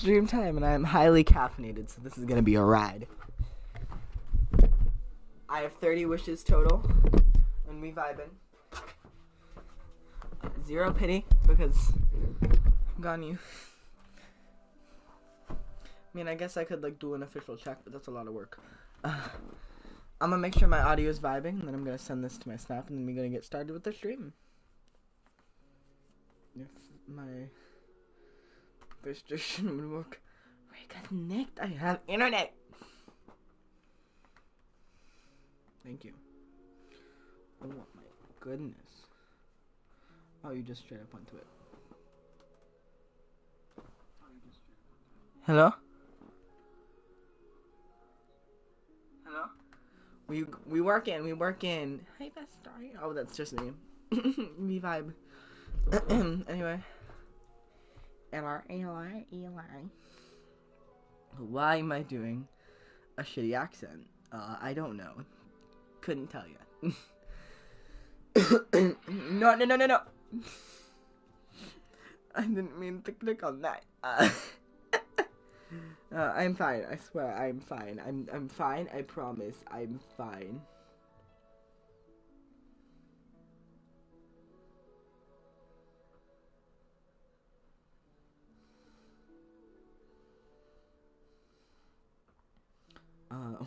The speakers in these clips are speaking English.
Stream time, and I'm highly caffeinated, so this is gonna be a ride. I have 30 wishes total, and we vibing. Zero pity, because I'm gone you. I mean, I guess I could, like, do an official check, but that's a lot of work. I'm gonna make sure my audio is vibing, and then I'm gonna send this to my snap, and then we're gonna get started with the stream. If my registration would work. Reconnect, I have internet! Thank you. Oh my goodness. Oh, you just straight up went to it. Hello? Hello? We work in. Hey, best story. Oh, that's just me. Me vibe. Anyway. Eli. Why am I doing a shitty accent? I don't know. Couldn't tell you. No. I didn't mean to click on that. I'm fine. I swear, I'm fine. I'm fine. I promise. I'm fine.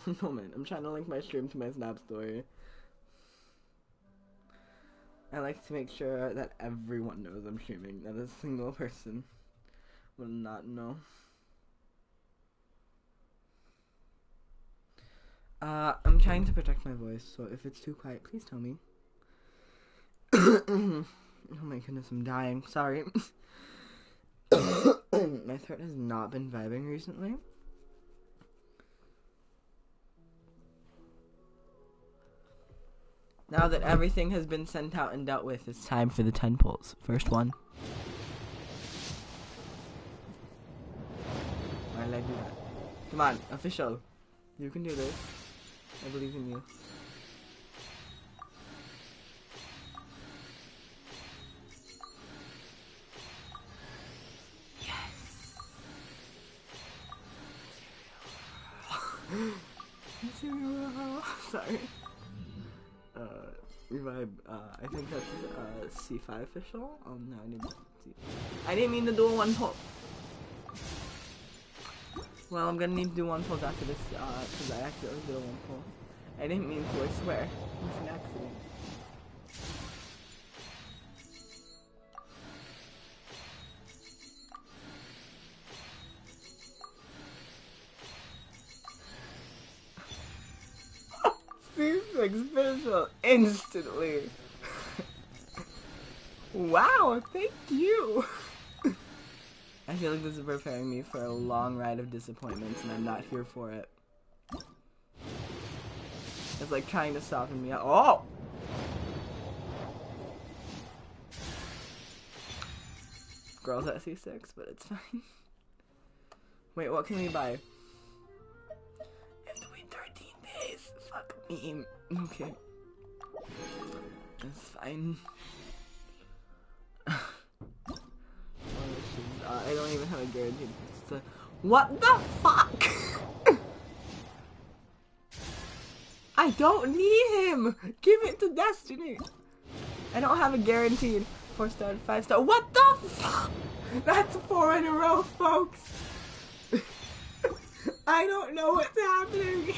One moment. I'm trying to link my stream to my Snap story. I like to make sure that everyone knows I'm streaming. That a single person will not know. I'm trying to protect my voice, so if it's too quiet, please tell me. Oh my goodness, I'm dying. Sorry. My throat has not been vibing recently. Now that everything has been sent out and dealt with, it's time for the 10 polls. First one. Why did I do that? Come on, official. You can do this. I believe in you. Yes. Sorry. Revive, I think that's, C5 official? Oh no, I didn't mean to do a one poll. Well, I'm gonna need to do one poll after this, cause I accidentally did a one poll. I didn't mean to, I swear. It was an accident. C6 official, instantly. Wow, thank you. I feel like this is preparing me for a long ride of disappointments, and I'm not here for it. It's like trying to soften me up. Oh! Girls at C6, but it's fine. Wait, what can we buy? You have to wait 13 days. Fuck me. Okay. That's fine. I don't even have a guarantee. What the fuck? I don't need him! Give it to Destiny! I don't have a guaranteed 4-star, 5-star. What the fuck? That's 4 in a row, folks! I don't know what's happening!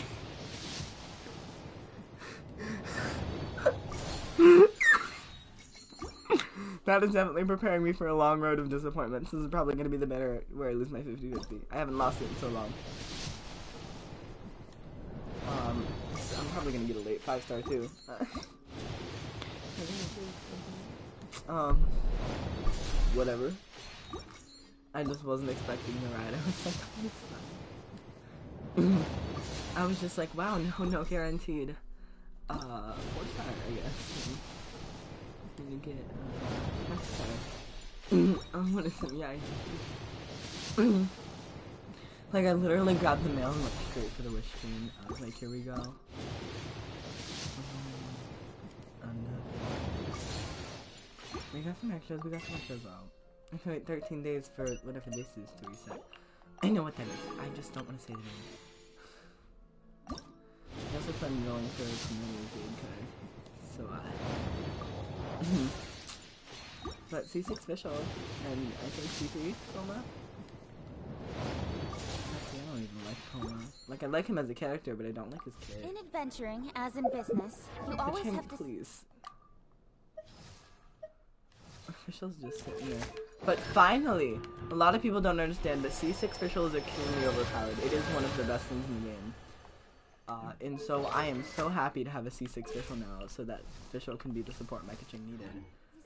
That is definitely preparing me for a long road of disappointments. This is probably going to be the better where I lose my 50-50. I haven't lost it in so long. I'm probably going to get a late 5-star too. Whatever. I just wasn't expecting the ride. I was like, oh, it's fine. I was just like, wow, no guaranteed. 4-star, I guess. Gonna get, 5-star. What is it? Yeah. Like, I literally grabbed the mail and went straight for the wish screen. I was like, here we go. We got some extras out. I can wait 13 days for whatever this is to reset. I know what that is. I just don't want to say the name. I also plan going for a community game card. So but C6 official and I think C3 Coma. Actually, I don't even like Coma. Like I like him as a character, but I don't like his kid. In adventuring, as in business, you always have to. Please. Official's just sitting there. But finally, a lot of people don't understand, but C6 official is extremely overpowered. It is one of the best things in the game. And so I am so happy to have a C6 official now, so that official can be the support my Kaching needed.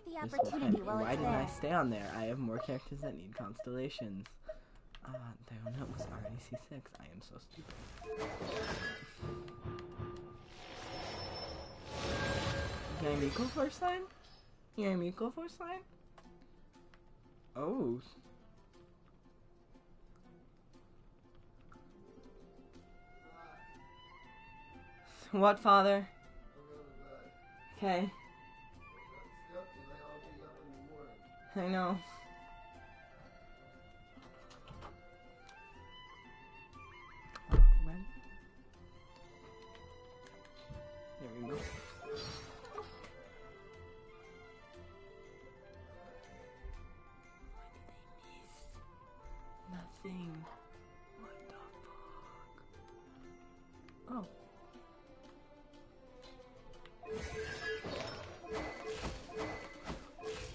The opportunity while Why it's didn't there. I stay on there? I have more characters that need constellations. Diona was already C6. I am so stupid. Yamiko first line? Yamiko first line? Oh. What, father? Okay. I know. When? There we go. Nothing. What the fuck? Oh.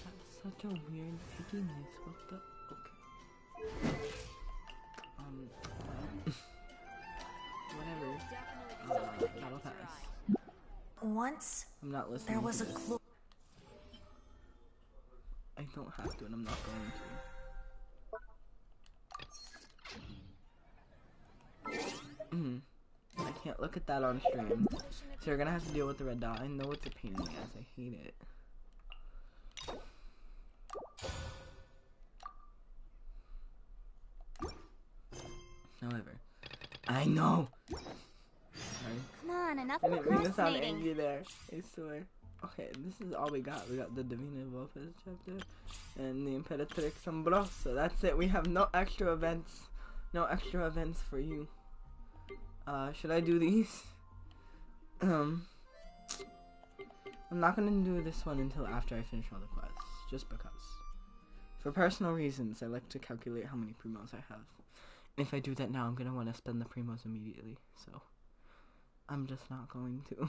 That's such a weird pickiness. What the? Okay. Whatever. That'll pass. Once I'm not listening. there was to a this. clue. I don't have to, and I'm not going to. I can't look at that on stream. So you're gonna have to deal with the red dot. I know it's a pain in the ass. I hate it. However, I know. Sorry. Come on, enough I didn't mean to sound procrastinating. angry there. I swear. Okay, this is all we got. We got the Divina Volpes chapter and the Imperatrix Ambrosa. That's it. We have no extra events. No extra events for you. Should I do these? I'm not gonna do this one until after I finish all the quests. Just because. For personal reasons, I like to calculate how many primos I have. And if I do that now, I'm gonna want to spend the primos immediately. So, I'm just not going to.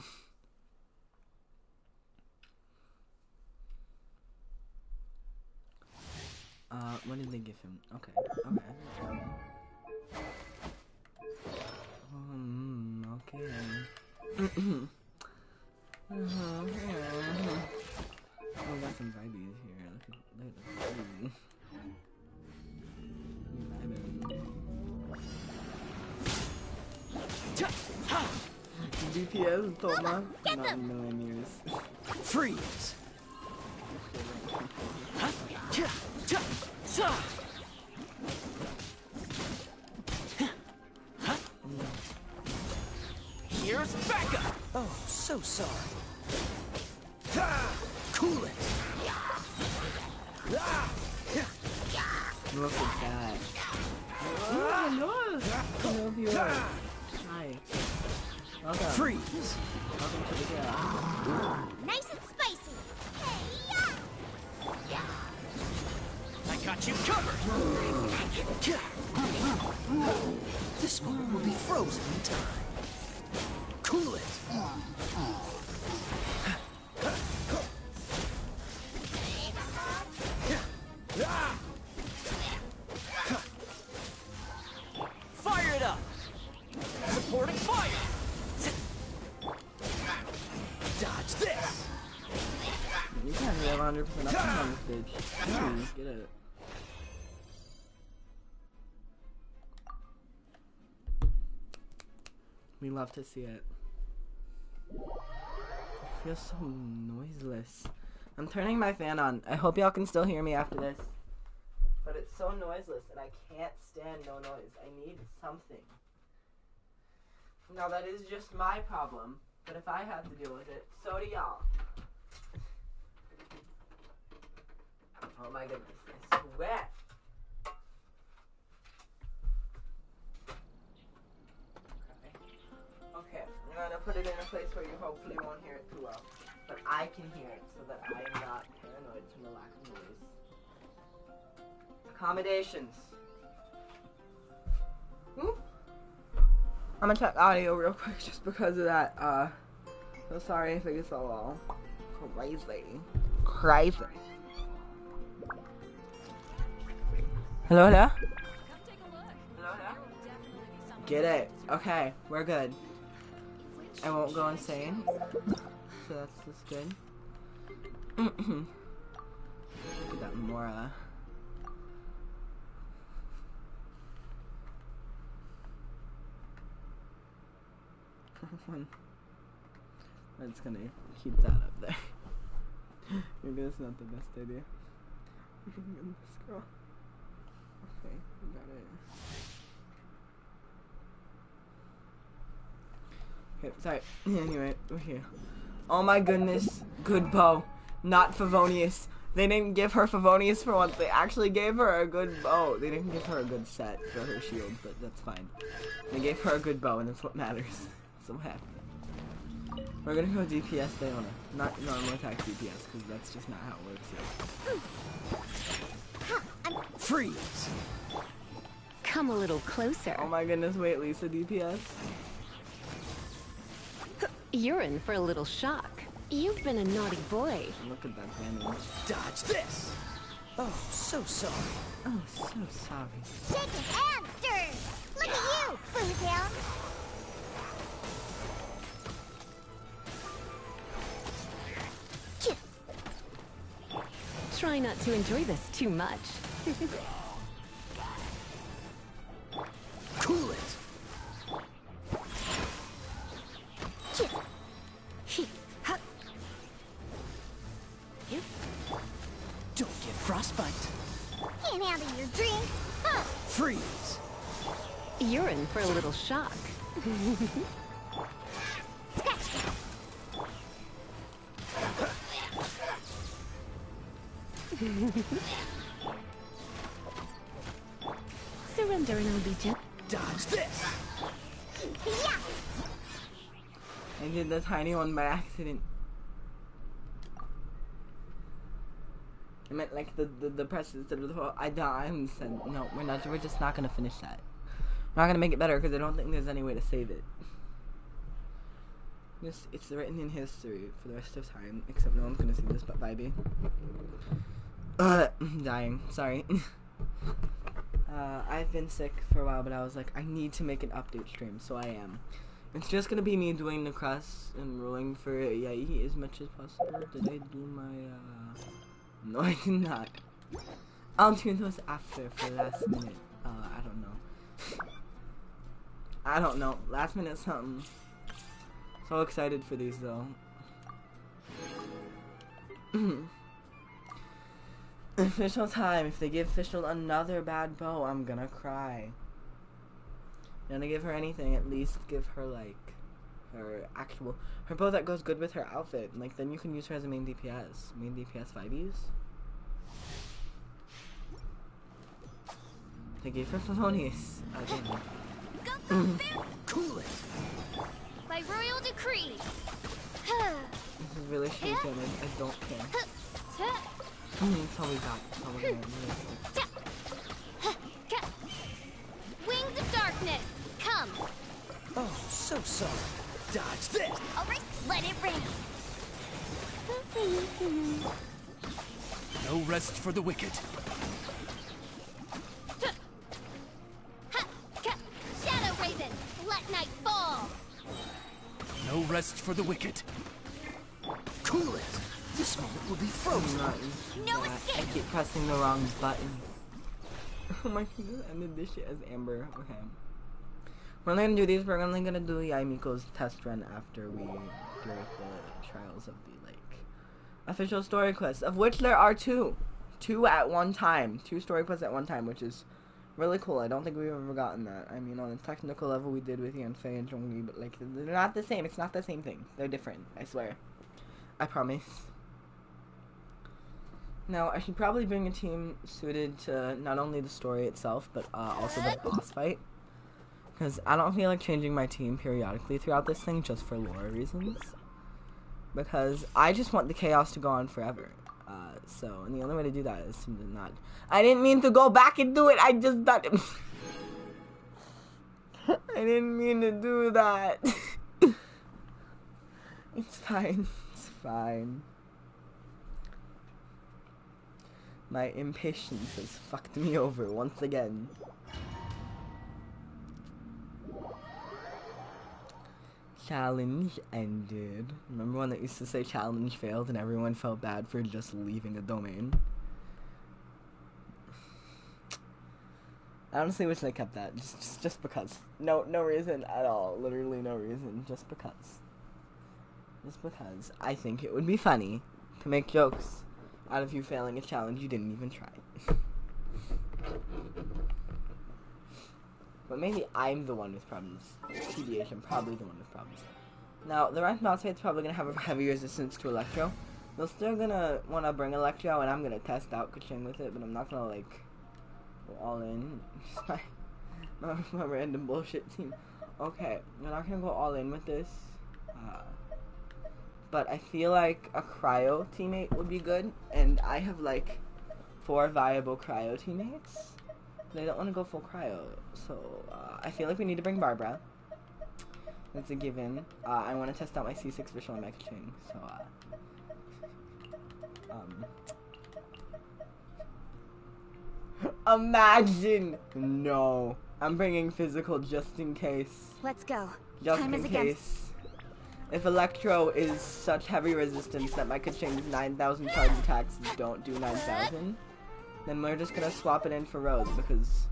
What did they give him? Okay, okay. Okay. Oh, got some vibes here. Look at DPS, Toma. Not in millimeters. Freeze! Here's backup! Oh, so sorry. Cool it! Look at that. Oh, hello! Hello, viewer. Hi. Welcome. Freeze! Welcome to the show. Nice and spicy. I got you covered! This moment will be frozen in time. Cool it! Fire it up! Supporting fire! Dodge this! You can't have 100% up on this bitch. Please, get it. We love to see it. It feels so noiseless. I'm turning my fan on. I hope y'all can still hear me after this. But it's so noiseless and I can't stand no noise. I need something. Now that is just my problem, but if I have to deal with it, so do y'all. Oh my goodness, I swear. put it in a place where you hopefully won't hear it too well. But I can hear it so that I am not paranoid from the lack of noise. Accommodations. Whoop. I'm gonna check audio real quick just because of that. So sorry if it gets a little crazy. Crazy. Hello, hello? Hello, hello? Get it. Okay, we're good. I won't go insane. So that's good. Look at that Mora. I'm just gonna keep that up there. Maybe that's not the best idea. This girl. Okay, we got it. Okay, sorry. Anyway, we're here. Oh my goodness. Good bow. Not Favonius. They didn't give her Favonius for once. They actually gave her a good bow. They didn't give her a good set for her shield, but that's fine. They gave her a good bow, and that's what matters. So happy. We're gonna go DPS Diona. Not normal attack DPS, because that's just not how it works yet. Freeze! Come a little closer. Oh my goodness, wait, Lisa DPS? You're in for a little shock. You've been a naughty boy. Look at that damage. Dodge this! Oh, so sorry. Oh, so sorry. Shake it and stir. Look at you, Boo Down. Try not to enjoy this too much. Cool it! Don't get frostbite. Can't handle your drink. Huh. Freeze! You're in for a little shock. Scratch. Surrender and I'll be gentle. Dodge this! Yeah. I did the tiny one by accident. I meant like the press instead of the whole. I'm said no. We're not. We're just not gonna finish that. We're not gonna make it better because I don't think there's any way to save it. It's written in history for the rest of time. Except no one's gonna see this but Vibey. Dying. Sorry. I've been sick for a while, but I was like, I need to make an update stream, so I am. It's just gonna be me doing the crust and rolling for YAE as much as possible. Did I do my No, I did not. I'll do those after for last minute. I don't know. I don't know. Last minute something. So excited for these though. Official time. If they give Official another bad bow, I'm gonna cry. You're gonna give her anything, at least give her like her bow that goes good with her outfit. Like then you can use her as a main DPS. Main DPS 5es. They gave her Favonius. Cool it! By royal decree. This is really shitty damage. I don't care. That's all we got. That's all we're gonna Wings of darkness. Come. Oh, so sorry. Dodge this! Alright, let it rain. No rest for the wicked. Shadow Raven, let night fall. No rest for the wicked. Cool it! This moment will be frozen. No I escape. keep pressing the wrong button. Oh my goodness, I ended this shit as Amber. Okay. We're only gonna do these, we're only gonna do YAE Miko's test run after we do the trials of the, like, official story quests, of which there are two. Two at one time. 2 story quests at one time, which is really cool. I don't think we've ever gotten that. I mean, on a technical level we did with Yanfei and Zhongli, but, like, they're not the same. It's not the same thing. They're different, I swear. I promise. Now, I should probably bring a team suited to not only the story itself, but also the boss fight. Because I don't feel like changing my team periodically throughout this thing just for lore reasons. Because I just want the chaos to go on forever. And the only way to do that is to not... I didn't mean to go back and do it. I just thought... I didn't mean to do that. It's fine. It's fine. My impatience has fucked me over once again. Challenge ended. Remember when they used to say challenge failed and everyone felt bad for just leaving a domain? I honestly wish they kept that. Just because. No reason at all. Literally no reason. Just because. Just because. I think it would be funny to make jokes out of you failing a challenge you didn't even try. But maybe I'm the one with problems. TBH, I'm probably the one with problems. Now, the ranked mouse is probably going to have a heavy resistance to Electro. They're still going to want to bring Electro, and I'm going to test out Kaching with it, but I'm not going to, like, go all in. Just my random bullshit team. Okay, we're not going to go all in with this. But I feel like a Cryo teammate would be good, and I have, like, 4 viable Cryo teammates. They don't want to go full Cryo, so I feel like we need to bring Barbara. That's a given. I want to test out my C6 for Sean Mekaching, so imagine! No. I'm bringing physical just in case. Let's go. Just Time in is case. against. If Electro is such heavy resistance that my Kaching's 9,000 charge attacks don't do 9,000, then we're just gonna swap it in for Rose, because...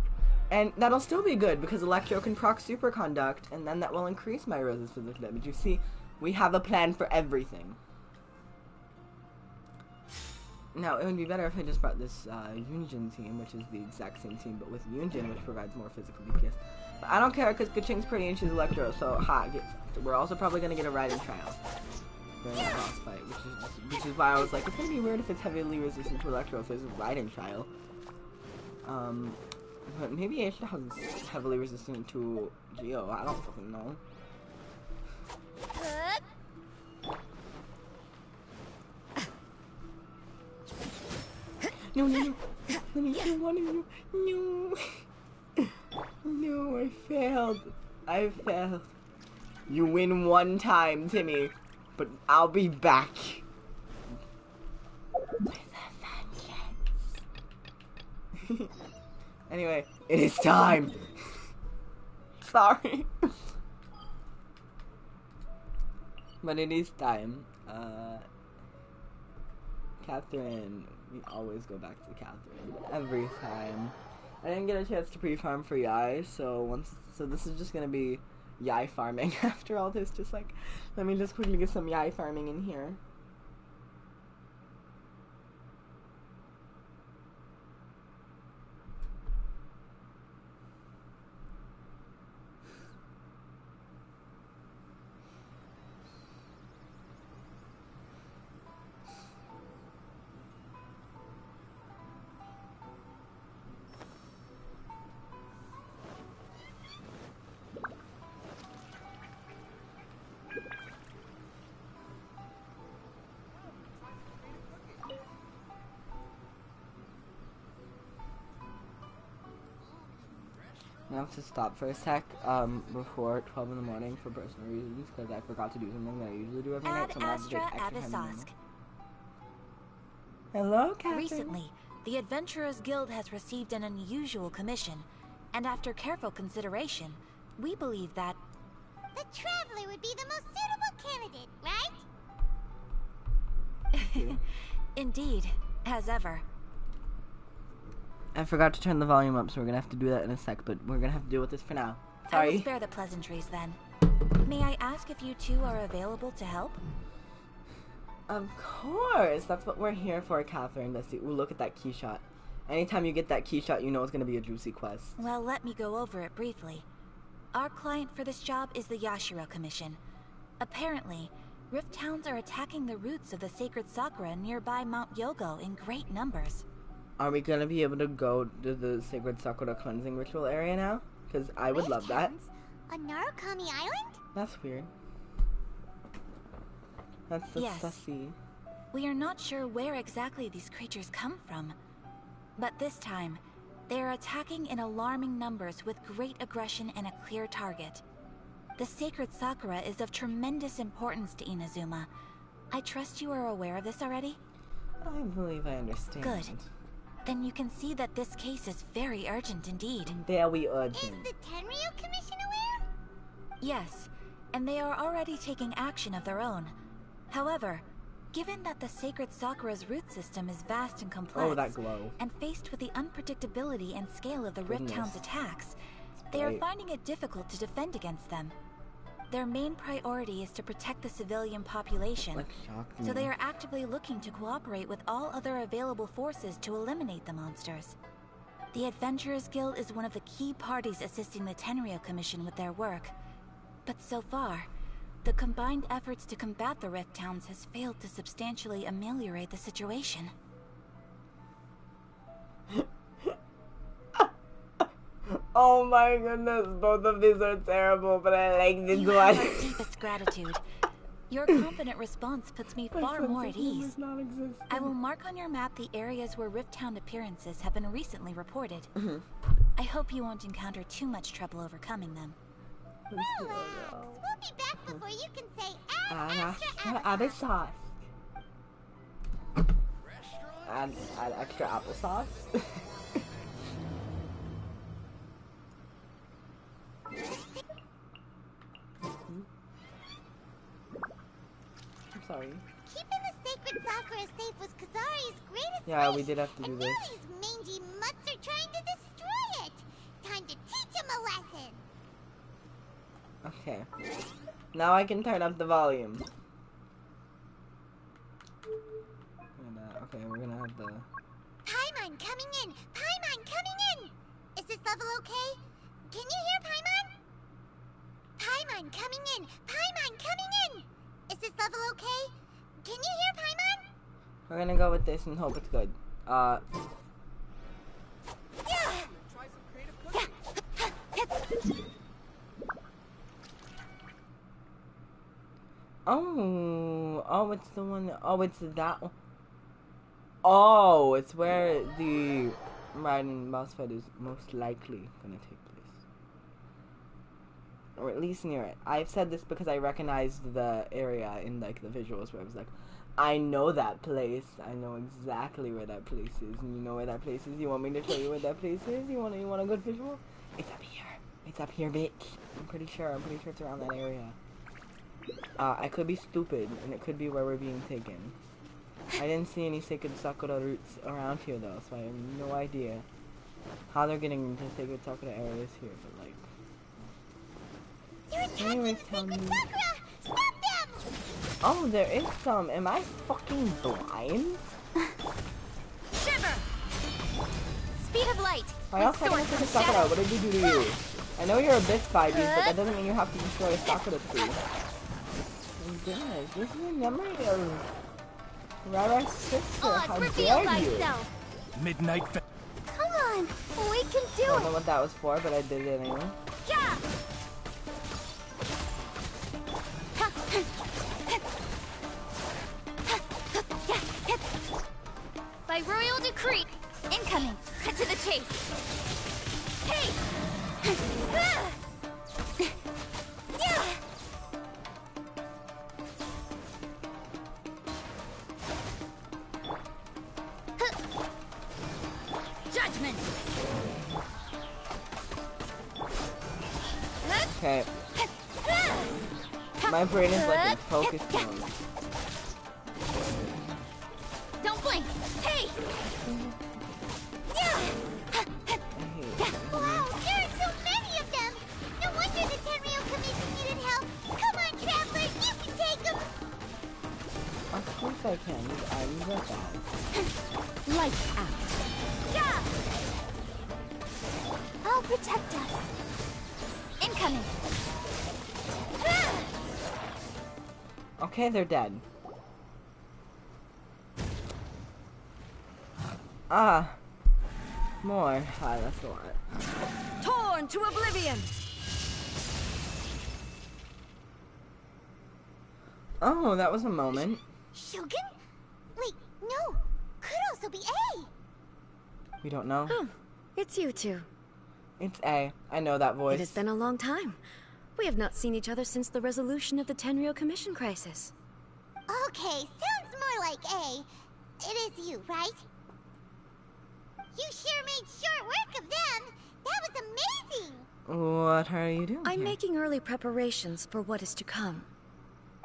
And that'll still be good, because Electro can proc Superconduct, and then that will increase my Rose's physical damage. You see, we have a plan for everything. Now, it would be better if I just brought this Yunjin team, which is the exact same team, but with Yunjin, which provides more physical DPS. But I don't care, because Kaching's pretty and she's Electro, so we're also probably going to get a riding trial during the boss fight, which is why I was like, it's going to be weird if it's heavily resistant to Electro if there's a riding trial. But maybe Aisha has heavily resistant to Geo, I don't fucking know. No, let me kill one of you. No. No, I failed. You win one time, Timmy, but I'll be back. With a vengeance. Anyway, it is time. Sorry. But it is time. Catherine. We always go back to Catherine. Every time. I didn't get a chance to pre-farm for YAE, so this is just gonna be YAE farming after all this. Just like, let me just quickly get some YAE farming in here. I have to stop for a sec before 12 in the morning for personal reasons, because I forgot to do something that I usually do every night, so I'm gonna have to take extra time. Hello, Catherine. Recently, the Adventurers Guild has received an unusual commission, and after careful consideration, we believe that... The Traveler would be the most suitable candidate, right? Indeed, as ever. I forgot to turn the volume up, so we're gonna have to do that in a sec, but we're gonna have to deal with this for now. Sorry. I will spare the pleasantries then. May I ask if you two are available to help? Of course! That's what we're here for, Catherine. Let's see. Ooh, look at that key shot. Anytime you get that key shot, you know it's gonna be a juicy quest. Well, let me go over it briefly. Our client for this job is the Yashiro Commission. Apparently, Rift Towns are attacking the roots of the sacred Sakura nearby Mount Yogo in great numbers. Are we gonna be able to go to the Sacred Sakura cleansing ritual area now? Because I would love that. On Narukami Island? That's weird. That's so Yes. sussy. We are not sure where exactly these creatures come from. But this time, they are attacking in alarming numbers with great aggression and a clear target. The sacred Sakura is of tremendous importance to Inazuma. I trust you are aware of this already? I believe I understand. Good. Then you can see that this case is very urgent indeed. Very Is urgent. the Tenryu Commission aware? Yes, and they are already taking action of their own. However, given that the sacred Sakura's root system is vast and complex, Oh, that glow. and faced with the unpredictability and scale of the Rift Goodness. Town's attacks, they are bright. finding it difficult to defend against them. Their main priority is to protect the civilian population, Like, shocked me. so they are actively looking to cooperate with all other available forces to eliminate the monsters. The Adventurers Guild is one of the key parties assisting the Tenryu Commission with their work. But so far, the combined efforts to combat the Rift Towns has failed to substantially ameliorate the situation. Oh my goodness, both of these are terrible, but I like this You one. have our deepest gratitude. Your confident response puts me My far sense more of at humor ease. is non-existent. I will mark on your map the areas where Rift Town appearances have been recently reported. Mm-hmm. I hope you won't encounter too much trouble overcoming them. Relax. We'll be back before you can say Add add extra sauce. Add extra applesauce. I'm sorry. Keeping the sacred Sakura safe was Kazari's greatest Yeah, wish, we did have to do and this. now these mangy mutts are trying to destroy it. Time to teach him a lesson. Okay. Now I can turn up the volume. And, okay, we're gonna have the... Paimon coming in! Paimon coming in! Is this level okay? Can you hear Paimon? Paimon coming in! Paimon coming in! Is this level okay? Can you hear Paimon? We're gonna go with this and hope it's good. Oh, it's the one. Oh, it's that one. Oh, it's where the riding boss fight is most likely gonna take place, or at least near it. I've said this because I recognized the area in like the visuals where I was like, I know that place. I know exactly where that place is. And you know where that place is? You want me to show you where that place is? You want a good visual? It's up here. It's up here, bitch. I'm pretty sure it's around that area. I could be stupid, and it could be where we're being taken. I didn't see any sacred Sakura roots around here, though, so I have no idea how they're getting into sacred Sakura areas here, but, like... They're attacking Anyways, the tell sacred me... Sakura! Stop them! Oh, there is some. Am I fucking blind? Shiver! Speed of light! I also have sacred Sakura. What did we do to you? I know you're Abyss Spidey, but that doesn't mean you have to destroy a Sakura tree. Oh goodness, this is a memory of Rara's sister. How dare you? Midnight. Come on! We can I do don't know it! what that was for, but I did it anyway. Yeah! By royal decree, incoming. Cut to the chase. Hey! Judgment. Okay. My brain is like in focus mode. Don't blink. Hey! I hate it. Wow, there are so many of them! No wonder the Tenryu Commission needed help! Come on, Traveler, you can take them! Of course I can. These items are bad. Lights out. Yeah! I'll protect us. Incoming! Okay, they're dead. Ah. More. Ah, that's a lot. born to oblivion! Oh, that was a moment. Shogun? Wait, no. Could also be A. We don't know. Oh, it's you two. It's A. I know that voice. It has been a long time. We have not seen each other since the resolution of the Tenryou Commission crisis. Okay, sounds more like A. It is you, right? You sure made short work of them. That was amazing. What are you doing I'm here? making early preparations for what is to come.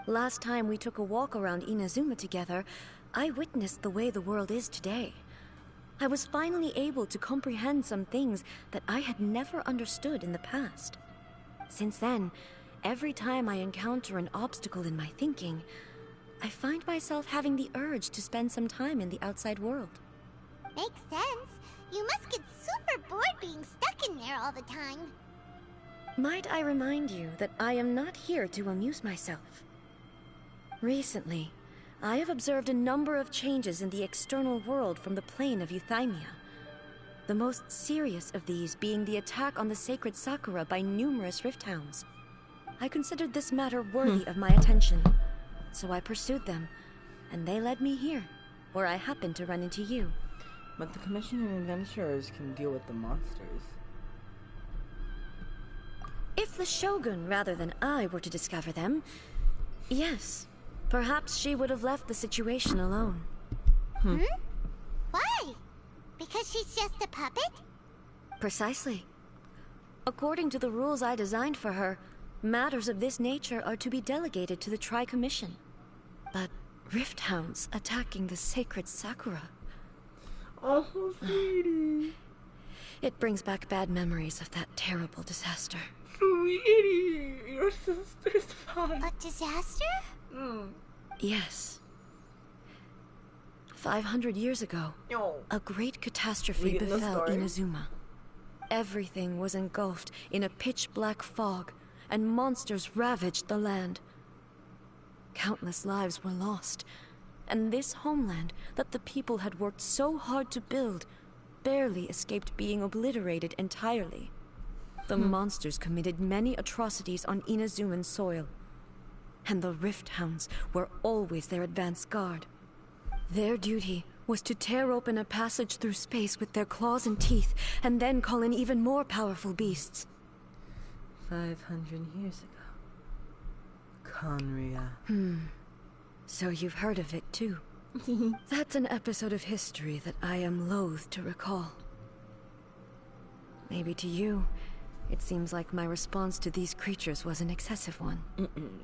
Last time we took a walk around Inazuma together, I witnessed the way the world is today. I was finally able to comprehend some things that I had never understood in the past. Since then, every time I encounter an obstacle in my thinking, I find myself having the urge to spend some time in the outside world. Makes sense. You must get super bored being stuck in there all the time. Might I remind you that I am not here to amuse myself. Recently, I have observed a number of changes in the external world from the plane of Euthymia. The most serious of these being the attack on the sacred Sakura by numerous rift hounds. I considered this matter worthy of my attention, so I pursued them, and they led me here, where I happened to run into you. But the Commission and adventurers can deal with the monsters. If the Shogun rather than I were to discover them, yes, perhaps she would have left the situation alone. Why? Because she's just a puppet? Precisely. According to the rules I designed for her, matters of this nature are to be delegated to the Tri-Commission. But rift hounds attacking the sacred Sakura... Oh, sweetie. It brings back bad memories of that terrible disaster. Sweetie, your sister's fine. A disaster? Yes. 500 years ago, No. a great catastrophe We get the befell story? Inazuma. Everything was engulfed in a pitch-black fog, and monsters ravaged the land. Countless lives were lost, and this homeland that the people had worked so hard to build barely escaped being obliterated entirely. The monsters committed many atrocities on Inazuman soil, and the Rift Hounds were always their advance guard. Their duty was to tear open a passage through space with their claws and teeth, and then call in even more powerful beasts. 500 years ago. Conria. So you've heard of it too. That's an episode of history that I am loath to recall. Maybe to you, it seems like my response to these creatures was an excessive one.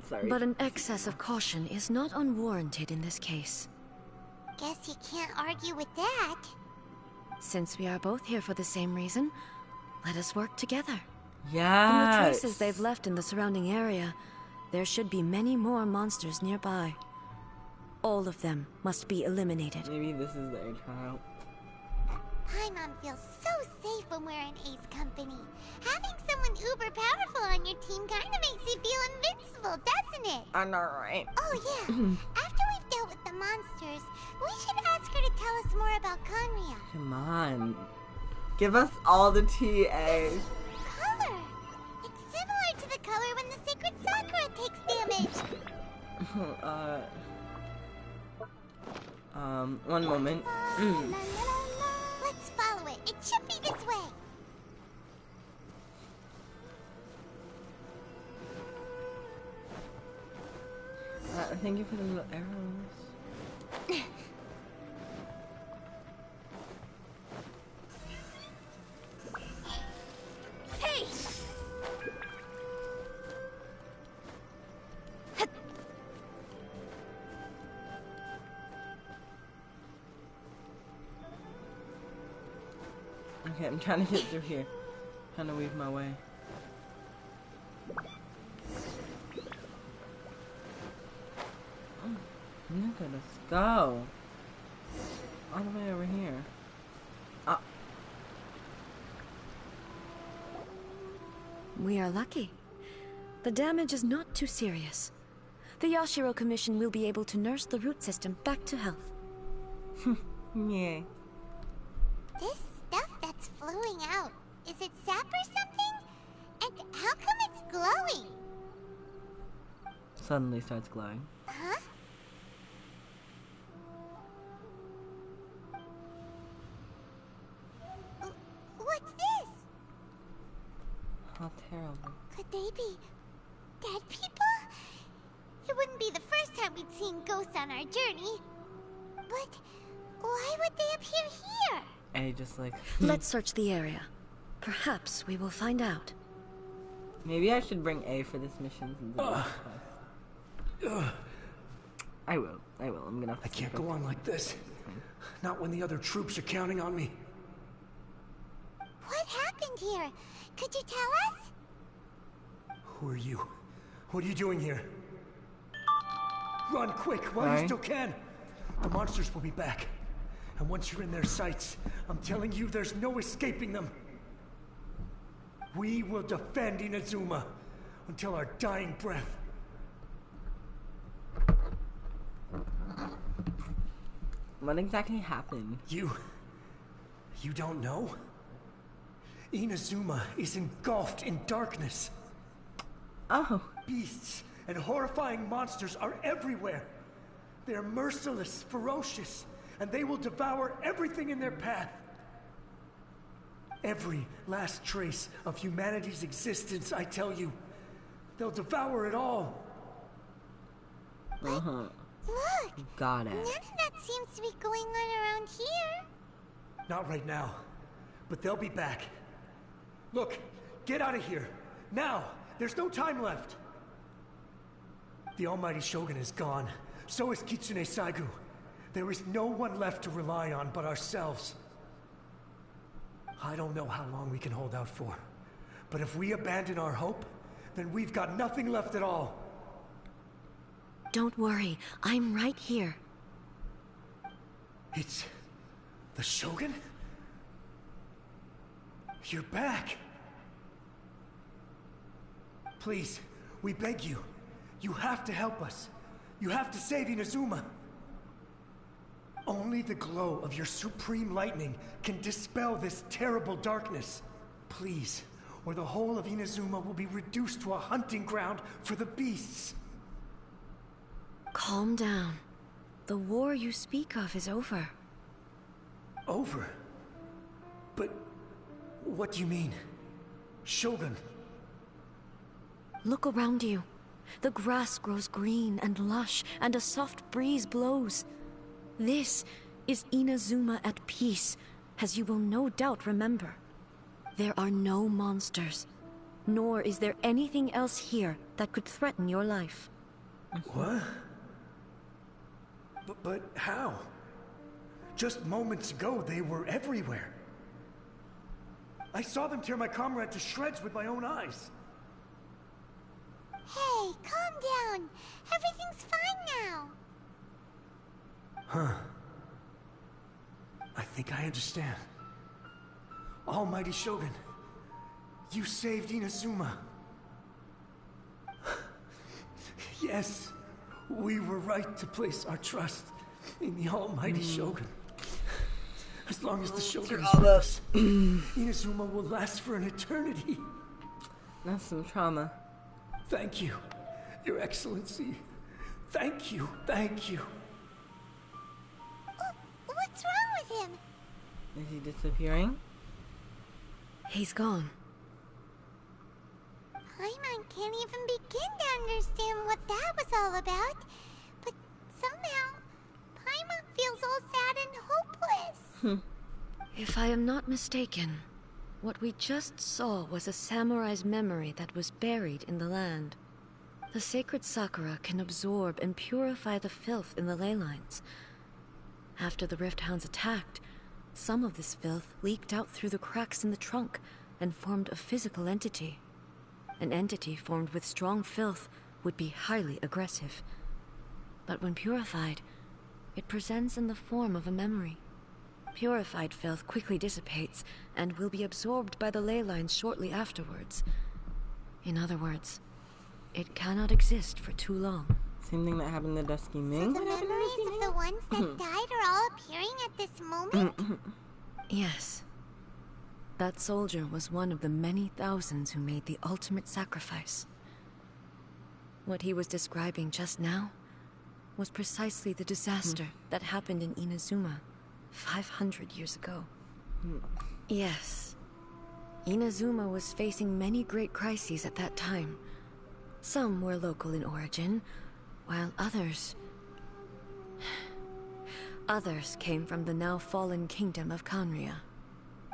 Sorry. But an excess of caution is not unwarranted in this case. Guess you can't argue with that. Since we are both here for the same reason, let us work together. From the yes. traces they've left in the surrounding area, there should be many more monsters nearby. All of them must be eliminated. Maybe this is their trial. Paimon feels so safe when we're in Ace Company. Having someone uber powerful on your team kind of makes you feel invincible, doesn't it? I know, right? Oh yeah, after we've dealt with the monsters, we should ask her to tell us more about Conria. Come on. Give us all the TA. Color! It's similar to the color when the sacred Sakura takes damage. One moment. La, la, la, la. Let's follow it. It should be this way. Thank you for the little arrows. Hey! Okay, I'm trying to get through here. Trying to weave my way. Look at us go. All the way over here. We are lucky. The damage is not too serious. The Yashiro Commission will be able to nurse the root system back to health. Yeah. This stuff that's flowing out, Is it sap or something? And how come it's glowing? Suddenly starts glowing. Huh? What's this? How terrible. Could they be dead people? It wouldn't be the first time we'd seen ghosts on our journey. But why would they appear here? And he just like... Let's search the area. Perhaps we will find out. Maybe I should bring A for this mission. I will. I'm gonna have to I can't go on like this. Not when the other troops are counting on me. What happened here? Could you tell us? Who are you? What are you doing here? Run quick while you still can. The monsters will be back. And once you're in their sights, I'm telling you there's no escaping them. We will defend Inazuma until our dying breath. What exactly happened? You don't know? Inazuma is engulfed in darkness. Oh. Beasts and horrifying monsters are everywhere. They're merciless, ferocious, and they will devour everything in their path. Every last trace of humanity's existence, I tell you. They'll devour it all. Uh-huh. Look! Got it. None of that seems to be going on around here. Not right now, but they'll be back. Look, get out of here. Now! There's no time left. The almighty Shogun is gone. So is Kitsune Saigu. There is no one left to rely on but ourselves. I don't know how long we can hold out for. But if we abandon our hope, then we've got nothing left at all. Don't worry, I'm right here. It's... the Shogun? You're back! Please, we beg you. You have to help us. You have to save Inazuma. Only the glow of your supreme lightning can dispel this terrible darkness. Please, or the whole of Inazuma will be reduced to a hunting ground for the beasts. Calm down. The war you speak of is over. Over? But what do you mean? Shogun? Look around you. The grass grows green and lush, and a soft breeze blows. This is Inazuma at peace, as you will no doubt remember. There are no monsters, nor is there anything else here that could threaten your life. What? But how? Just moments ago, they were everywhere. I saw them tear my comrade to shreds with my own eyes. Hey, calm down. Everything's fine now. Huh. I think I understand. Almighty Shogun, you saved Inazuma. Yes, we were right to place our trust in the Almighty Shogun. As long as the Shogun is with us, Inazuma will last for an eternity. That's some trauma. Thank you, Your Excellency. Thank you, thank you. What's wrong with him? Is he disappearing? He's gone. Paimon can't even begin to understand what that was all about. But somehow, Paimon feels all sad and hopeless. If I am not mistaken, what we just saw was a samurai's memory that was buried in the land. The sacred sakura can absorb and purify the filth in the ley lines. After the Rift Hounds attacked, some of this filth leaked out through the cracks in the trunk and formed a physical entity. An entity formed with strong filth would be highly aggressive. But when purified, it presents in the form of a memory. Purified filth quickly dissipates and will be absorbed by the ley lines shortly afterwards. In other words, it cannot exist for too long. Same thing that happened to Dusky Ming? The memories of the ones that died are all appearing at this moment? Yes. That soldier was one of the many thousands who made the ultimate sacrifice. What he was describing just now was precisely the disaster that happened in Inazuma 500 years ago. Yes. Inazuma was facing many great crises at that time. Some were local in origin, while others came from the now fallen kingdom of Kanria.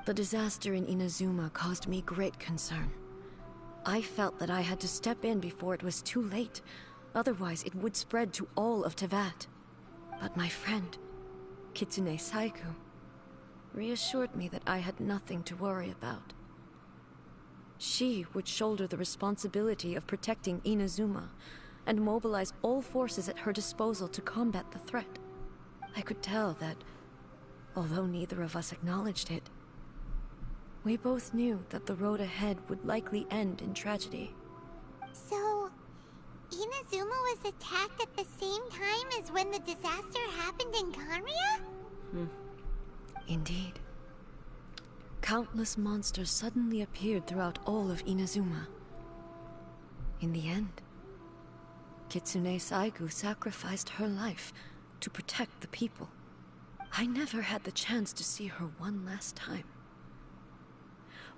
The disaster in Inazuma caused me great concern. I felt that I had to step in before it was too late, otherwise it would spread to all of Tevat. But my friend, Kitsune Saiku, reassured me that I had nothing to worry about. She would shoulder the responsibility of protecting Inazuma and mobilize all forces at her disposal to combat the threat. I could tell that, although neither of us acknowledged it, we both knew that the road ahead would likely end in tragedy. So, Inazuma was attacked at the same time as when the disaster happened in Kanria? Indeed. Countless monsters suddenly appeared throughout all of Inazuma. In the end, Kitsune Saigu sacrificed her life to protect the people. I never had the chance to see her one last time.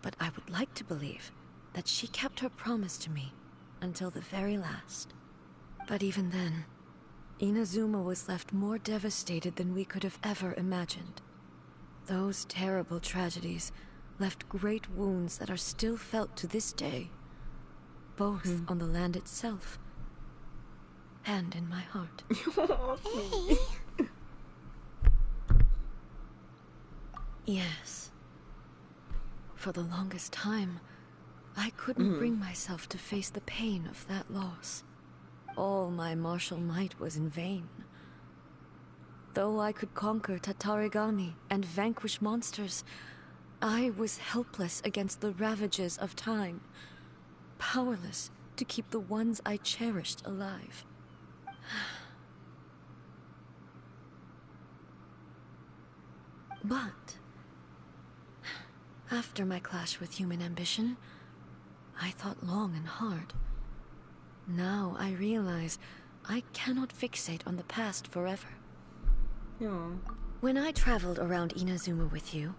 But I would like to believe that she kept her promise to me until the very last. But even then, Inazuma was left more devastated than we could have ever imagined. Those terrible tragedies left great wounds that are still felt to this day, both on the land itself and in my heart. Hey. Yes. For the longest time, I couldn't bring myself to face the pain of that loss. All my martial might was in vain. Though I could conquer Tatarigami and vanquish monsters, I was helpless against the ravages of time, powerless to keep the ones I cherished alive. But after my clash with human ambition, I thought long and hard. Now I realize I cannot fixate on the past forever. When I traveled around Inazuma with you,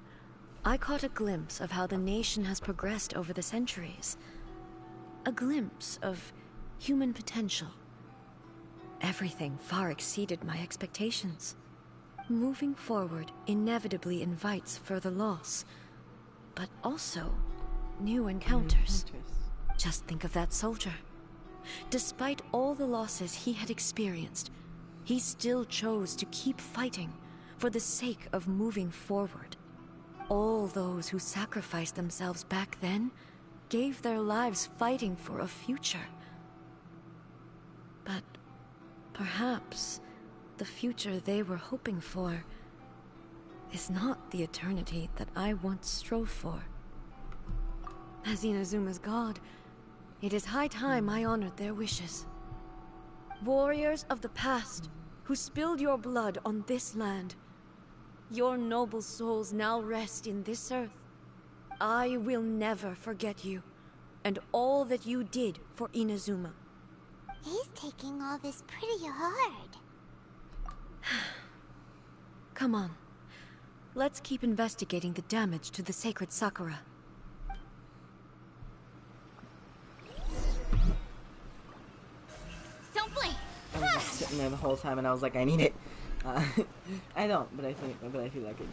I caught a glimpse of how the nation has progressed over the centuries. A glimpse of human potential. Everything far exceeded my expectations. Moving forward inevitably invites further loss, but also new encounters. Just think of that soldier. Despite all the losses he had experienced, he still chose to keep fighting for the sake of moving forward. All those who sacrificed themselves back then gave their lives fighting for a future. But perhaps the future they were hoping for is not the eternity that I once strove for. As Inazuma's god, it is high time I honored their wishes. Warriors of the past, who spilled your blood on this land, your noble souls now rest in this earth. I will never forget you, and all that you did for Inazuma. He's taking all this pretty hard. Come on. Let's keep investigating the damage to the sacred Sakura. Don't blink! I was just sitting there the whole time and I was like, I need it. I don't, but I feel like it.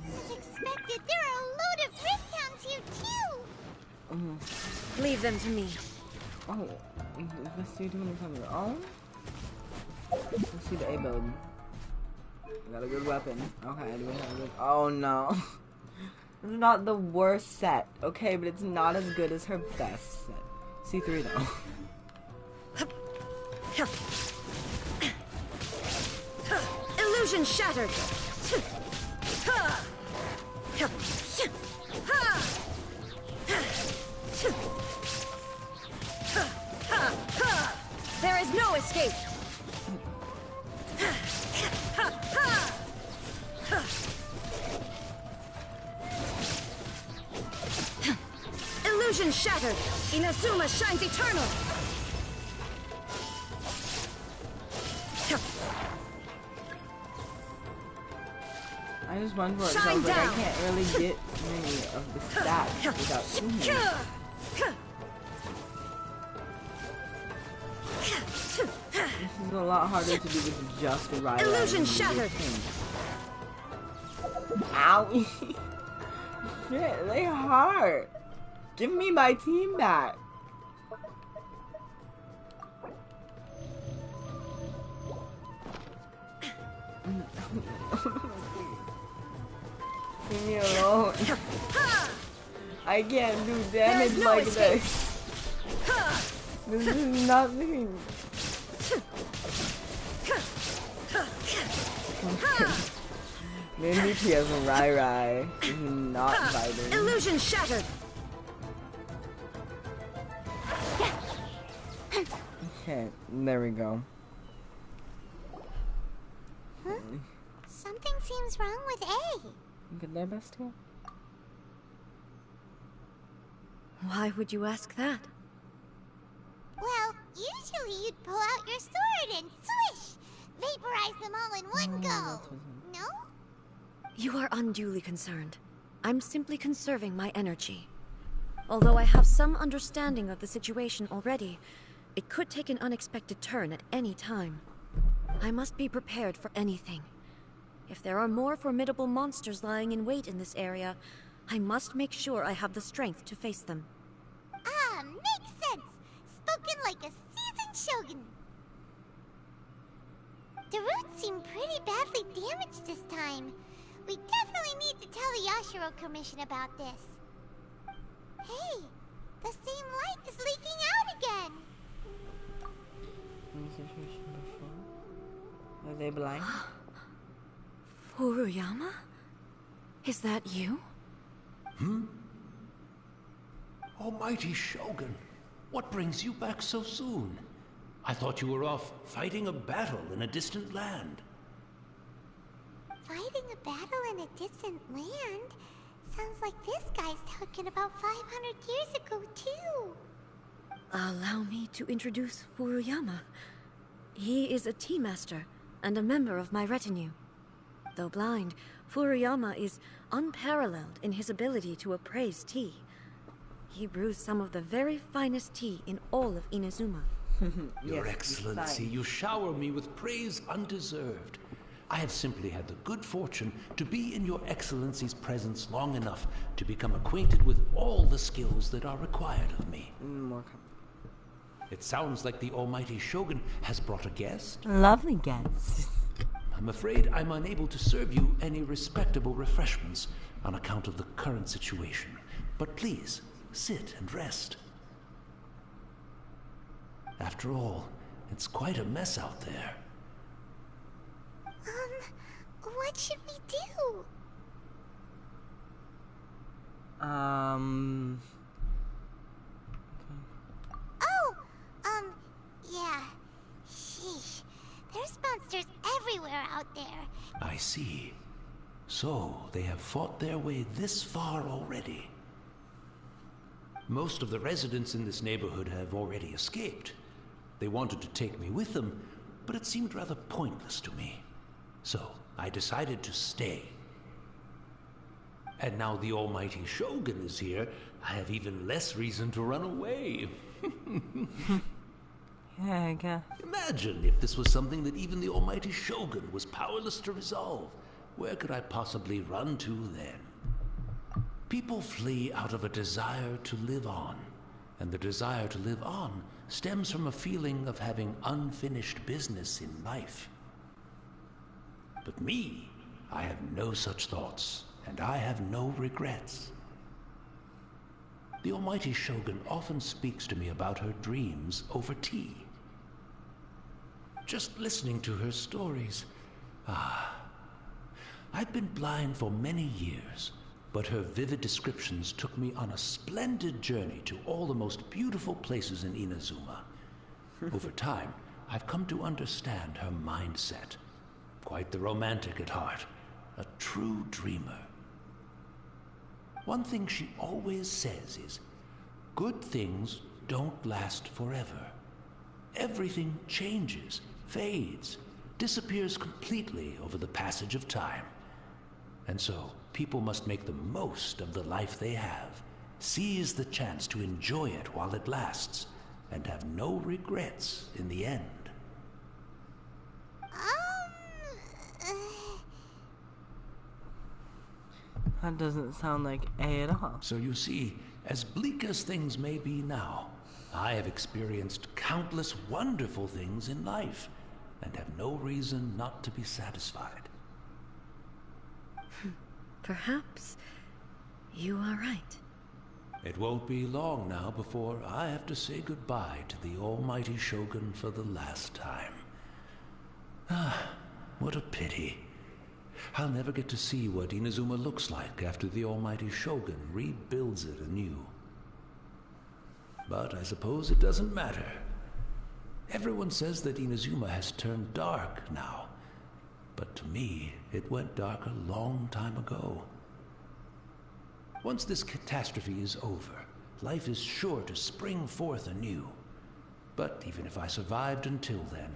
As expected, there are a load of rift hounds here too! Leave them to me. Oh, let's see, doing this on your own? Let's see the A build. I got a good weapon. Okay, I do have a good. Oh no. It's not the worst set, okay, but it's not as good as her best set. C3 though. Illusion shattered! escape. Illusion shattered. Inazuma shines eternal. I just went for it because I was like, I can't really get many of the stats without seeing it. This is a lot harder to do with just right. Illusion shattered. Ow! Shit, they hurt. Give me my team back. Leave me alone. I can't do damage like this. This is nothing. The MVP of Rai Rai is not fighting. Illusion shattered. Okay, there we go. Huh? Something seems wrong with A. Good there, bestie? Why would you ask that? Well, usually you'd pull out your sword and swish! Vaporize them all in one go! No? You are unduly concerned. I'm simply conserving my energy. Although I have some understanding of the situation already, it could take an unexpected turn at any time. I must be prepared for anything. If there are more formidable monsters lying in wait in this area, I must make sure I have the strength to face them. Ah, makes sense! Spoken like a seasoned shogun! The roots seem pretty badly damaged this time. We definitely need to tell the Yashiro Commission about this. Hey, the same light is leaking out again! Are they blind? Furuyama? Is that you? Almighty Shogun, what brings you back so soon? I thought you were off fighting a battle in a distant land. Fighting a battle in a distant land? Sounds like this guy's talking about 500 years ago, too. Allow me to introduce Furuyama. He is a tea master and a member of my retinue. Though blind, Furuyama is unparalleled in his ability to appraise tea. He brews some of the very finest tea in all of Inazuma. Your Yes, Excellency, fine. you shower me with praise undeserved. I have simply had the good fortune to be in Your Excellency's presence long enough to become acquainted with all the skills that are required of me. More It sounds like the Almighty Shogun has brought a guest. lovely guest. I'm afraid I'm unable to serve you any respectable refreshments on account of the current situation. But please, sit and rest. After all, it's quite a mess out there. What should we do? Yeah. Sheesh. There's monsters everywhere out there. I see. So, they have fought their way this far already. Most of the residents in this neighborhood have already escaped. They wanted to take me with them, but it seemed rather pointless to me. So, I decided to stay. And now the Almighty Shogun is here, I have even less reason to run away. Yeah, I guess. Imagine if this was something that even the Almighty Shogun was powerless to resolve. Where could I possibly run to then? People flee out of a desire to live on, and the desire to live on stems from a feeling of having unfinished business in life. But me, I have no such thoughts, and I have no regrets. The Almighty Shogun often speaks to me about her dreams over tea. Just listening to her stories. I've been blind for many years, but her vivid descriptions took me on a splendid journey to all the most beautiful places in Inazuma. Over time, I've come to understand her mindset. Quite the romantic at heart, a true dreamer. One thing she always says is, good things don't last forever. Everything changes, fades, disappears completely over the passage of time. And so, people must make the most of the life they have, seize the chance to enjoy it while it lasts, and have no regrets in the end. That doesn't sound like A at all. So you see, as bleak as things may be now, I have experienced countless wonderful things in life, and have no reason not to be satisfied. Perhaps you are right. It won't be long now before I have to say goodbye to the almighty Shogun for the last time. Ah, what a pity. I'll never get to see what Inazuma looks like after the almighty Shogun rebuilds it anew. But I suppose it doesn't matter. Everyone says that Inazuma has turned dark now. But to me, it went dark a long time ago. Once this catastrophe is over, life is sure to spring forth anew. But even if I survived until then,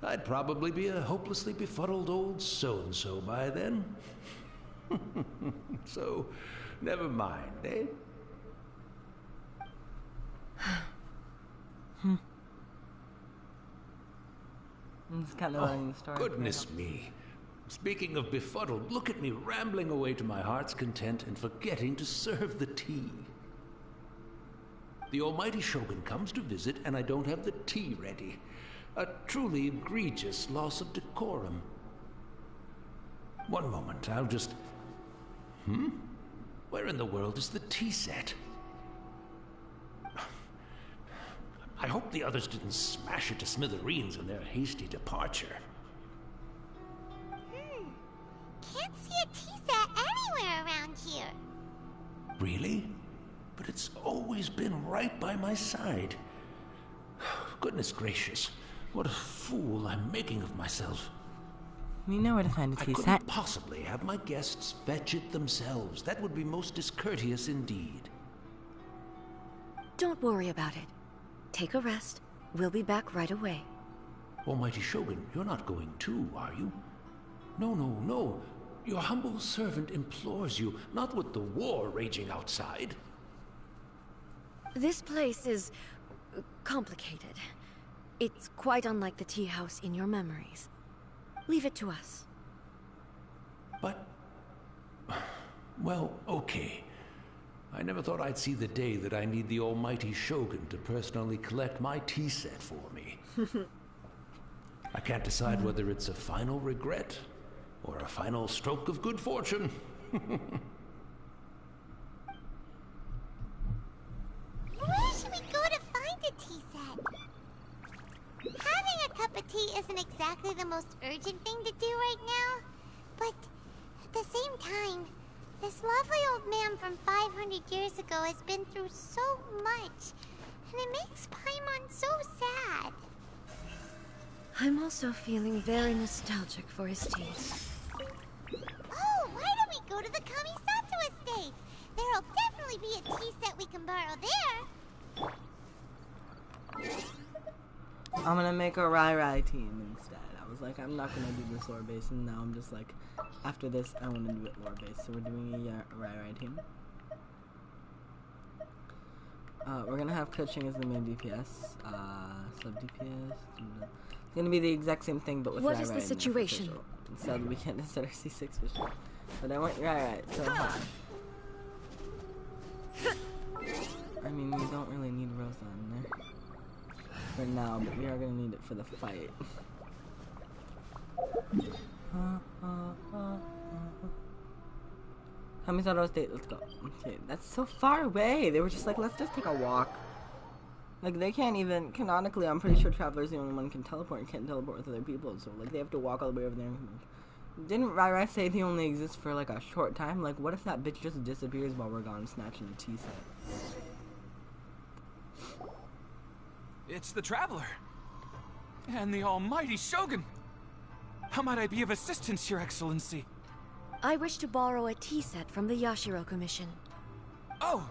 I'd probably be a hopelessly befuddled old so-and-so by then. So, never mind, eh? I'm just kind of letting the story. Goodness me. Speaking of befuddled, look at me rambling away to my heart's content and forgetting to serve the tea. The almighty Shogun comes to visit and I don't have the tea ready. A truly egregious loss of decorum. One moment, I'll just... Where in the world is the tea set? I hope the others didn't smash it to smithereens in their hasty departure. Can't see a tea set anywhere around here. Really? But it's always been right by my side. Goodness gracious, what a fool I'm making of myself. We know where to find a I tea couldn't set. possibly have my guests fetch it themselves. That would be most discourteous indeed. Don't worry about it. Take a rest. We'll be back right away. Almighty Shogun, you're not going too, are you? No, no, no. Your humble servant implores you, not with the war raging outside. This place is complicated. It's quite unlike the tea house in your memories. Leave it to us. But... well, okay. I never thought I'd see the day that I need the almighty Shogun to personally collect my tea set for me. I can't decide whether it's a final regret or a final stroke of good fortune. Where should we go to find a tea set? Having a cup of tea isn't exactly the most urgent thing to do right now, but at the same time, this lovely old man from 500 years ago has been through so much, and it makes Paimon so sad. I'm also feeling very nostalgic for his tea. Oh, why don't we go to the Kamisato estate? There'll definitely be a tea set we can borrow there. I'm gonna make a Rai team instead. I was like, I'm not gonna do this lore base, and now I'm just like, after this, I want to do it lore base. So we're doing a Rai team. We're gonna have coaching as the main DPS, sub DPS. It's gonna be the exact same thing, but with What Rai is the situation? Instead, we can't instead of C6 for sure. But I want Rai, so high. I mean, we don't really need Rosa in there for now, but we are gonna need it for the fight. Kamisato State, let's go. Okay, that's so far away. They were just like, let's just take a walk. Like, they can't even, canonically, I'm pretty sure Traveler's the only one who can teleport and can't teleport with other people, so, like, they have to walk all the way over there. Didn't Rai say they only exist for, like, a short time? Like, what if that bitch just disappears while we're gone snatching the tea set? It's the Traveler. And the almighty Shogun! How might I be of assistance, Your Excellency? I wish to borrow a tea set from the Yashiro Commission. Oh,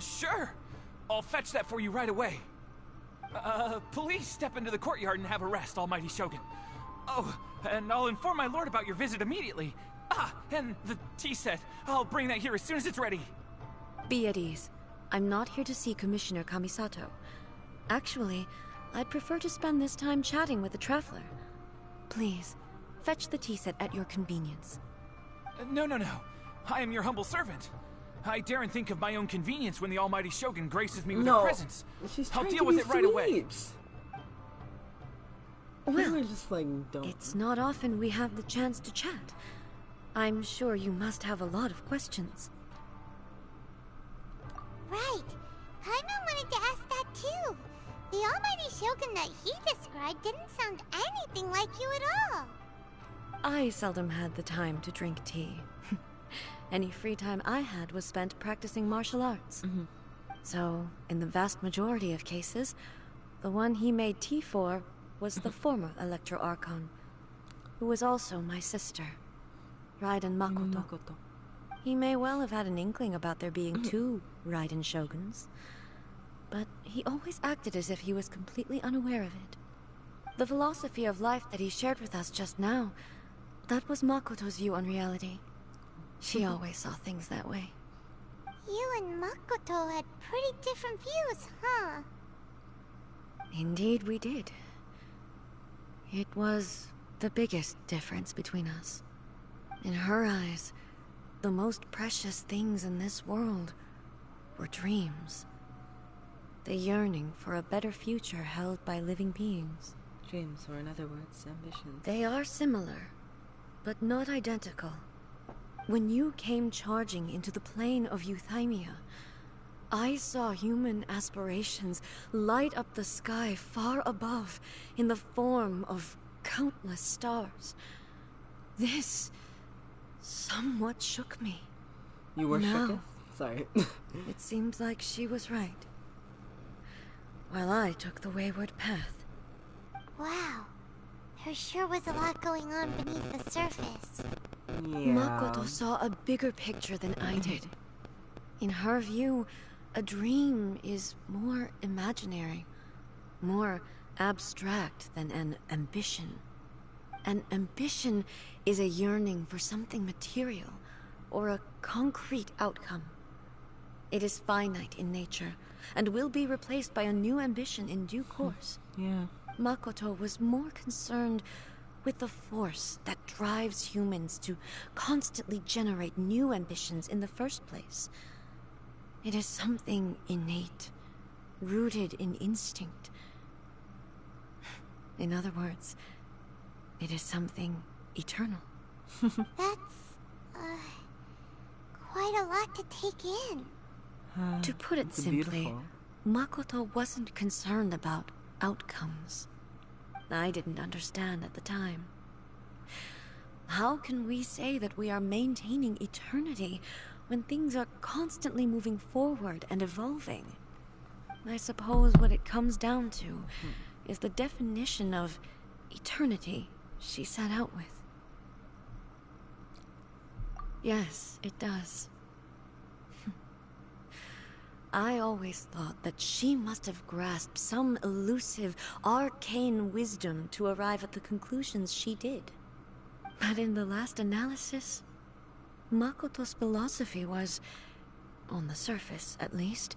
sure. I'll fetch that for you right away. Please step into the courtyard and have a rest, almighty Shogun. Oh, and I'll inform my lord about your visit immediately. Ah, and the tea set. I'll bring that here as soon as it's ready. Be at ease. I'm not here to see Commissioner Kamisato. Actually, I'd prefer to spend this time chatting with the traveler. Please, fetch the tea set at your convenience. No. I am your humble servant. I daren't think of my own convenience when the almighty Shogun graces me with her presence. I'll deal with it right away. Well, just like, don't. It's not often we have the chance to chat. I'm sure you must have a lot of questions. Right. Paimon wanted to ask that too. The almighty Shogun that he described didn't sound anything like you at all. I seldom had the time to drink tea. Any free time I had was spent practicing martial arts. So, in the vast majority of cases, the one he made tea for was the former Electro Archon, who was also my sister, Raiden Makoto. He may well have had an inkling about there being two Raiden Shoguns, but he always acted as if he was completely unaware of it. The philosophy of life that he shared with us just now, that was Makoto's view on reality. She always saw things that way. You and Makoto had pretty different views, huh? Indeed we did. It was the biggest difference between us. In her eyes, the most precious things in this world were dreams. The yearning for a better future held by living beings. Dreams, or in other words, ambitions. They are similar, but not identical. When you came charging into the plane of Euthymia, I saw human aspirations light up the sky far above in the form of countless stars. This somewhat shook me. You were Now, shooketh? Sorry. It seems like she was right, while I took the wayward path. Wow. There sure was a lot going on beneath the surface. Yeah. Makoto saw a bigger picture than I did. In her view, a dream is more imaginary, more abstract than an ambition. An ambition is a yearning for something material, or a concrete outcome. It is finite in nature, and will be replaced by a new ambition in due course. Yeah. Makoto was more concerned with the force that drives humans to constantly generate new ambitions in the first place. It is something innate, rooted in instinct. In other words, it is something eternal. That's, quite a lot to take in. To put it It's simply, beautiful. Makoto wasn't concerned about outcomes. I didn't understand at the time. How can we say that we are maintaining eternity when things are constantly moving forward and evolving? I suppose what it comes down to is the definition of eternity she set out with. Yes, it does. I always thought that she must have grasped some elusive, arcane wisdom to arrive at the conclusions she did. But in the last analysis, Makoto's philosophy was, on the surface at least,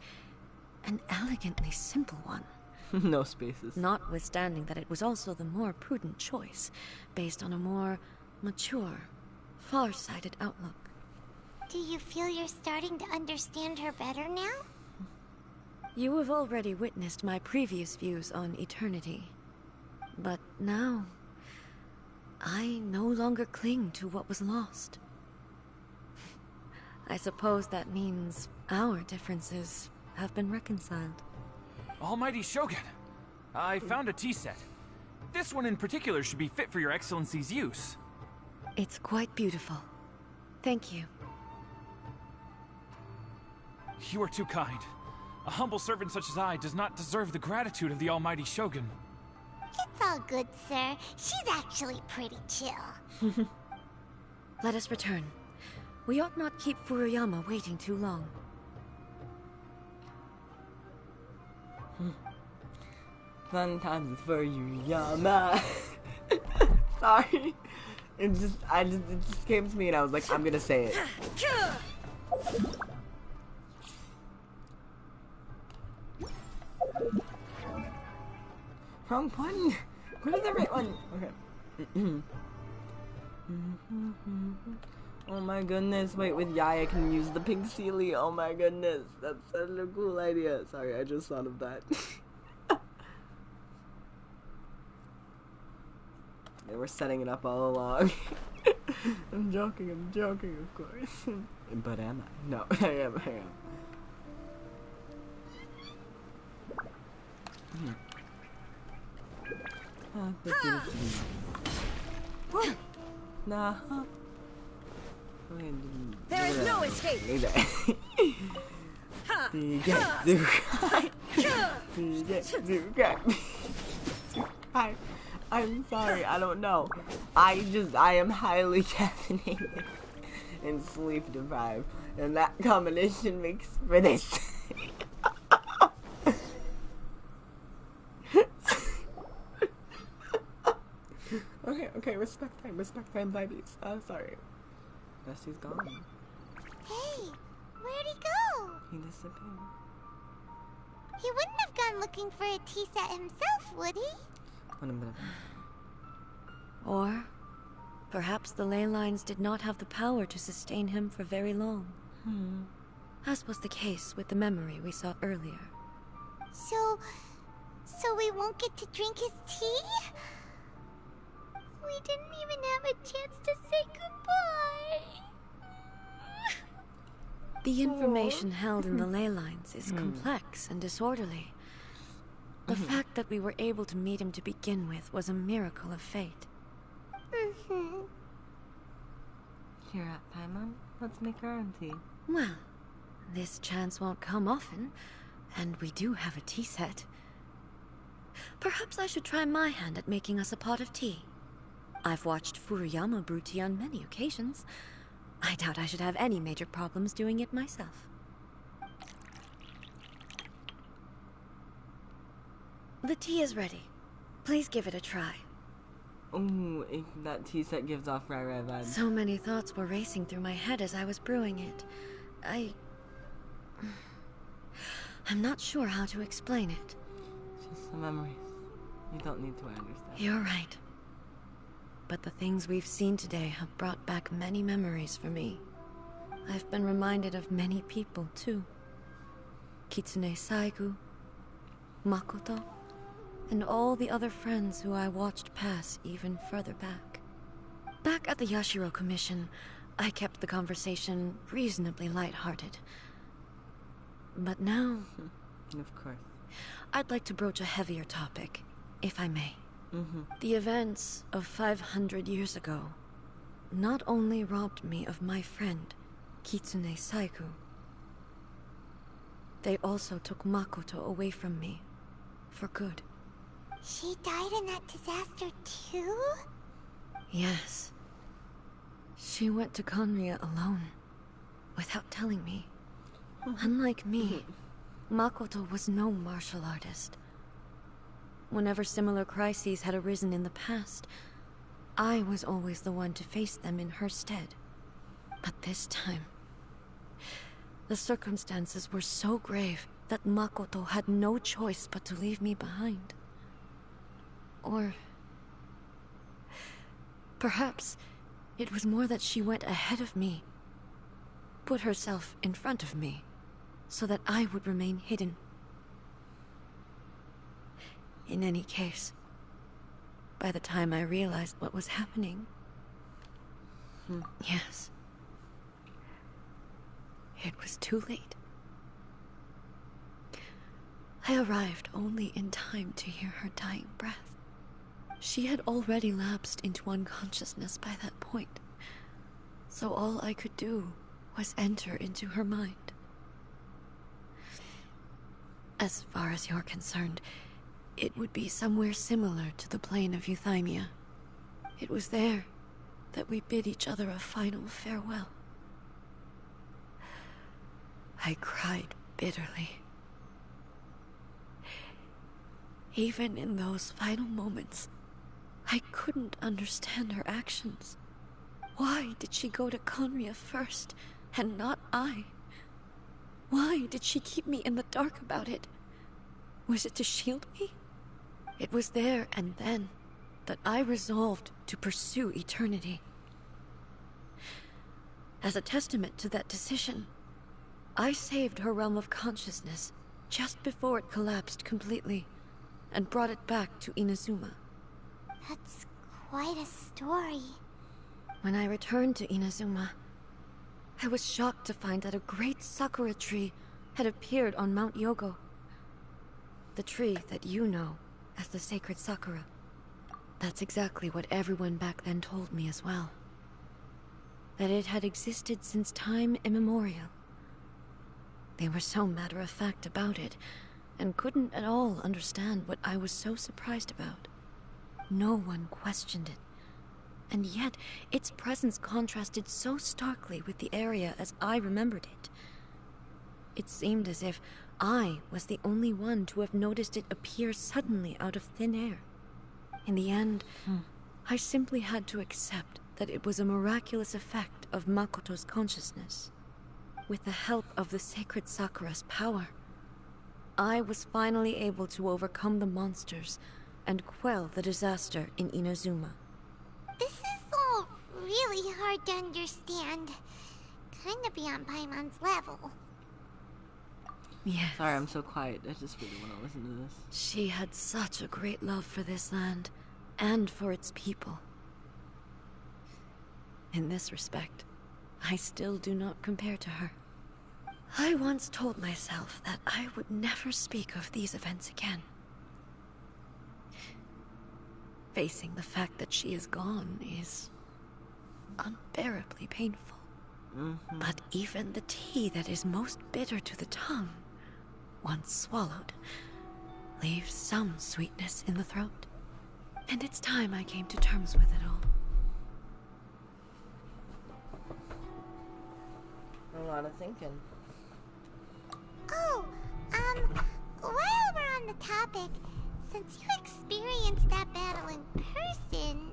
an elegantly simple one. No spaces. Notwithstanding that it was also the more prudent choice, based on a more mature, far-sighted outlook. Do you feel you're starting to understand her better now? You have already witnessed my previous views on eternity. But now, I no longer cling to what was lost. I suppose that means our differences have been reconciled. Almighty Shogun, I found a tea set. This one in particular should be fit for your excellency's use. It's quite beautiful. Thank you. You are too kind. A humble servant such as I does not deserve the gratitude of the almighty Shogun. It's all good, sir. She's actually pretty chill. Let us return. We ought not keep Furuyama waiting too long. Fun times for you, Yama. Sorry. It just came to me and I was like, I'm gonna say it. Wrong one. What is the right one? Okay. Oh my goodness. Wait, with YAE I can use the pink Sealy. Oh my goodness. That's such a cool idea. Sorry, I just thought of that. They were setting it up all along. I'm joking, of course. But am I? No, I am. Nah. There is no escape. I'm sorry, I don't know. I am highly caffeinated and sleep deprived, and that combination makes for this. Okay, respect time, babies. Sorry. Dusty's gone. Hey, where'd he go? He disappeared. He wouldn't have gone looking for a tea set himself, would he? Or perhaps the ley lines did not have the power to sustain him for very long. As was the case with the memory we saw earlier. So we won't get to drink his tea? We didn't even have a chance to say goodbye. The information held in the ley lines is complex and disorderly. The fact that we were able to meet him to begin with was a miracle of fate. Here at Paimon, let's make our own tea. Well, this chance won't come often, and we do have a tea set. Perhaps I should try my hand at making us a pot of tea. I've watched Furuyama brew tea on many occasions. I doubt I should have any major problems doing it myself. The tea is ready. Please give it a try. Ooh, that tea set gives off Rai vibes. So many thoughts were racing through my head as I was brewing it. I'm not sure how to explain it. Just the memories. You don't need to understand. You're right. But the things we've seen today have brought back many memories for me. I've been reminded of many people, too. Kitsune Saigu, Makoto, and all the other friends who I watched pass even further back. Back at the Yashiro Commission, I kept the conversation reasonably lighthearted. But now... Of course. I'd like to broach a heavier topic, if I may. The events of 500 years ago not only robbed me of my friend, Kitsune Saigu, they also took Makoto away from me, for good. She died in that disaster too? Yes. She went to Conria alone, without telling me. Unlike me, Makoto was no martial artist. Whenever similar crises had arisen in the past, I was always the one to face them in her stead. But this time, the circumstances were so grave that Makoto had no choice but to leave me behind. Or... perhaps it was more that she went ahead of me, put herself in front of me, so that I would remain hidden. In any case, by the time I realized what was happening... Yes. It was too late. I arrived only in time to hear her dying breath. She had already lapsed into unconsciousness by that point, so all I could do was enter into her mind. As far as you're concerned, it would be somewhere similar to the plane of Euthymia. It was there that we bid each other a final farewell. I cried bitterly. Even in those final moments, I couldn't understand her actions. Why did she go to Conria first, and not I? Why did she keep me in the dark about it? Was it to shield me? It was there and then that I resolved to pursue eternity. As a testament to that decision, I saved her realm of consciousness just before it collapsed completely, and brought it back to Inazuma. That's quite a story. When I returned to Inazuma, I was shocked to find that a great sakura tree had appeared on Mount Yogo. The tree that you know as the sacred sakura. That's exactly what everyone back then told me as well. That it had existed since time immemorial. They were so matter-of-fact about it, and couldn't at all understand what I was so surprised about. No one questioned it. And yet, its presence contrasted so starkly with the area as I remembered it. It seemed as if I was the only one to have noticed it appear suddenly out of thin air. In the end, I simply had to accept that it was a miraculous effect of Makoto's consciousness. With the help of the sacred Sakura's power, I was finally able to overcome the monsters and quell the disaster in Inazuma. This is all really hard to understand. Kinda beyond Paimon's level. Yes. Sorry, I'm so quiet. I just really want to listen to this. She had such a great love for this land, and for its people. In this respect, I still do not compare to her. I once told myself that I would never speak of these events again. Facing the fact that she is gone is unbearably painful. But even the tea that is most bitter to the tongue, once swallowed, leaves some sweetness in the throat. And it's time I came to terms with it all. A lot of thinking. Oh, while we're on the topic, since you experienced that battle in person...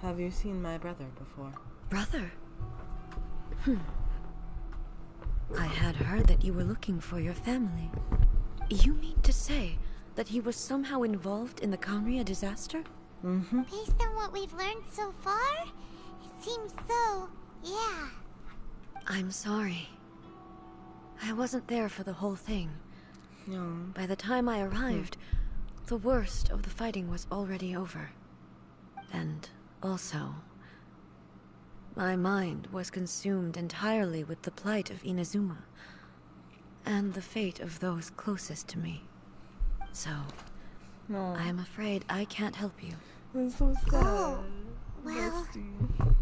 Have you seen my brother before? Brother? I had heard that you were looking for your family. You mean to say that he was somehow involved in the Conria disaster? Based on what we've learned so far, it seems so, yeah. I'm sorry. I wasn't there for the whole thing. No. By the time I arrived, the worst of the fighting was already over. And also, my mind was consumed entirely with the plight of Inazuma, and the fate of those closest to me. So, No. I am afraid I can't help you. It's so sad. Oh, well,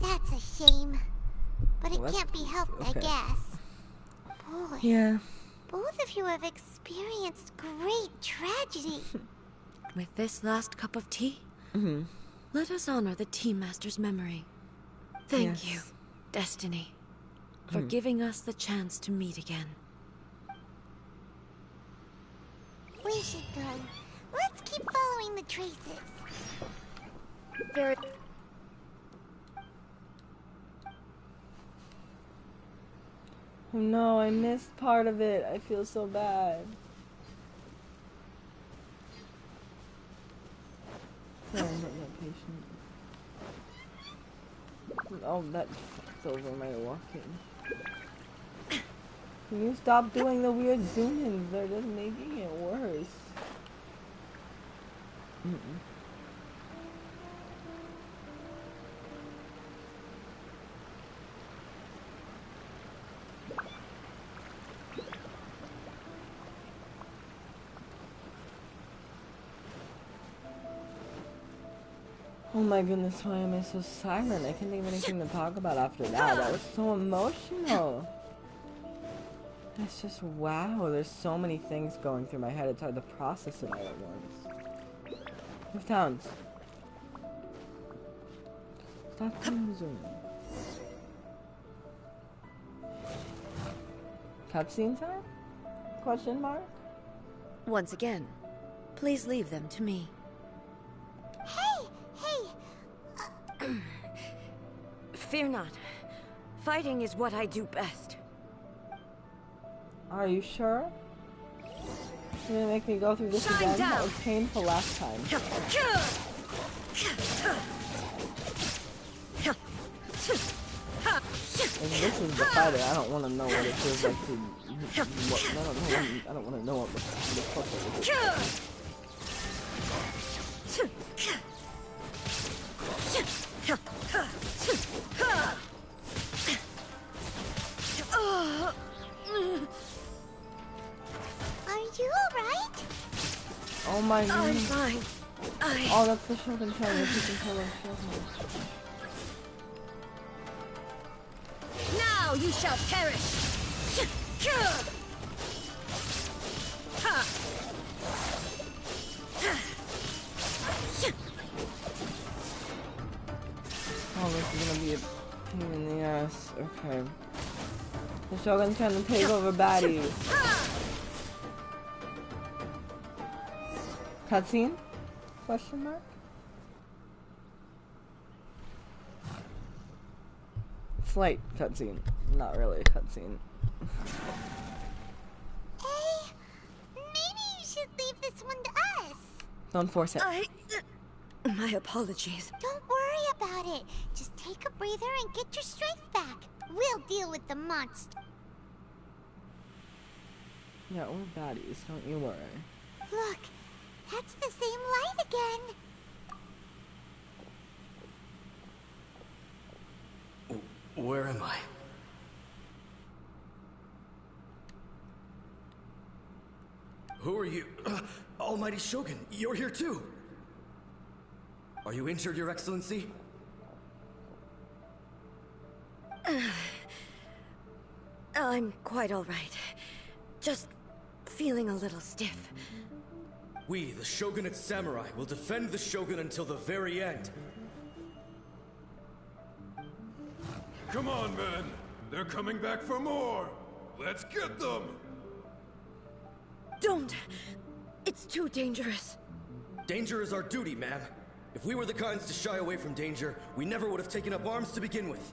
that's a shame. But it Well, can't be helped, okay. I guess. Boy, Yeah. both of you have experienced great tragedy. With this last cup of tea, let us honor the Tea Master's memory. Thank you, Yes. Destiny, for giving us the chance to meet again. We should go. Let's keep following the traces. Very... Oh no, I missed part of it. I feel so bad. Sorry, I'm not that patient. Oh, that fuck's over my walking. Can you stop doing the weird zoom-ins? They're just making it worse. Oh my goodness, why am I so silent? I can't think of anything to talk about after that. That was so emotional. It's just, wow, there's so many things going through my head, it's hard to process it all at once. Move towns. Stop losing. Cutscene time? Question mark? Once again, please leave them to me. Hey! Fear not. Fighting is what I do best. Are you sure? You're gonna make me go through this again? That was painful last time. If this is the fighter, I don't want to know what it feels like to... I don't want to know what the fuck it is. Are you alright? Oh my god. I'm fine. Oh, that's the Shogun trying to keep control of Shogun. Now you shall perish! Oh, this is gonna be a pain in the ass. Okay. The Shogun's trying to take over baddies. Cutscene? Question mark? Slight cutscene. Not really a cutscene. Hey, maybe you should leave this one to us. Don't force it. My apologies. Don't worry about it. Just take a breather and get your strength back. We'll deal with the monster. Yeah, we're baddies, don't you worry. Look, that's the same light again. Where am I? Who are you? Almighty Shogun, you're here too! Are you injured, Your Excellency? I'm quite all right. Just feeling a little stiff. We, the Shogunate Samurai, will defend the Shogun until the very end. Come on, men! They're coming back for more! Let's get them! Don't! It's too dangerous. Danger is our duty, ma'am. If we were the kinds to shy away from danger, we never would have taken up arms to begin with.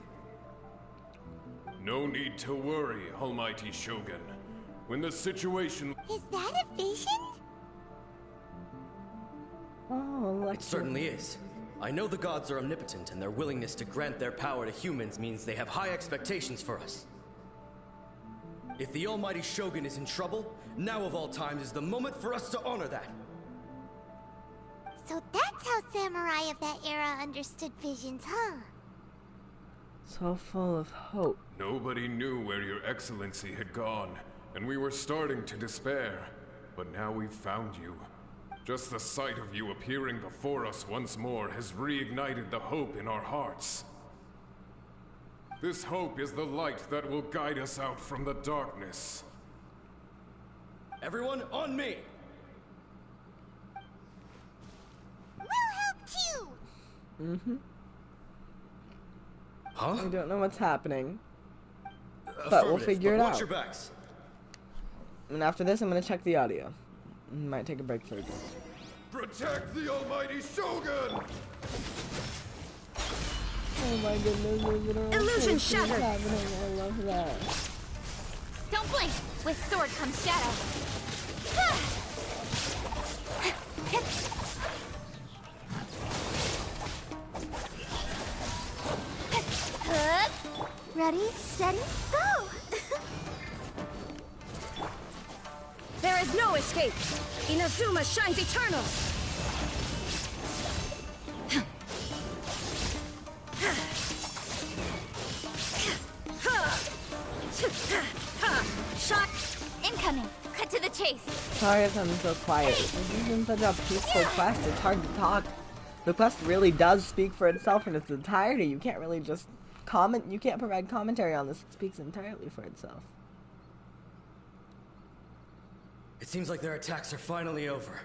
No need to worry, Almighty Shogun. When the situation... Is that a vision? Oh, like It certainly is. I know the gods are omnipotent, and their willingness to grant their power to humans means they have high expectations for us. If the Almighty Shogun is in trouble, now of all times is the moment for us to honor that. So that's how samurai of that era understood visions, huh? so full of hope. Nobody knew where Your Excellency had gone, and we were starting to despair. But now we've found you. Just the sight of you appearing before us once more has reignited the hope in our hearts. This hope is the light that will guide us out from the darkness. Everyone, on me! We'll help too! Mm-hmm. Huh? I don't know what's happening, but we'll figure it watch out. your backs. And after this, I'm gonna check the audio. Might take a break for a bit. Protect the Almighty Shogun! Oh my goodness, there's an Illusion shattered! happening. I love that. Don't blink! With sword comes shadow. Ready, steady, go! There is no escape! Inazuma shines eternal! Shot incoming. Cut to the chase. Sorry if I'm so quiet. This isn't such a peaceful quest. It's hard to talk. The quest really does speak for itself in its entirety. You can't really just comment. You can't provide commentary on this. It speaks entirely for itself. It seems like their attacks are finally over.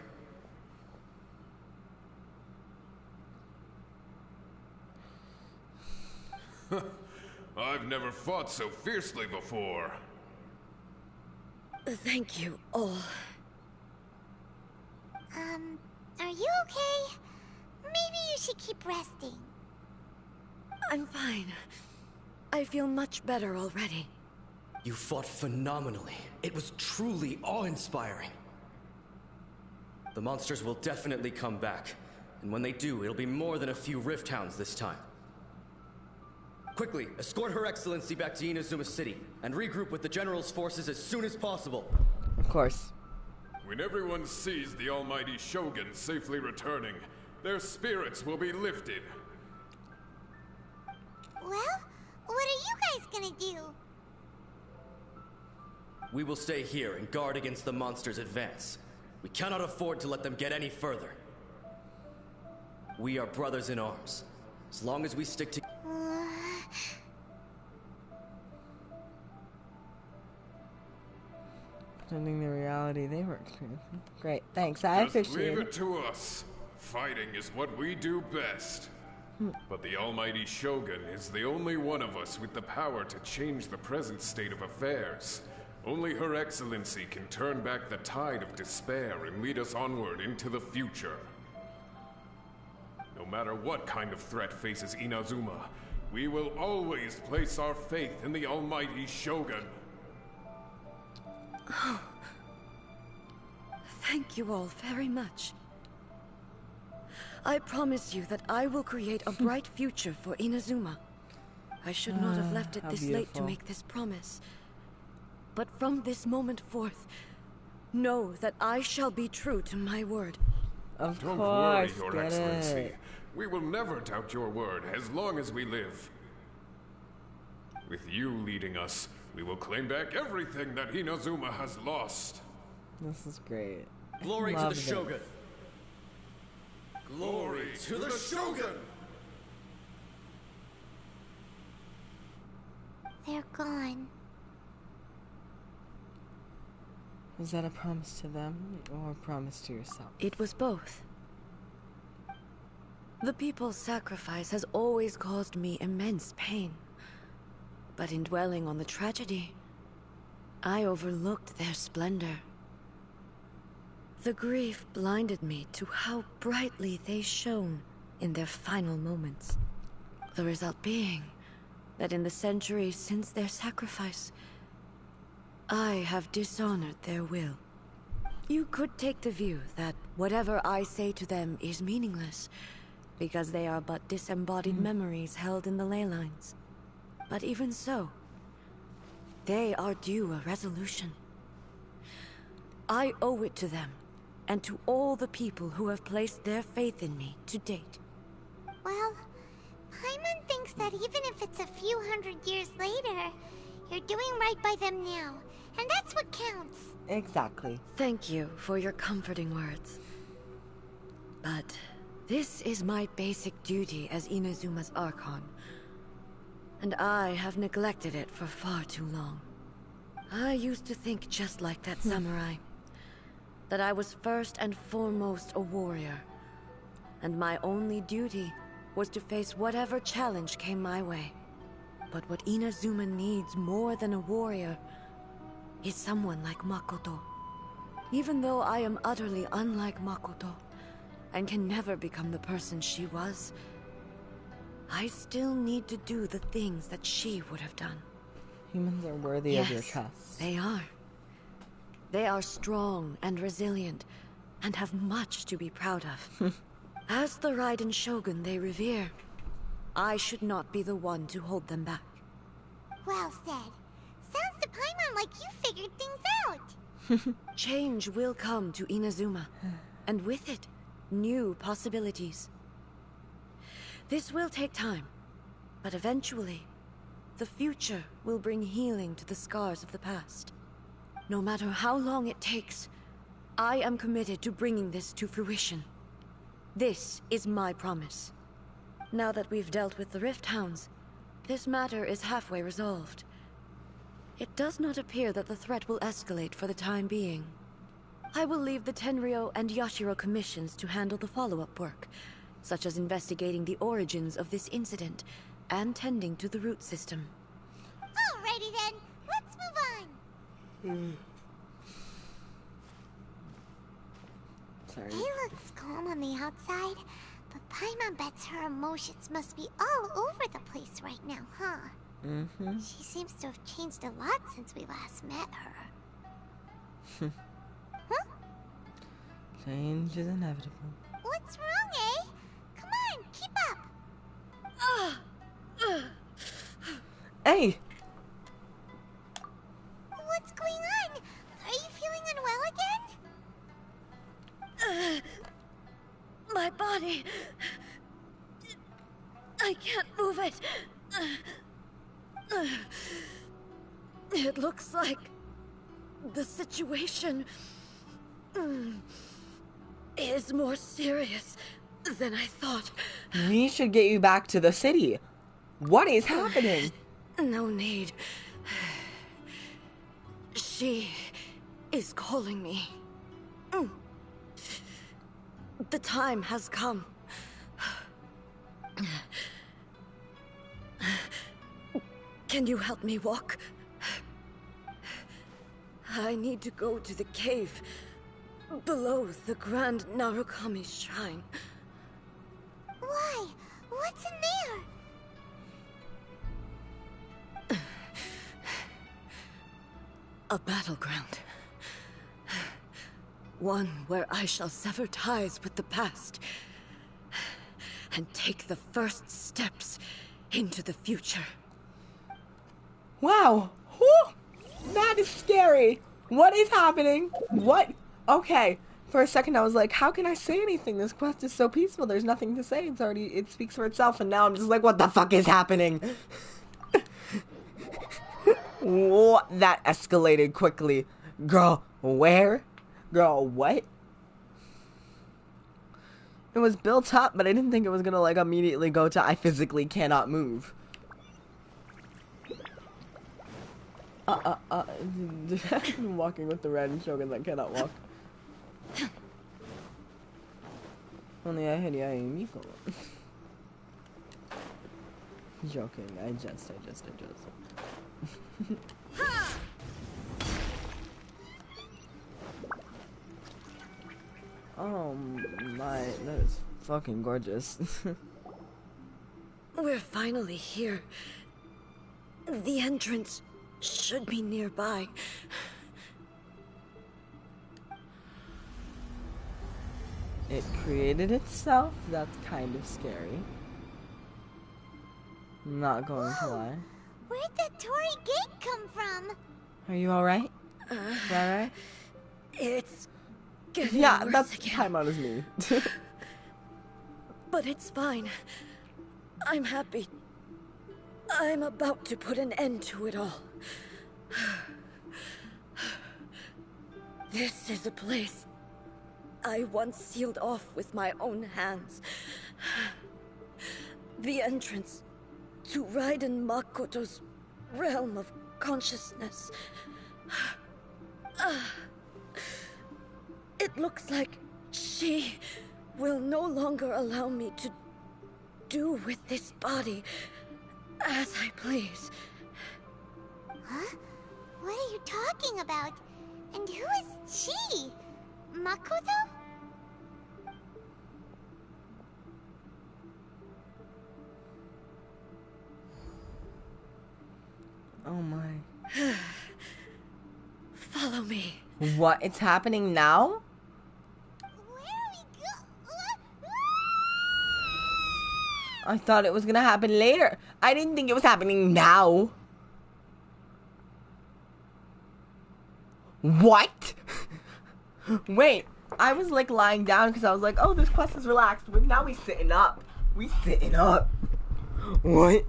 I've never fought so fiercely before. Thank you all. Are you okay? Maybe you should keep resting. I'm fine. I feel much better already. You fought phenomenally. It was truly awe-inspiring. The monsters will definitely come back. And when they do, it'll be more than a few Rift Hounds this time. Quickly, escort Her Excellency back to Inazuma City, and regroup with the General's forces as soon as possible. Of course. When everyone sees the almighty Shogun safely returning, their spirits will be lifted. Well, what are you guys gonna do? We will stay here and guard against the monsters' advance. We cannot afford to let them get any further. We are brothers in arms. As long as we stick together. Pretending the reality they were experiencing. Great, thanks. I Just appreciate leave it. it to us. Fighting is what we do best. But the almighty Shogun is the only one of us with the power to change the present state of affairs. Only Her Excellency can turn back the tide of despair and lead us onward into the future. No matter what kind of threat faces Inazuma, we will always place our faith in the almighty Shogun. Oh. Thank you all very much. I promise you that I will create a bright future for Inazuma. I should not have left it how this late to beautiful. make this promise. But from this moment forth, know that I shall be true to my word. Of Don't course, worry, Your get Excellency. it. We will never doubt your word as long as we live. With you leading us, we will claim back everything that Inazuma has lost. This is great. Glory to Loved the it. Shogun! Glory to the Shogun! They're gone. Was that a promise to them or a promise to yourself? It was both. The people's sacrifice has always caused me immense pain. But in dwelling on the tragedy, I overlooked their splendor. The grief blinded me to how brightly they shone in their final moments. The result being that in the centuries since their sacrifice, I have dishonored their will. You could take the view that whatever I say to them is meaningless, because they are but disembodied memories held in the ley lines. But even so, they are due a resolution. I owe it to them, and to all the people who have placed their faith in me to date. Well, Paimon thinks that even if it's a few hundred years later, you're doing right by them now, and that's what counts. Exactly. Thank you for your comforting words. But this is my basic duty as Inazuma's Archon, and I have neglected it for far too long. I used to think just like that samurai, that I was first and foremost a warrior, and my only duty was to face whatever challenge came my way. But what Inazuma needs more than a warrior is someone like Makoto. Even though I am utterly unlike Makoto, and can never become the person she was, I still need to do the things that she would have done. Humans are worthy of your trust. They are. They are strong and resilient, and have much to be proud of. As the Raiden Shogun they revere, I should not be the one to hold them back. Well said. Sounds to Paimon like you figured things out. Change will come to Inazuma, and with it, new possibilities. This will take time, but eventually, the future will bring healing to the scars of the past. No matter how long it takes, I am committed to bringing this to fruition. This is my promise. Now that we've dealt with the Rift Hounds, this matter is halfway resolved. It does not appear that the threat will escalate for the time being. I will leave the Tenryo and Yashiro commissions to handle the follow-up work, such as investigating the origins of this incident and tending to the root system. Alrighty then, let's move on. Sorry. He looks calm on the outside, but Paimon bets her emotions must be all over the place right now, huh? Mm-hmm. She seems to have changed a lot since we last met her. Huh? Change is inevitable. What's wrong, eh? Come on, keep up. Hey! What's going on? Are you feeling unwell again? My body... I can't move it. It looks like the situation is more serious than I thought. We should get you back to the city. What is happening? No need. She is calling me. The time has come. Can you help me walk? I need to go to the cave below the Grand Narukami Shrine. Why? What's in there? A battleground. One where I shall sever ties with the past and take the first steps into the future. Wow. Whew. That is scary. What is happening? What? Okay. For a second I was like, how can I say anything? This quest is so peaceful. There's nothing to say. It speaks for itself. And now I'm just like, what the fuck is happening? What? That escalated quickly. Girl, where? Girl, what? It was built up, but I didn't think it was gonna like immediately go to I physically cannot move. Walking with the red and Shogun that cannot walk. Only I had YAE Miko. Joking, I just. Oh my, that is fucking gorgeous. We're finally here. The entrance should be nearby. It created itself? That's kind of scary. Not going to lie. Where'd that Torii gate come from? Are you alright? Alright? It's getting Yeah, worse that's again. Paimon is me. But it's fine. I'm happy. I'm about to put an end to it all. This is a place I once sealed off with my own hands. The entrance to Raiden Makoto's realm of consciousness. It looks like she will no longer allow me to do with this body as I please. Huh? What are you talking about? And who is she? Makoto? Oh my. Follow me. What? It's happening now? Where are we go? I thought it was gonna happen later. I didn't think it was happening now. What? Wait, I was like lying down because I was like, oh, this quest is relaxed. But now we sitting up. We sitting up. What?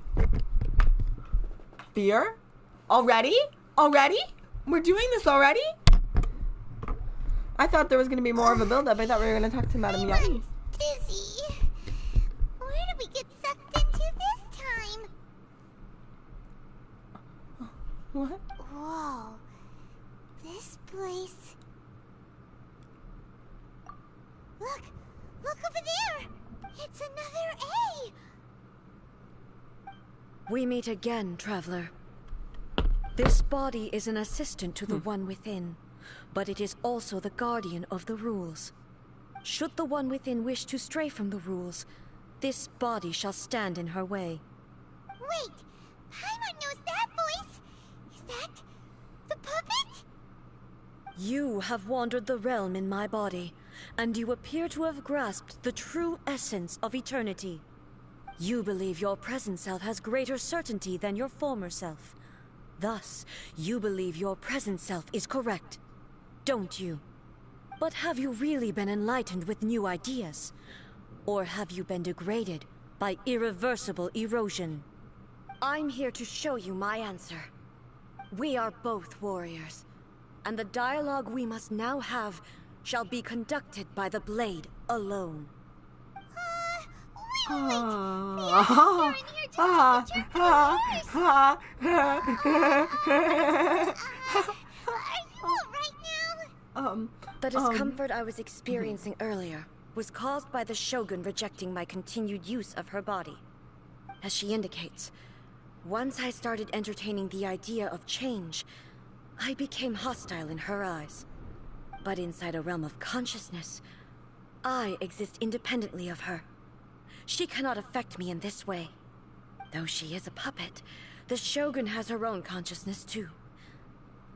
Fear? Already? Already? We're doing this already? I thought there was gonna be more of a build-up. I thought we were gonna talk to Madame YAE. Dizzy. Where did we get sucked into this time? What? Whoa. This place We meet again, traveler. This body is an assistant to the One Within, but it is also the guardian of the rules. Should the One Within wish to stray from the rules, this body shall stand in her way. Wait! Paimon knows that voice! Is that the puppet? You have wandered the realm in my body, and you appear to have grasped the true essence of eternity. You believe your present self has greater certainty than your former self. Thus, you believe your present self is correct, don't you? But have you really been enlightened with new ideas? Or have you been degraded by irreversible erosion? I'm here to show you my answer. We are both warriors, and the dialogue we must now have shall be conducted by the blade alone. Wait! The officer in here just took a jerk for Are you alright now? The discomfort I was experiencing earlier was caused by the Shogun rejecting my continued use of her body. As she indicates, once I started entertaining the idea of change, I became hostile in her eyes. But inside a realm of consciousness, I exist independently of her. She cannot affect me in this way. Though she is a puppet, the Shogun has her own consciousness too.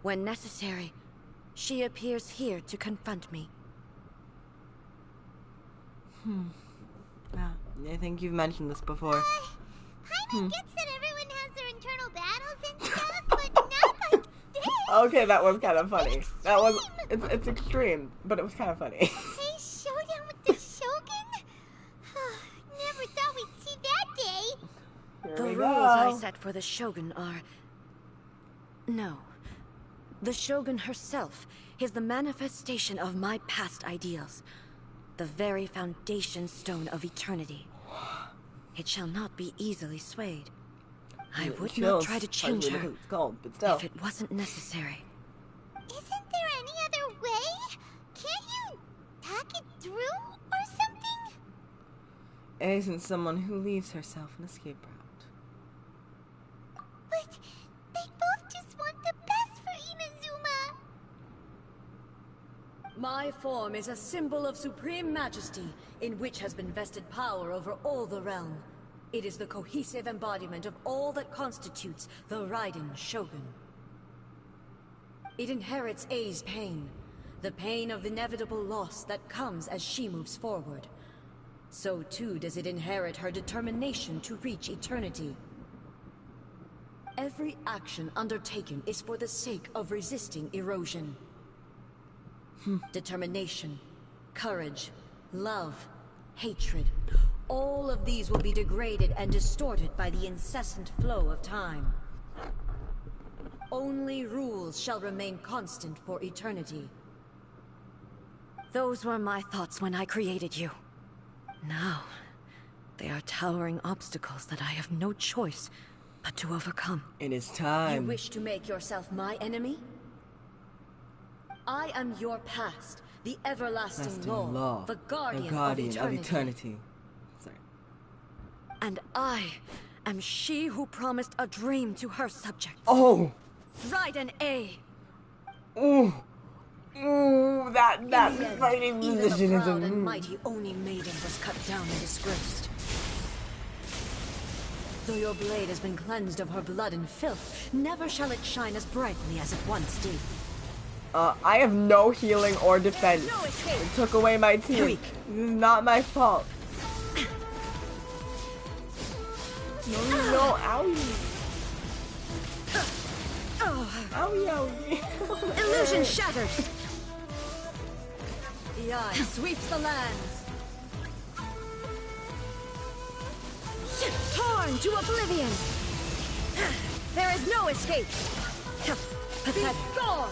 When necessary, she appears here to confront me. Yeah, I think you've mentioned this before. Paimon gets that everyone has their internal battles and stuff, but not like this! Okay, that was kind of funny. That was... It's extreme, but it was kind of funny. Hey, showdown with the Shogun? Never thought we'd see that day. The rules I set for the Shogun are... No. The Shogun herself is the manifestation of my past ideals. The very foundation stone of eternity. It shall not be easily swayed. I would not try to change her if it wasn't necessary. Isn't there any other way? Can't you talk it through or something? It isn't someone who leaves herself an escape route. But they both just want the best for Inazuma. My form is a symbol of supreme majesty, in which has been vested power over all the realm. It is the cohesive embodiment of all that constitutes the Raiden Shogun. It inherits Ei's pain, the pain of inevitable loss that comes as she moves forward. So too does it inherit her determination to reach eternity. Every action undertaken is for the sake of resisting erosion. Determination, courage, love, hatred. All of these will be degraded and distorted by the incessant flow of time. Only rules shall remain constant for eternity. Those were my thoughts when I created you. Now, they are towering obstacles that I have no choice but to overcome. It is time. You wish to make yourself my enemy? I am your past, the everlasting law, the guardian of eternity. Sorry. And I am she who promised a dream to her subjects. Oh! Raiden A. Ooh! Ooh, that fighting Even position the is proud and mighty Oni maiden was cut down and disgraced. Though your blade has been cleansed of her blood and filth, never shall it shine as brightly as it once did. I have no healing or defense. No escape. It took away my team. Weak. This is not my fault. No, owie. Owie, owie. Illusion shattered! The eye sweeps the lands. Torn to oblivion! There is no escape! Pathetic. Gone!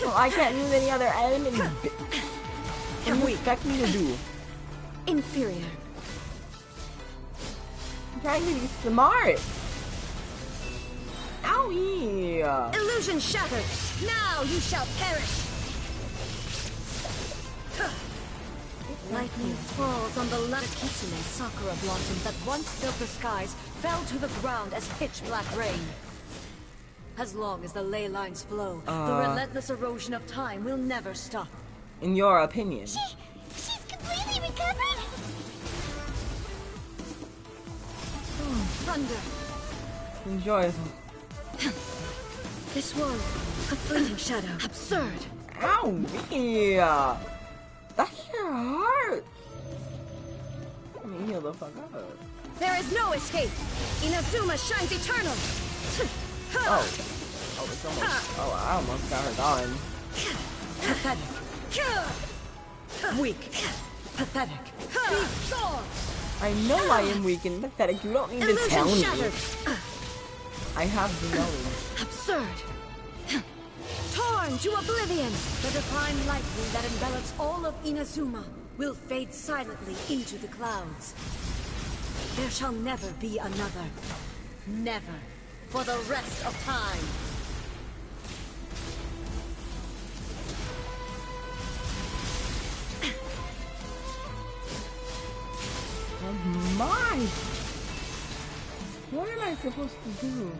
Well, I can't use any other element. What do you expect me to do? Inferior. I'm trying to be smart. Owie. Illusion shattered! Now you shall perish! Lightning falls on the Kitsune sakura blossoms that once filled the skies fell to the ground as pitch black rain. As long as the ley lines flow, the relentless erosion of time will never stop. In your opinion? She's completely recovered? Thunder. Enjoyable. This one, a fleeting shadow. Absurd. Ow, yeah. That shit hurt. Let me heal the fuck up. There is no escape. Inazuma shines eternal. Oh, it's almost. Oh, I almost got her gone. Pathetic. Weak. Pathetic. I know I am weak and pathetic. You don't need to tell me. I have the knowledge. Absurd. Torn to oblivion. The divine lightning that envelops all of Inazuma will fade silently into the clouds. There shall never be another. Never. For the rest of time. Oh my! What am I supposed to do?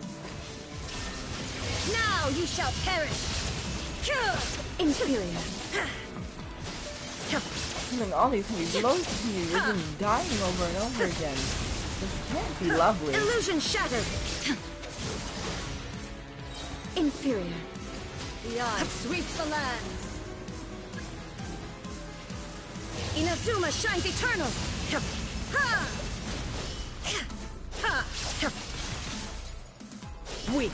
Now you shall perish! Inferior! Doing all these heavy blows to you, you're just dying over and over again. This can't be lovely. Illusion shattered! Inferior. The eye sweeps the lands. Inazuma shines eternal! Weak.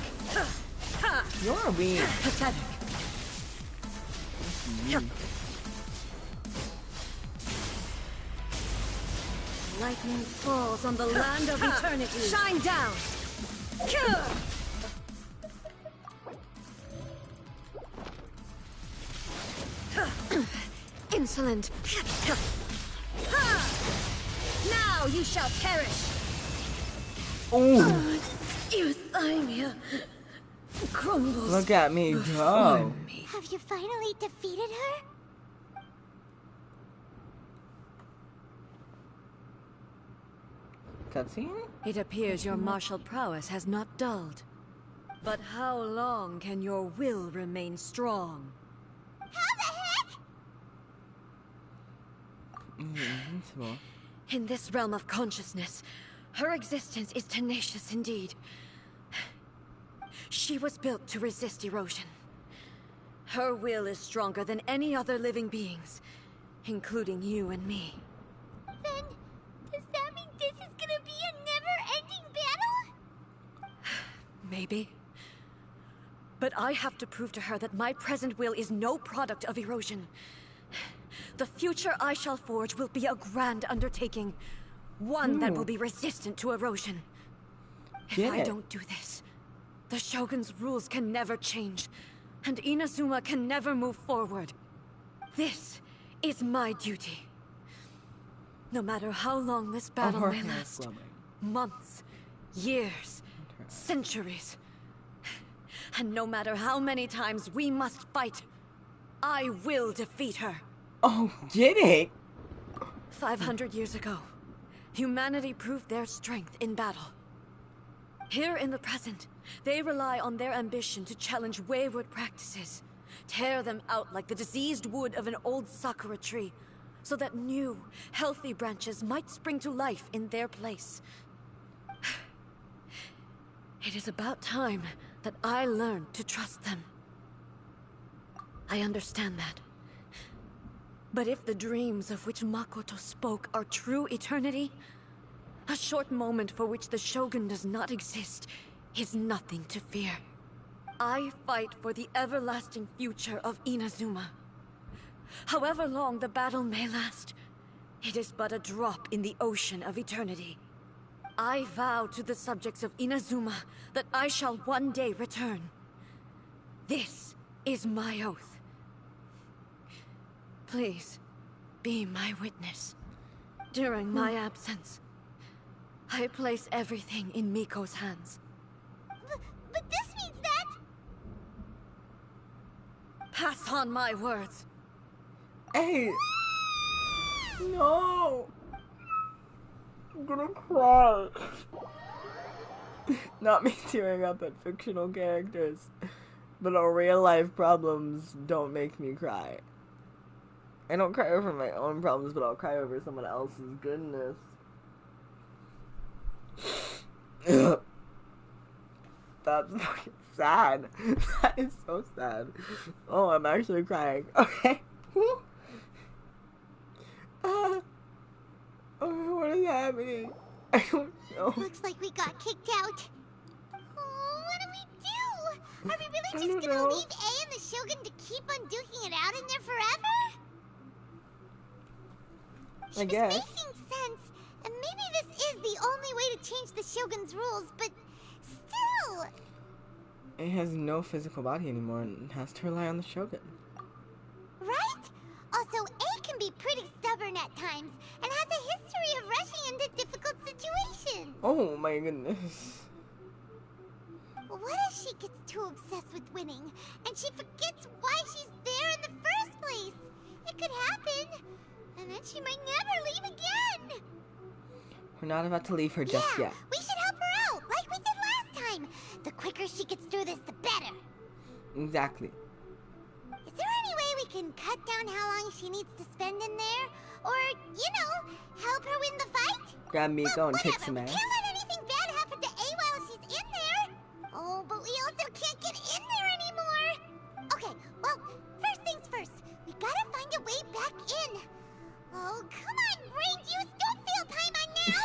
You're weak. Pathetic. Lightning falls on the land of eternity. Shine down. Insolent. Now you shall perish. Ooh. Euthymia crumbles. Look at me go. Have you finally defeated her? Cutscene? It appears your martial prowess has not dulled. But how long can your will remain strong? How the heck? Invincible. In this realm of consciousness, her existence is tenacious indeed. She was built to resist erosion. Her will is stronger than any other living beings, including you and me. Then, does that mean this is gonna be a never-ending battle? Maybe. But I have to prove to her that my present will is no product of erosion. The future I shall forge will be a grand undertaking. One that will be resistant to erosion. If I don't do this, the Shogun's rules can never change, and Inazuma can never move forward. This is my duty. No matter how long this battle may last. Months, years, centuries. And no matter how many times we must fight, I will defeat her. Oh, get it! 500 years ago, humanity proved their strength in battle. Here in the present, they rely on their ambition to challenge wayward practices, tear them out like the diseased wood of an old sakura tree, so that new, healthy branches might spring to life in their place. It is about time that I learned to trust them. I understand that. But if the dreams of which Makoto spoke are true eternity, a short moment for which the Shogun does not exist is nothing to fear. I fight for the everlasting future of Inazuma. However long the battle may last, it is but a drop in the ocean of eternity. I vow to the subjects of Inazuma that I shall one day return. This is my oath. Please, be my witness. During my absence, I place everything in Miko's hands. But this means that... Pass on my words. Hey! No! I'm gonna cry. Not me tearing up at fictional characters, but our real life problems don't make me cry. I don't cry over my own problems, but I'll cry over someone else's goodness. That's fucking sad. That is so sad. Oh, I'm actually crying. Okay. Oh, what is happening? I don't know. Looks like we got kicked out. Oh, what do we do? Are we really just gonna leave A and the Shogun to keep on duking it out in there forever? She was making sense, and maybe this is the only way to change the Shogun's rules, but still. It has no physical body anymore and has to rely on the Shogun. Right? Also, A can be pretty stubborn at times, and has a history of rushing into difficult situations. Oh my goodness. What if she gets too obsessed with winning, and she forgets why she's there in the first place? It could happen, and then she might never leave again. We're not about to leave her just yet. We should help her out, like we did last time. The quicker she gets through this, the better. Exactly. Is there any way we can cut down how long she needs to spend in there? Or, you know, help her win the fight? Grab Miko and kick some ass. Can't let anything bad happen to A while she's in there. Oh, but we also can't get in there anymore. Okay, well, first things first. We gotta find a way back in. Oh, come on, brain juice. Don't fail Paimon now.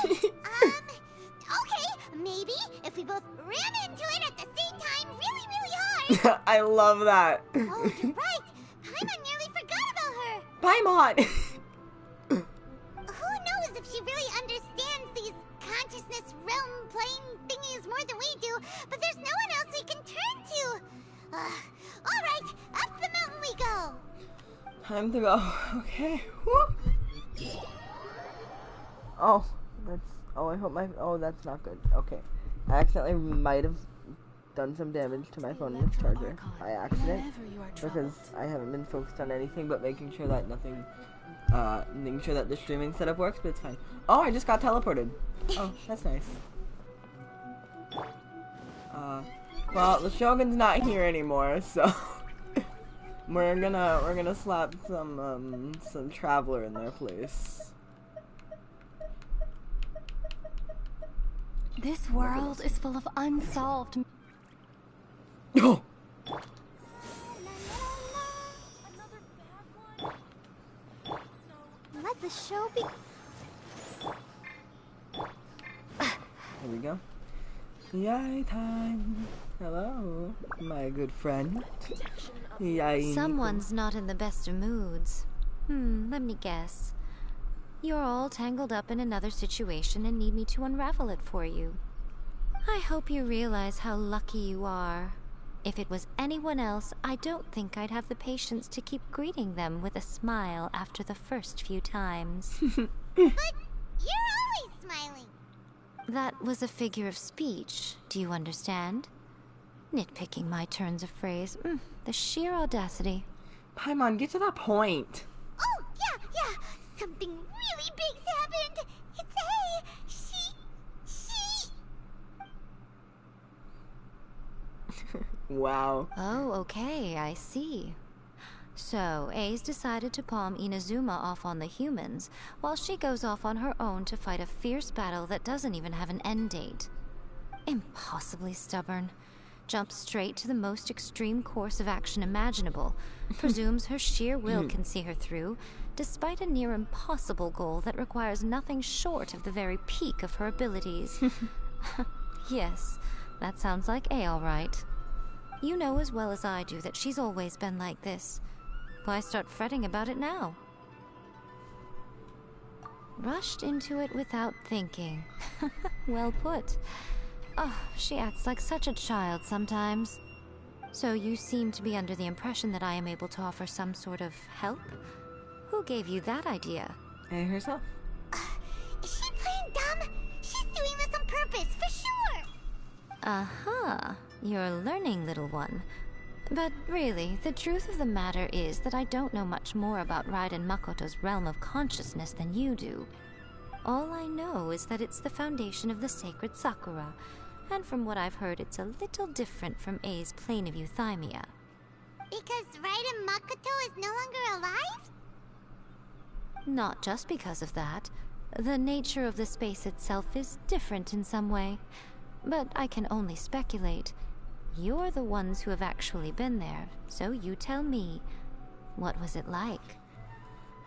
Okay, maybe if we both ram into it at the same time really, really hard. I love that. Oh, you're right. Paimon nearly forgot about her. Paimon! Who knows if she really understands these consciousness realm playing thingies more than we do, but there's no one else we can turn to. All right, up the mountain we go. Time to go. Okay. Woo. Oh, that's. Oh, I hope my. Oh, that's not good. Okay. I accidentally might have done some damage to my phone and its charger by accident because I haven't been focused on anything but making sure that nothing. Making sure that the streaming setup works, but it's fine. Oh, I just got teleported. Oh, that's nice. Well, the Shogun's not here anymore, so we're gonna slap some traveler in their place. This world is full of unsolved. Oh. Let the show be. Here we go. YAE time. Hello, my good friend. YAE. Someone's not in the best of moods. Let me guess. You're all tangled up in another situation and need me to unravel it for you. I hope you realize how lucky you are. If it was anyone else, I don't think I'd have the patience to keep greeting them with a smile after the first few times. But you're always smiling. That was a figure of speech, do you understand? Nitpicking my turns of phrase. The sheer audacity. Paimon, get to that point. Oh, yeah. Something really big's happened. It's A. She... Wow. Oh, okay, I see. So, A's decided to palm Inazuma off on the humans, while she goes off on her own to fight a fierce battle that doesn't even have an end date. Impossibly stubborn. Jumps straight to the most extreme course of action imaginable, presumes her sheer will can see her through, despite a near impossible goal that requires nothing short of the very peak of her abilities. Yes, that sounds like A all right. You know as well as I do that she's always been like this. Why start fretting about it now? Rushed into it without thinking. Well put. Oh, she acts like such a child sometimes. So you seem to be under the impression that I am able to offer some sort of help? Who gave you that idea? A herself. Is she playing dumb? She's doing this on purpose, for sure. Uh-huh. You're learning, little one. But really, the truth of the matter is that I don't know much more about Raiden Makoto's realm of consciousness than you do. All I know is that it's the foundation of the sacred Sakura, and from what I've heard, it's a little different from A's plane of euthymia. Because Raiden Makoto is no longer alive? Not just because of that. The nature of the space itself is different in some way. But I can only speculate. You're the ones who have actually been there, so you tell me. What was it like?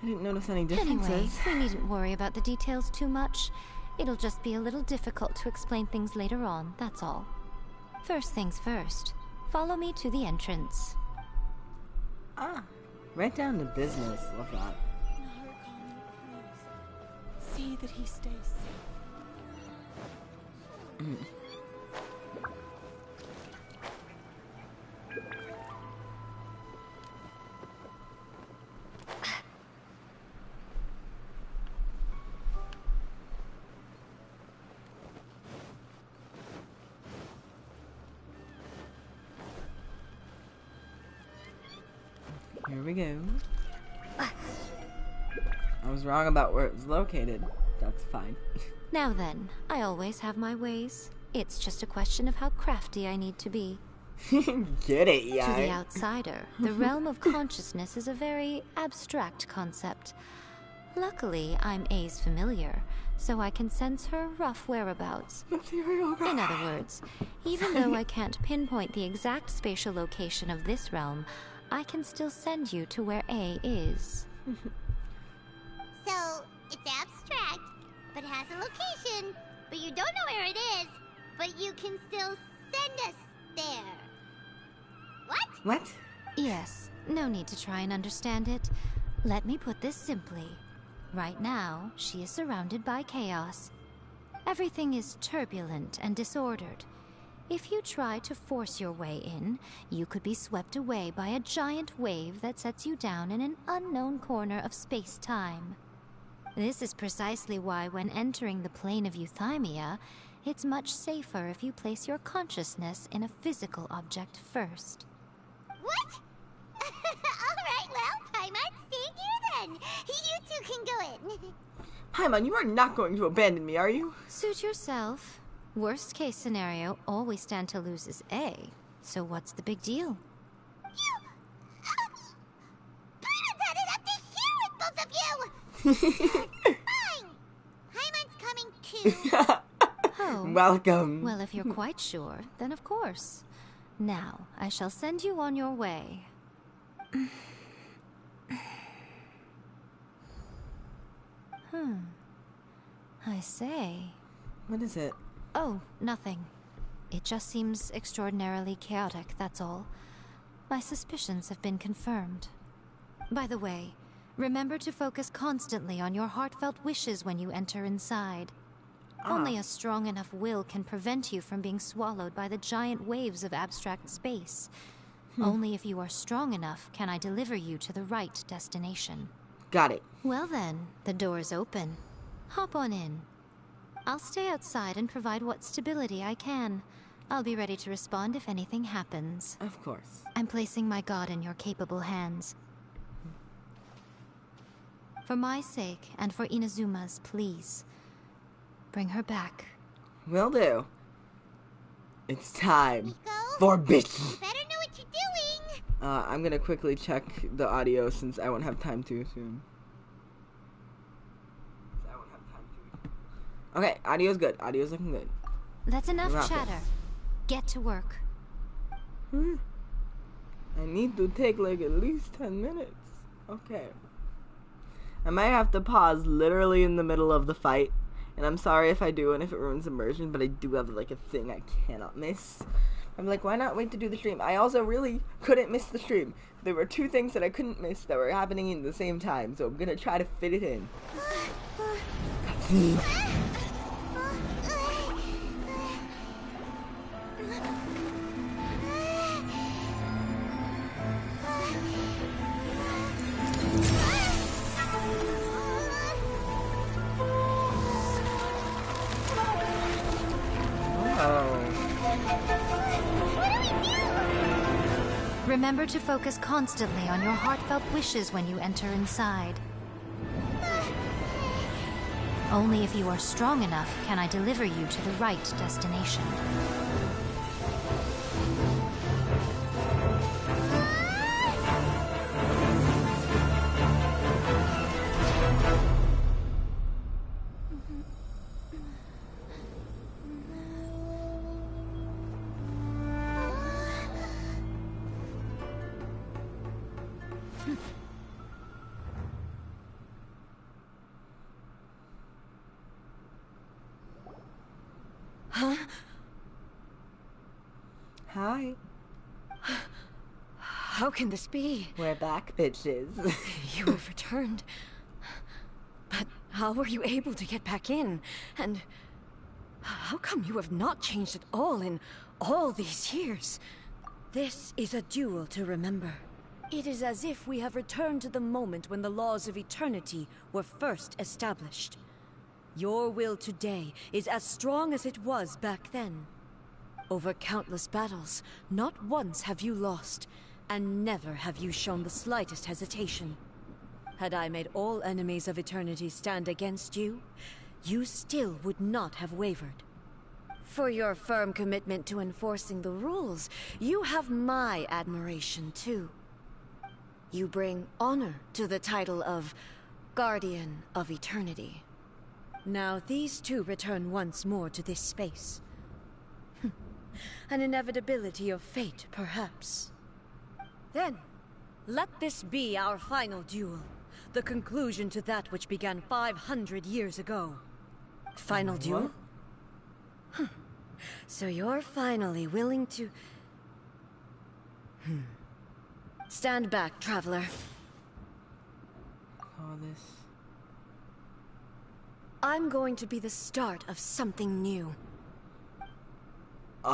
I didn't notice any differences. Anyway, we needn't worry about the details too much. It'll just be a little difficult to explain things later on, that's all. First things first. Follow me to the entrance. Ah, right down to business. Love that. Narukami, please. See that he stays safe. Here we go. I was wrong about where it was located. That's fine. Now then, I always have my ways. It's just a question of how crafty I need to be. Get it, YAE. To the outsider, the realm of consciousness is a very abstract concept. Luckily, I'm A's familiar, so I can sense her rough whereabouts. In other words, even though I can't pinpoint the exact spatial location of this realm, I can still send you to where A is. So, it's abstract, but has a location. But you don't know where it is, but you can still send us there. What? What? Yes, no need to try and understand it. Let me put this simply. Right now, she is surrounded by chaos. Everything is turbulent and disordered. If you try to force your way in, you could be swept away by a giant wave that sets you down in an unknown corner of space-time. This is precisely why when entering the plane of euthymia, it's much safer if you place your consciousness in a physical object first. What? Alright, well, Paimon, stay here then. You two can go in. Paimon, you are not going to abandon me, are you? Suit yourself. Worst case scenario, all we stand to lose is A. So what's the big deal? Paimon's had it up to here with both of you! Fine! Paimon's coming too. Oh. Welcome. Well, if you're quite sure, then of course. Now, I shall send you on your way. I say. What is it? Oh, nothing. It just seems extraordinarily chaotic, that's all. My suspicions have been confirmed. By the way, remember to focus constantly on your heartfelt wishes when you enter inside. Only a strong enough will can prevent you from being swallowed by the giant waves of abstract space. Only if you are strong enough can I deliver you to the right destination. Got it. Well then, the door is open. Hop on in. I'll stay outside and provide what stability I can. I'll be ready to respond if anything happens. Of course. I'm placing my god in your capable hands. For my sake, and for Inazuma's, please. Bring her back. Will do. It's time Nico? for Bicky. You better know what you're doing! I'm gonna quickly check the audio since I won't have time to soon. Okay, audio's good. Audio's looking good. That's enough Wrap it. chatter. Get to work. I need to take like at least 10 minutes. Okay. I might have to pause literally in the middle of the fight. And I'm sorry if I do and if it ruins immersion, but I do have like a thing I cannot miss. I'm like, why not wait to do the stream? I also really couldn't miss the stream. There were two things that I couldn't miss that were happening in the same time, so I'm gonna try to fit it in. Remember to focus constantly on your heartfelt wishes when you enter inside. Only if you are strong enough can I deliver you to the right destination. Huh? Hi. How can this be? We're back, bitches. You have returned. But how were you able to get back in? And how come you have not changed at all in all these years? This is a duel to remember. It is as if we have returned to the moment when the laws of eternity were first established. Your will today is as strong as it was back then. Over countless battles, not once have you lost, and never have you shown the slightest hesitation. Had I made all enemies of eternity stand against you, you still would not have wavered. For your firm commitment to enforcing the rules, you have my admiration too. You bring honor to the title of Guardian of Eternity. Now these two return once more to this space. An inevitability of fate, perhaps. Then, let this be our final duel. The conclusion to that which began 500 years ago. Final duel? Huh. So you're finally willing to... Stand back, traveler. All this. I'm going to be the start of something new. The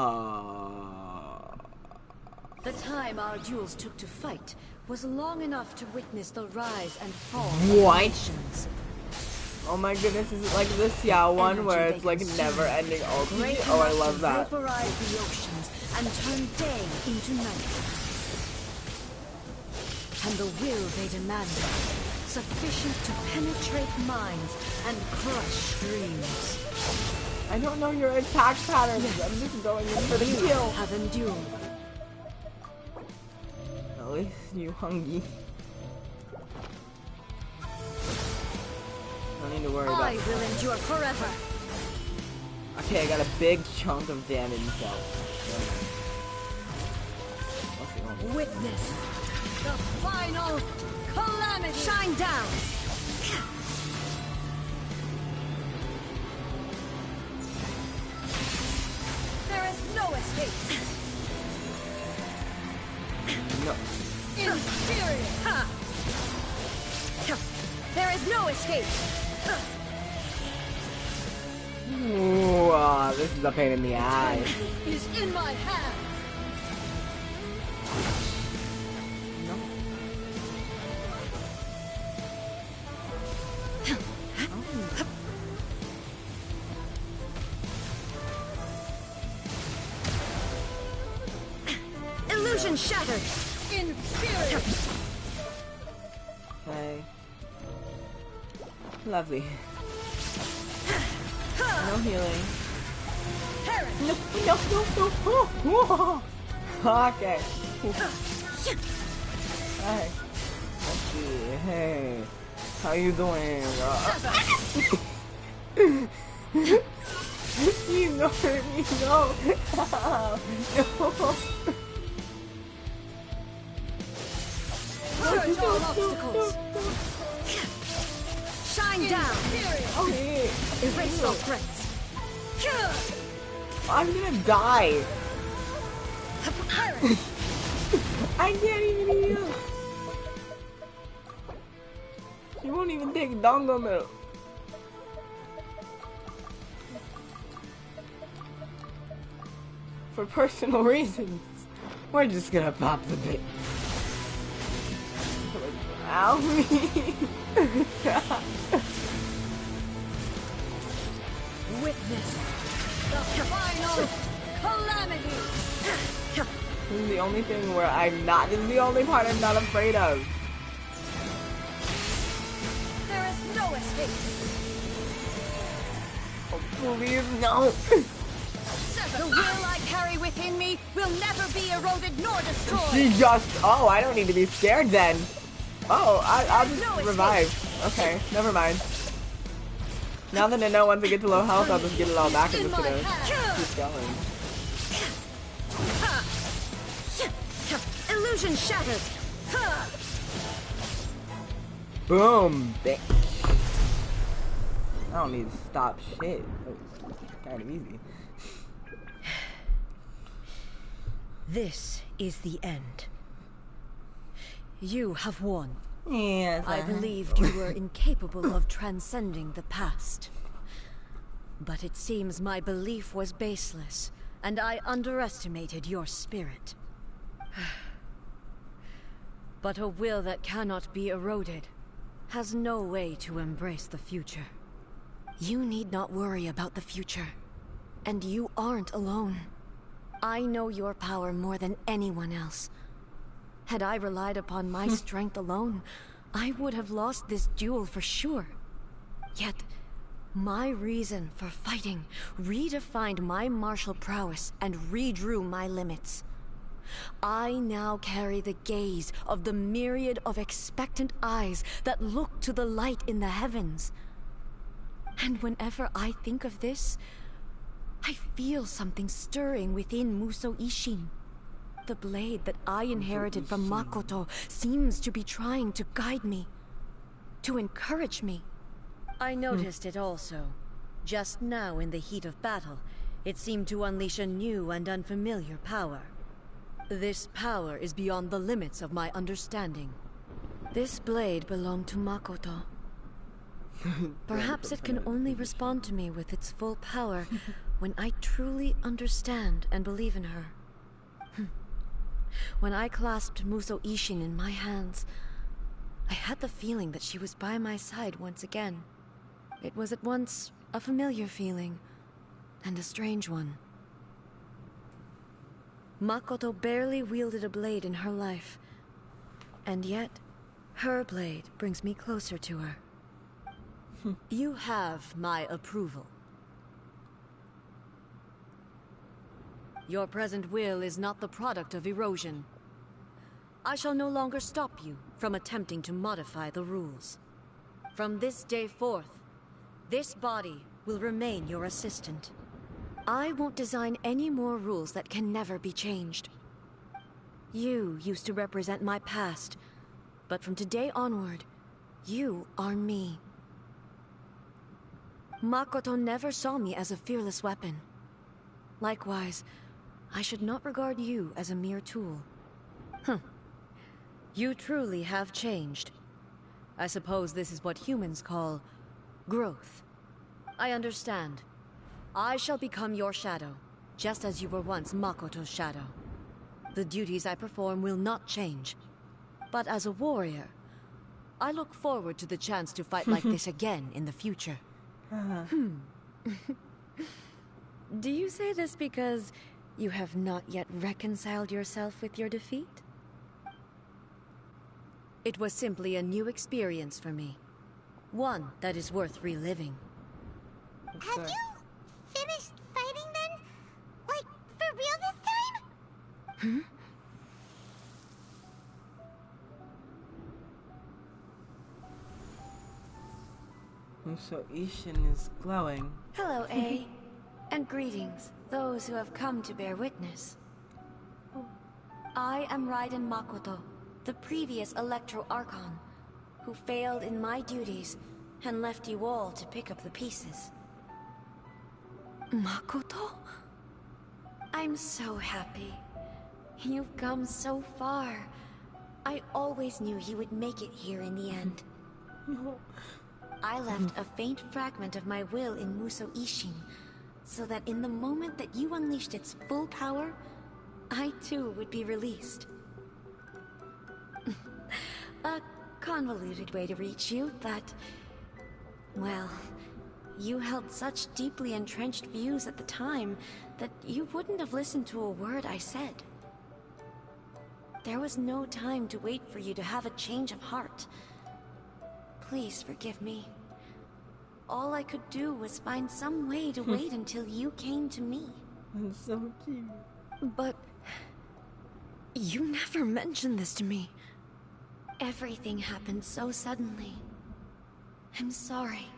time our duels took to fight was long enough to witness the rise and fall of nations. Oh my goodness, is it like this YAE one where it's like never ending ultimate? Oh, I love that. Vaporize the oceans and turn day into night. And the will they demanded, sufficient to penetrate minds and crush dreams. I don't know your attack patterns. I'm just going in for the kill. Have endured. At least you hungry. Don't need to worry about I will endure forever. Okay, I got a big chunk of damage so. Witness the final calamity. Shine down. There is no escape. No. Inferior. Ha. There is no escape. Ooh, this is a pain in the eye. Is in my hand. Illusion shattered. Inferior. Okay. Lovely. No healing. No, no, no, no. Oh, oh. Okay. Hey. Let's see. Hey. How you doing? You know me. No. No. Purge all obstacles. Shine down. Okay. Erase all threats. I'm gonna die. I can't even heal. You won't even take dongo milk. For personal reasons, we're just gonna pop the bit. Ow me. Witness the final calamity. This is the only thing where I'm not. This is the only part I'm not afraid of. There is no escape. Oh, please, no. The will I carry within me will never be eroded nor destroyed. She just. Oh, I don't need to be scared then. Oh, I'll just revive. Okay, never mind. Now that I know once I get to low health, I'll just get it all back and just gonna keep going. Illusion shattered. Boom, bitch. I don't need to stop shit. It's kind of easy. This is the end. You have won. Yes, I believed you were incapable of transcending the past. But it seems my belief was baseless, and I underestimated your spirit. But a will that cannot be eroded has no way to embrace the future. You need not worry about the future, and you aren't alone. I know your power more than anyone else. Had I relied upon my strength alone, I would have lost this duel for sure. Yet, my reason for fighting redefined my martial prowess and redrew my limits. I now carry the gaze of the myriad of expectant eyes that look to the light in the heavens. And whenever I think of this, I feel something stirring within Musou Ishin. The blade that I inherited from Makoto seems to be trying to guide me, to encourage me. I noticed it also. Just now in the heat of battle, it seemed to unleash a new and unfamiliar power. This power is beyond the limits of my understanding. This blade belonged to Makoto. Perhaps it can only respond to me with its full power when I truly understand and believe in her. When I clasped Musou Ishin in my hands, I had the feeling that she was by my side once again. It was at once a familiar feeling and a strange one. Makoto barely wielded a blade in her life, and yet her blade brings me closer to her. You have my approval. Your present will is not the product of erosion. I shall no longer stop you from attempting to modify the rules. From this day forth, this body will remain your assistant. I won't design any more rules that can never be changed. You used to represent my past, but from today onward, you are me. Makoto never saw me as a fearless weapon. Likewise, I should not regard you as a mere tool. You truly have changed. I suppose this is what humans call growth. I understand. I shall become your shadow, just as you were once Makoto's shadow. The duties I perform will not change. But as a warrior, I look forward to the chance to fight like this again in the future. Do you say this because you have not yet reconciled yourself with your defeat? It was simply a new experience for me. One that is worth reliving. Have you finished fighting then? Like, for real this time? So Ishin is glowing. Hello, A. And greetings, those who have come to bear witness. I am Raiden Makoto, the previous Electro Archon, who failed in my duties and left you all to pick up the pieces. Makoto? I'm so happy. You've come so far. I always knew you would make it here in the end. I left a faint fragment of my will in Musou Ishin, so that in the moment that you unleashed its full power, I too would be released. A convoluted way to reach you, but... well, you held such deeply entrenched views at the time that you wouldn't have listened to a word I said. There was no time to wait for you to have a change of heart. Please forgive me. All I could do was find some way to wait until you came to me. That's so cute. But you never mentioned this to me. Everything happened so suddenly. I'm sorry.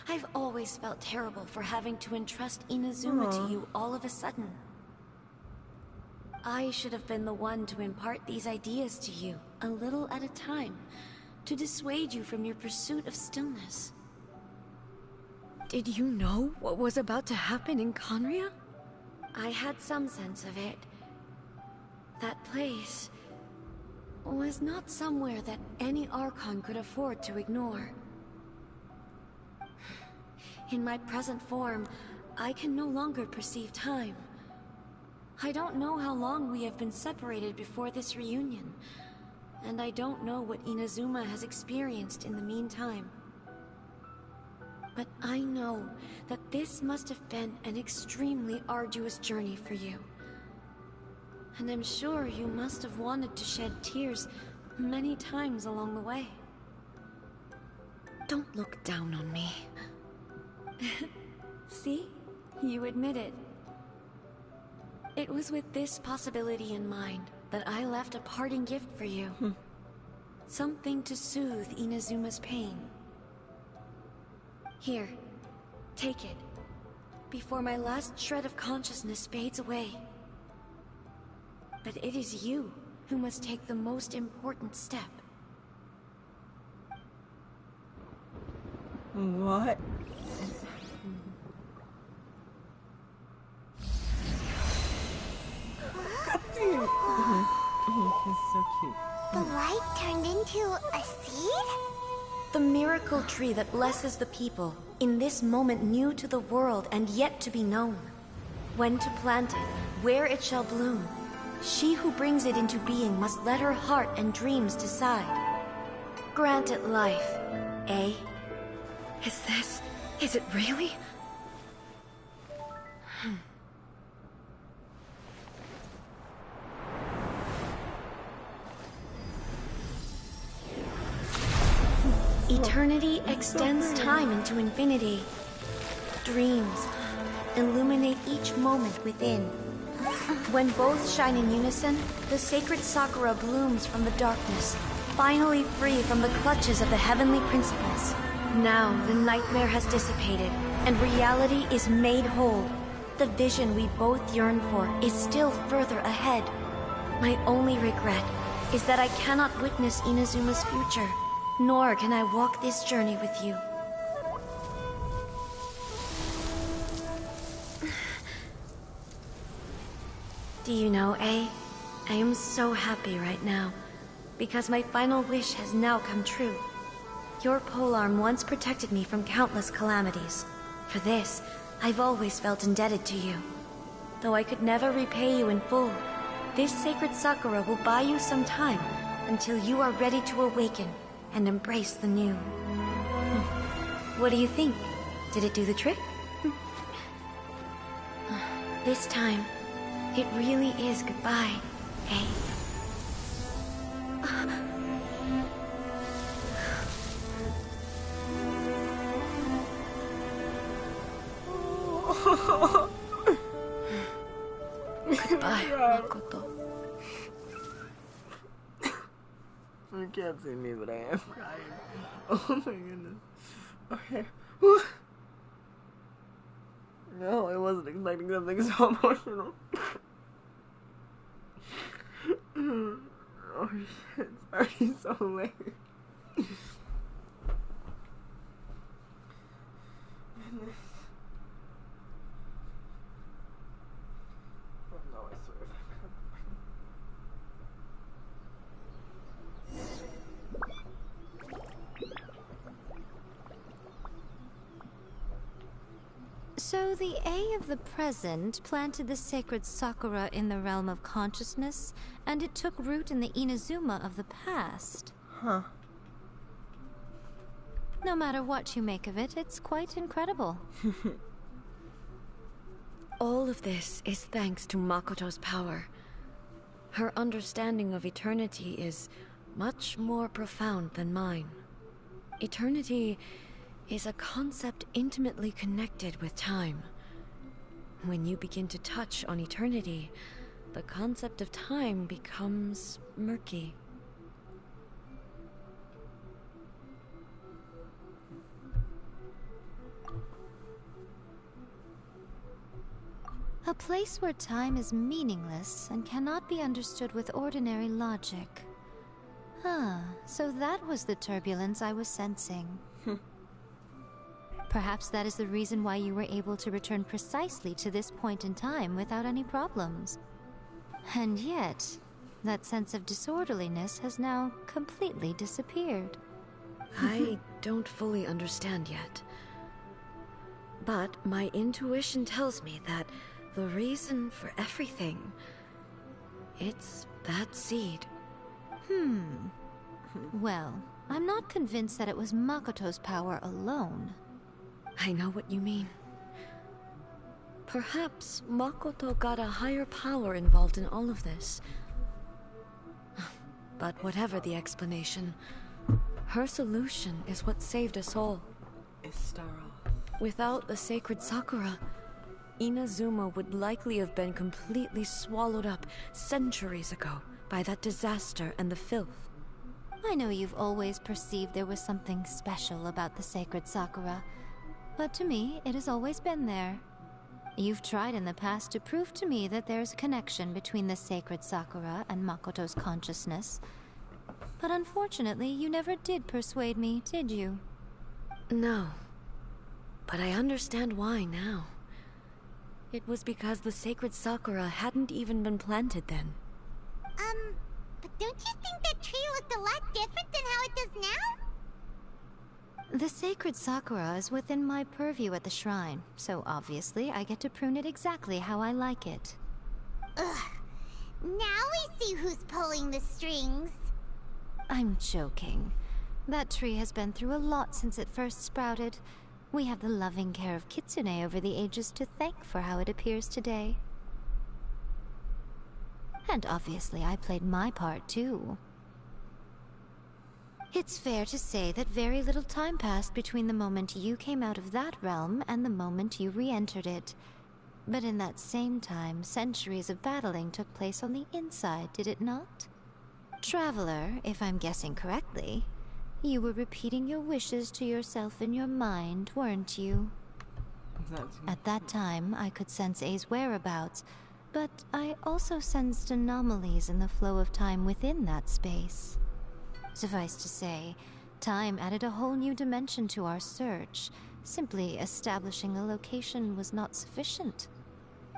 I've always felt terrible for having to entrust Inazuma to you all of a sudden. I should have been the one to impart these ideas to you, a little at a time, to dissuade you from your pursuit of stillness. Did you know what was about to happen in Conria? I had some sense of it. That place was not somewhere that any Archon could afford to ignore. In my present form, I can no longer perceive time. I don't know how long we have been separated before this reunion, and I don't know what Inazuma has experienced in the meantime. But I know that this must have been an extremely arduous journey for you. And I'm sure you must have wanted to shed tears many times along the way. Don't look down on me. See? You admit it. It was with this possibility in mind that I left a parting gift for you. Something to soothe Inazuma's pain. Here, take it, before my last shred of consciousness fades away. But it is you who must take the most important step. What? He's so cute. The light turned into a seed? The miracle tree that blesses the people, in this moment new to the world and yet to be known. When to plant it, where it shall bloom. She who brings it into being must let her heart and dreams decide. Grant it life, eh? Is it really? Eternity extends time into infinity. Dreams illuminate each moment within. When both shine in unison, the sacred Sakura blooms from the darkness, finally free from the clutches of the heavenly principles. Now the nightmare has dissipated, and reality is made whole. The vision we both yearn for is still further ahead. My only regret is that I cannot witness Inazuma's future, nor can I walk this journey with you. Do you know, I am so happy right now, because my final wish has now come true. Your polearm once protected me from countless calamities. For this, I've always felt indebted to you. Though I could never repay you in full, this sacred Sakura will buy you some time until you are ready to awaken and embrace the new. What do you think? Did it do the trick? This time, it really is goodbye, eh? Goodbye, Makoto. You can't see me, but I am crying. Oh my goodness. Okay. No, I wasn't expecting something so emotional. Oh shit, it's already so late. Goodness. Oh no, I swear. So the A of the present planted the sacred Sakura in the realm of consciousness, and it took root in the Inazuma of the past. Huh. No matter what you make of it, it's quite incredible. All of this is thanks to Makoto's power. Her understanding of eternity is much more profound than mine. Eternity is a concept intimately connected with time. When you begin to touch on eternity, the concept of time becomes murky. A place where time is meaningless and cannot be understood with ordinary logic. Ah, so that was the turbulence I was sensing. Perhaps that is the reason why you were able to return precisely to this point in time without any problems. And yet, that sense of disorderliness has now completely disappeared. I don't fully understand yet. But my intuition tells me that the reason for everything, it's that seed. Well, I'm not convinced that it was Makoto's power alone. I know what you mean. Perhaps Makoto got a higher power involved in all of this. But whatever the explanation, her solution is what saved us all. Without the sacred Sakura, Inazuma would likely have been completely swallowed up centuries ago by that disaster and the filth. I know you've always perceived there was something special about the sacred Sakura, but to me, it has always been there. You've tried in the past to prove to me that there's a connection between the sacred Sakura and Makoto's consciousness, but unfortunately, you never did persuade me, did you? No, but I understand why now. It was because the sacred Sakura hadn't even been planted then. But don't you think that tree looked a lot different than how it does now? The sacred Sakura is within my purview at the shrine, so obviously I get to prune it exactly how I like it. Ugh. Now we see who's pulling the strings. I'm joking. That tree has been through a lot since it first sprouted. We have the loving care of Kitsune over the ages to thank for how it appears today. And obviously I played my part too. It's fair to say that very little time passed between the moment you came out of that realm and the moment you re-entered it. But in that same time, centuries of battling took place on the inside, did it not? Traveler, if I'm guessing correctly, you were repeating your wishes to yourself in your mind, weren't you? At that time, I could sense A's whereabouts, but I also sensed anomalies in the flow of time within that space. Suffice to say, time added a whole new dimension to our search. Simply establishing a location was not sufficient.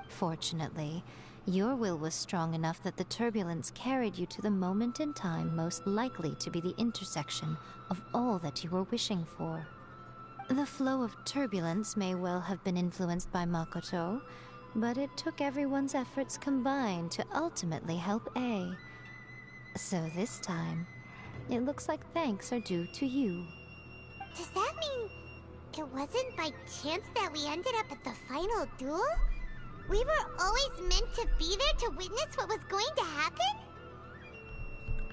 Fortunately, your will was strong enough that the turbulence carried you to the moment in time most likely to be the intersection of all that you were wishing for. The flow of turbulence may well have been influenced by Makoto, but it took everyone's efforts combined to ultimately help A. So this time, it looks like thanks are due to you. Does that mean it wasn't by chance that we ended up at the final duel? We were always meant to be there to witness what was going to happen?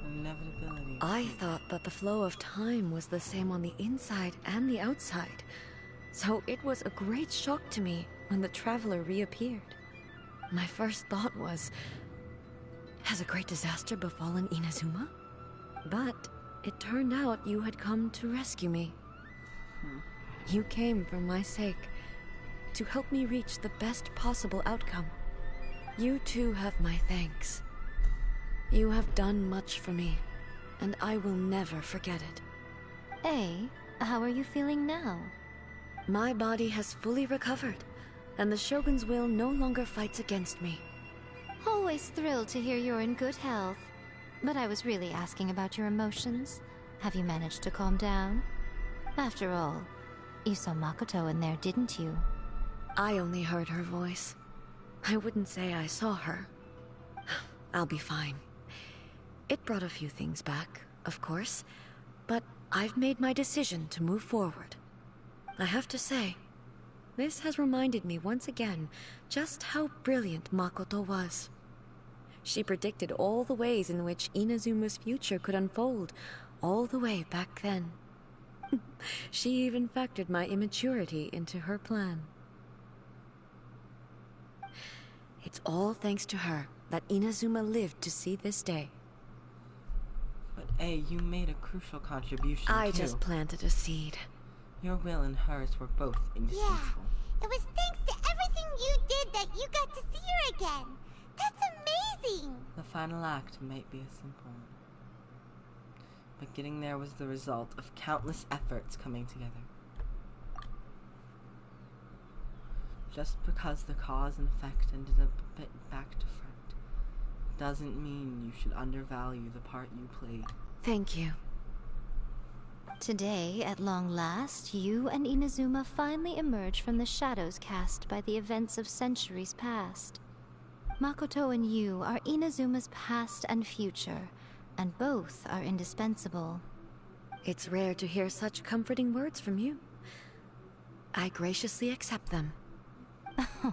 Inevitability. I thought that the flow of time was the same on the inside and the outside, so it was a great shock to me when the traveler reappeared. My first thought was, has a great disaster befallen Inazuma? But it turned out you had come to rescue me. You came for my sake, to help me reach the best possible outcome. You too have my thanks. You have done much for me, and I will never forget it. A, how are you feeling now? My body has fully recovered, and the Shogun's will no longer fights against me. Always thrilled to hear you're in good health. But I was really asking about your emotions. Have you managed to calm down? After all, you saw Makoto in there, didn't you? I only heard her voice. I wouldn't say I saw her. I'll be fine. It brought a few things back, of course, but I've made my decision to move forward. I have to say, this has reminded me once again just how brilliant Makoto was. She predicted all the ways in which Inazuma's future could unfold, all the way back then. She even factored my immaturity into her plan. It's all thanks to her that Inazuma lived to see this day. But A, you made a crucial contribution I too. just planted a seed. Your will and hers were both indispensable. Yeah, it was thanks to everything you did that you got to see her again. That's amazing! The final act might be a simple one. But getting there was the result of countless efforts coming together. Just because the cause and effect ended up a bit back to front doesn't mean you should undervalue the part you played. Thank you. Today, at long last, you and Inazuma finally emerge from the shadows cast by the events of centuries past. Makoto and you are Inazuma's past and future, and both are indispensable. It's rare to hear such comforting words from you. I graciously accept them.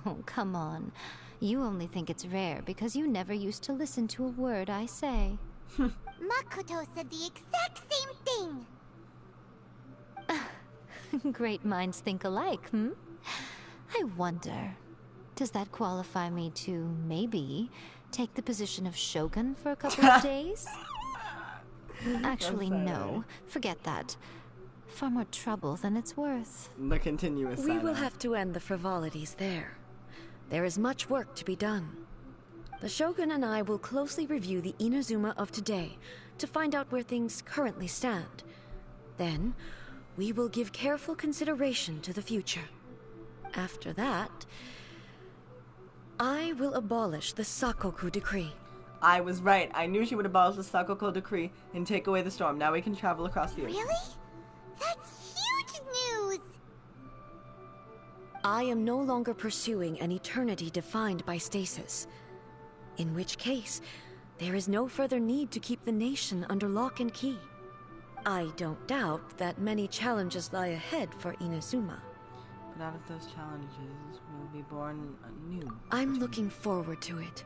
Oh, come on. You only think it's rare because you never used to listen to a word I say. Makoto said the exact same thing! Great minds think alike, hmm? I wonder, does that qualify me to, maybe, take the position of Shogun for a couple of days? Actually, no. Forget that. Far more trouble than it's worth. The continuous We will silence. have to end the frivolities there. There is much work to be done. The Shogun and I will closely review the Inazuma of today to find out where things currently stand. Then, we will give careful consideration to the future. After that, I will abolish the Sakoku Decree. I was right. I knew she would abolish the Sakoku Decree and take away the storm. Now we can travel across the ocean. Really? That's huge news! I am no longer pursuing an eternity defined by stasis. In which case, there is no further need to keep the nation under lock and key. I don't doubt that many challenges lie ahead for Inazuma. But out of those challenges will be born anew. I'm looking forward to it.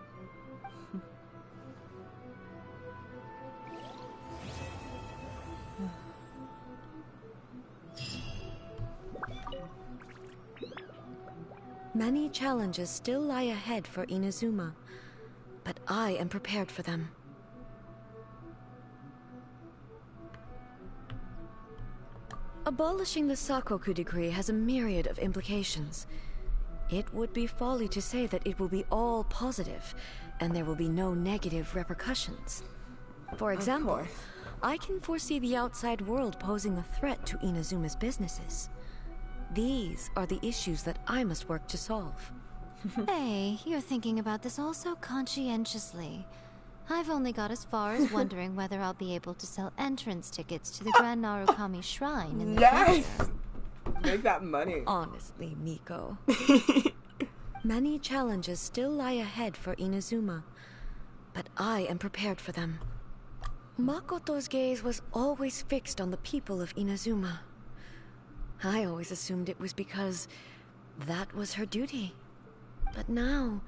Many challenges still lie ahead for Inazuma, but I am prepared for them. Abolishing the Sakoku Decree has a myriad of implications. It would be folly to say that it will be all positive, and there will be no negative repercussions. For example, I can foresee the outside world posing a threat to Inazuma's businesses. These are the issues that I must work to solve. Hey, you're thinking about this all so conscientiously. I've only got as far as wondering whether I'll be able to sell entrance tickets to the Grand Narukami Shrine in the future. Make that money. Honestly, Miko. Many challenges still lie ahead for Inazuma, but I am prepared for them. Makoto's gaze was always fixed on the people of Inazuma. I always assumed it was because that was her duty. But now,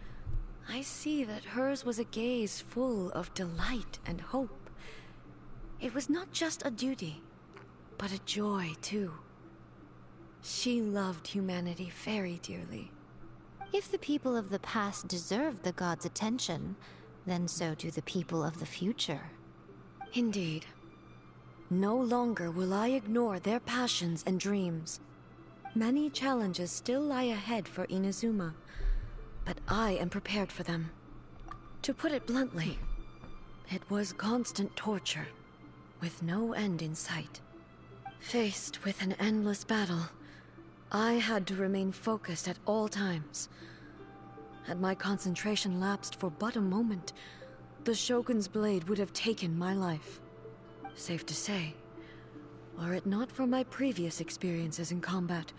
I see that hers was a gaze full of delight and hope. It was not just a duty, but a joy, too. She loved humanity very dearly. If the people of the past deserve the god's attention, then so do the people of the future. Indeed. No longer will I ignore their passions and dreams. Many challenges still lie ahead for Inazuma, but I am prepared for them. To put it bluntly, it was constant torture, with no end in sight. Faced with an endless battle, I had to remain focused at all times. Had my concentration lapsed for but a moment, the Shogun's blade would have taken my life. Safe to say, were it not for my previous experiences in combat,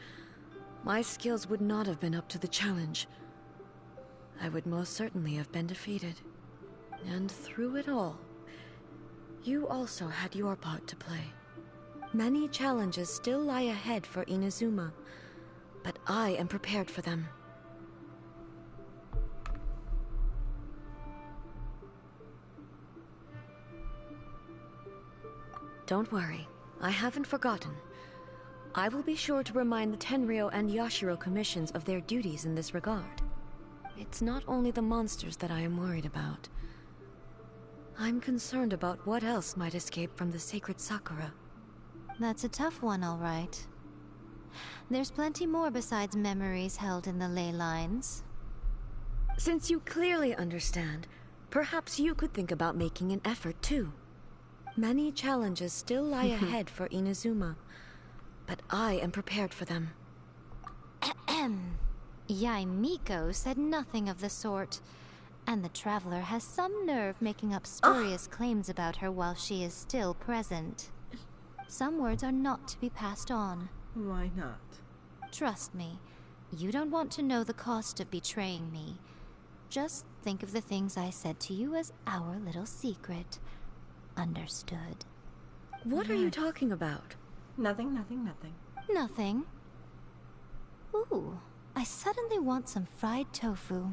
my skills would not have been up to the challenge. I would most certainly have been defeated. And through it all, you also had your part to play. Many challenges still lie ahead for Inazuma, but I am prepared for them. Don't worry. I haven't forgotten. I will be sure to remind the Tenryo and Yashiro commissions of their duties in this regard. It's not only the monsters that I am worried about. I'm concerned about what else might escape from the sacred Sakura. That's a tough one, all right. There's plenty more besides memories held in the ley lines. Since you clearly understand, perhaps you could think about making an effort too. Many challenges still lie ahead for Inazuma, but I am prepared for them. YAE Miko said nothing of the sort, and the Traveler has some nerve making up spurious claims about her while she is still present. Some words are not to be passed on. Why not? Trust me, you don't want to know the cost of betraying me. Just think of the things I said to you as our little secret. Understood? What are you talking about? Nothing, nothing, nothing. Nothing. Ooh, I suddenly want some fried tofu.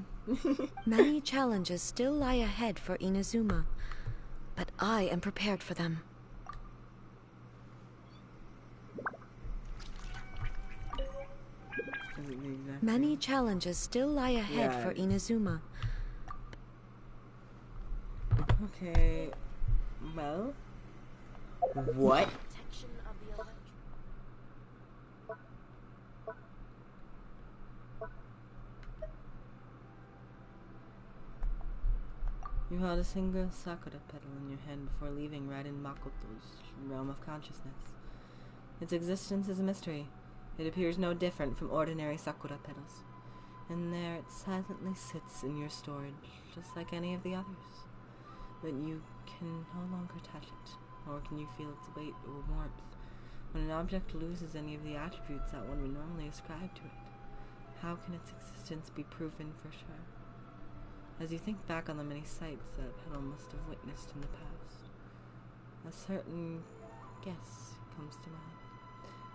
Many challenges still lie ahead for Inazuma, but I am prepared for them. Many challenges still lie ahead for Inazuma. Okay. Well. What? You held a single sakura petal in your hand before leaving right in Makoto's realm of consciousness. Its existence is a mystery. It appears no different from ordinary sakura petals. And there it silently sits in your storage, just like any of the others. But you can no longer touch it, nor can you feel its weight or warmth. When an object loses any of the attributes that one would normally ascribe to it, how can its existence be proven for sure? As you think back on the many sights that petal must have witnessed in the past, a certain guess comes to mind.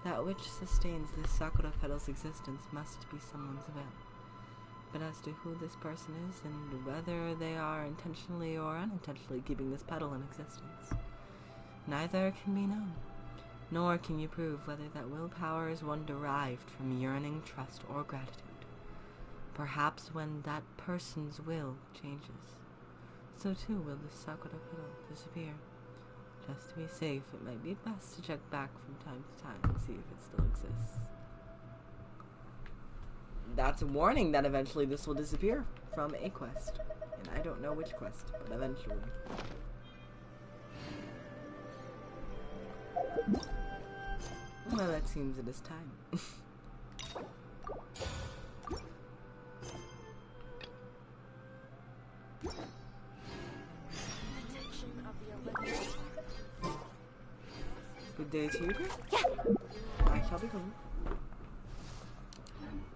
That which sustains this sakura petal's existence must be someone's will. But as to who this person is, and whether they are intentionally or unintentionally keeping this petal in existence, neither can be known. Nor can you prove whether that willpower is one derived from yearning, trust, or gratitude. Perhaps when that person's will changes, so too will the sakura petal disappear. Just to be safe, it might be best to check back from time to time and see if it still exists. That's a warning that eventually this will disappear from a quest. And I don't know which quest, but eventually. Well, it seems it is time. Good day to you, dear. Yeah. I shall be going.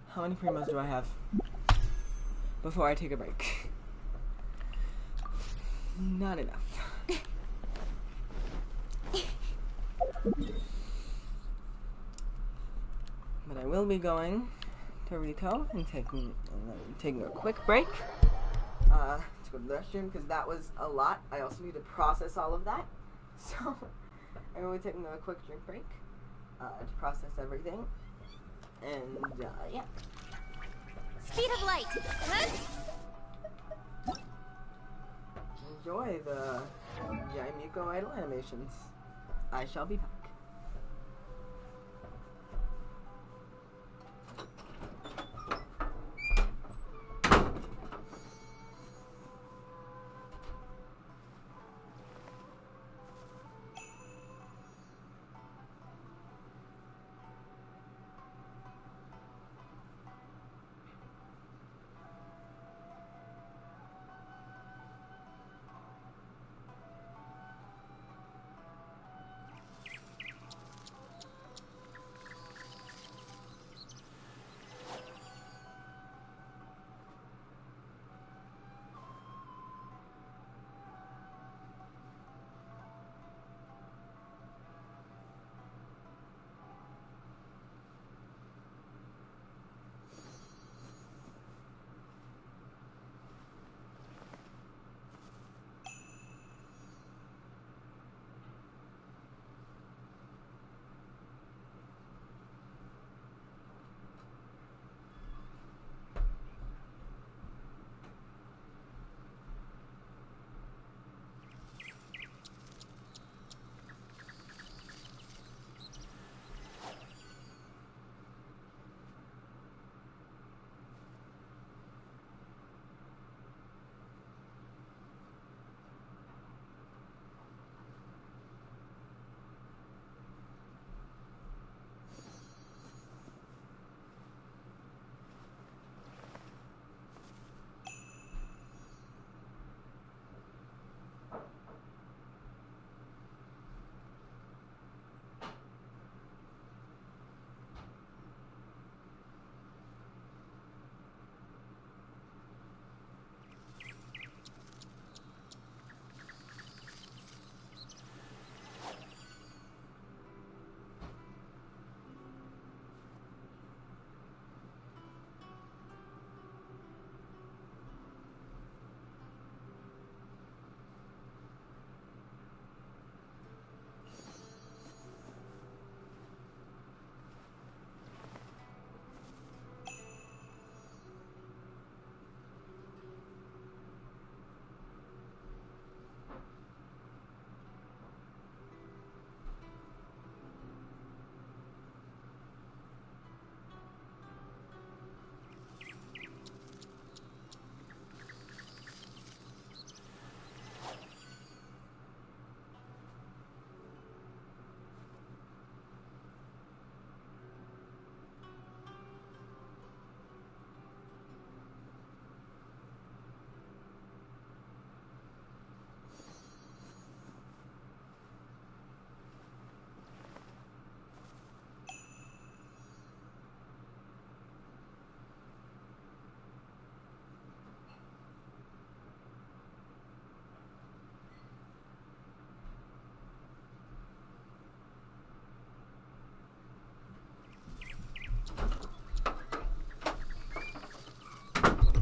How many primos do I have before I take a break? Not enough. But I will be going to Rico and taking a quick break to go to the restroom because that was a lot. I also need to process all of that. So I'm going to be taking a quick drink break to process everything. And, yeah. Speed of light. Enjoy the YAE Miko idol animations. I shall be back.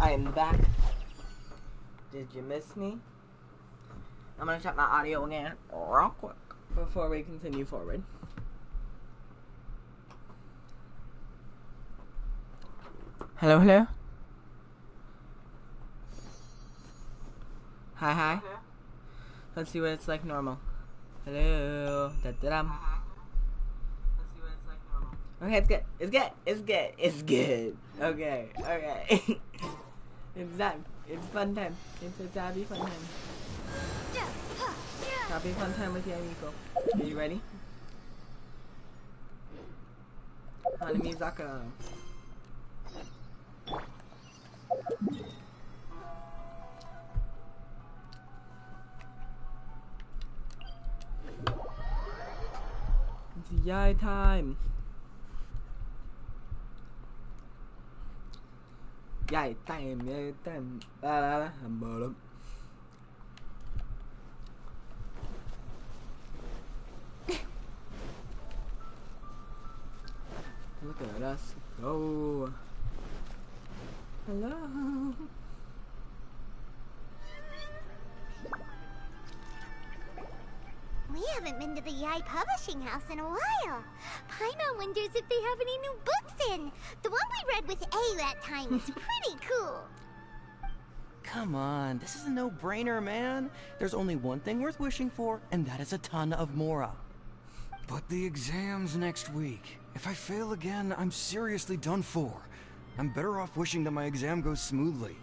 I am back. Did you miss me? I'm gonna check my audio again real quick before we continue forward. Hello, hello? Hi, hi. Let's see what it's like normal. Hello. Da-da-dum. Let's see what it's like normal. Okay, it's good. It's good. It's good. It's good. Okay, okay. It's done. It's fun time. It's a happy fun time. Happy fun time with Yamiko. Are you ready? Hanamizaka. It's YAE time. YAE time. YAE time. Look at us go. Hello. We haven't been to the YAE publishing house in a while. Paimon wonders if they have any new books in. The one we read with A that time was pretty cool. Come on, this is a no-brainer, man. There's only one thing worth wishing for, and that is a ton of Mora. But the exam's next week. If I fail again, I'm seriously done for. I'm better off wishing that my exam goes smoothly.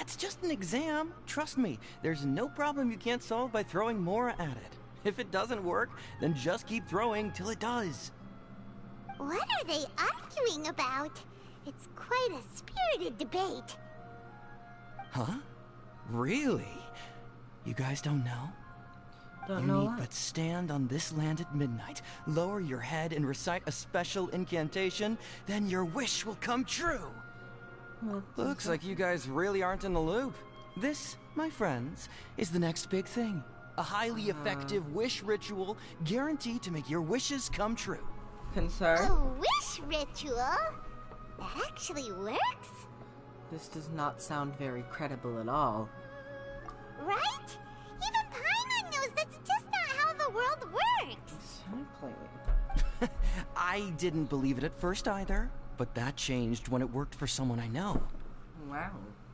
It's just an exam. Trust me, there's no problem you can't solve by throwing Mora at it. If it doesn't work, then just keep throwing till it does. What are they arguing about? It's quite a spirited debate. Huh? Really? You guys don't know? Don't you know need what? but stand on this land at midnight, lower your head and recite a special incantation, then your wish will come true. Looks like you guys really aren't in the loop. This, my friends, is the next big thing. A highly effective wish ritual guaranteed to make your wishes come true. Concern? A wish ritual? That actually works? This does not sound very credible at all. Right? Even Paimon knows that's just not how the world works. Exactly. I didn't believe it at first either, but that changed when it worked for someone I know. Wow.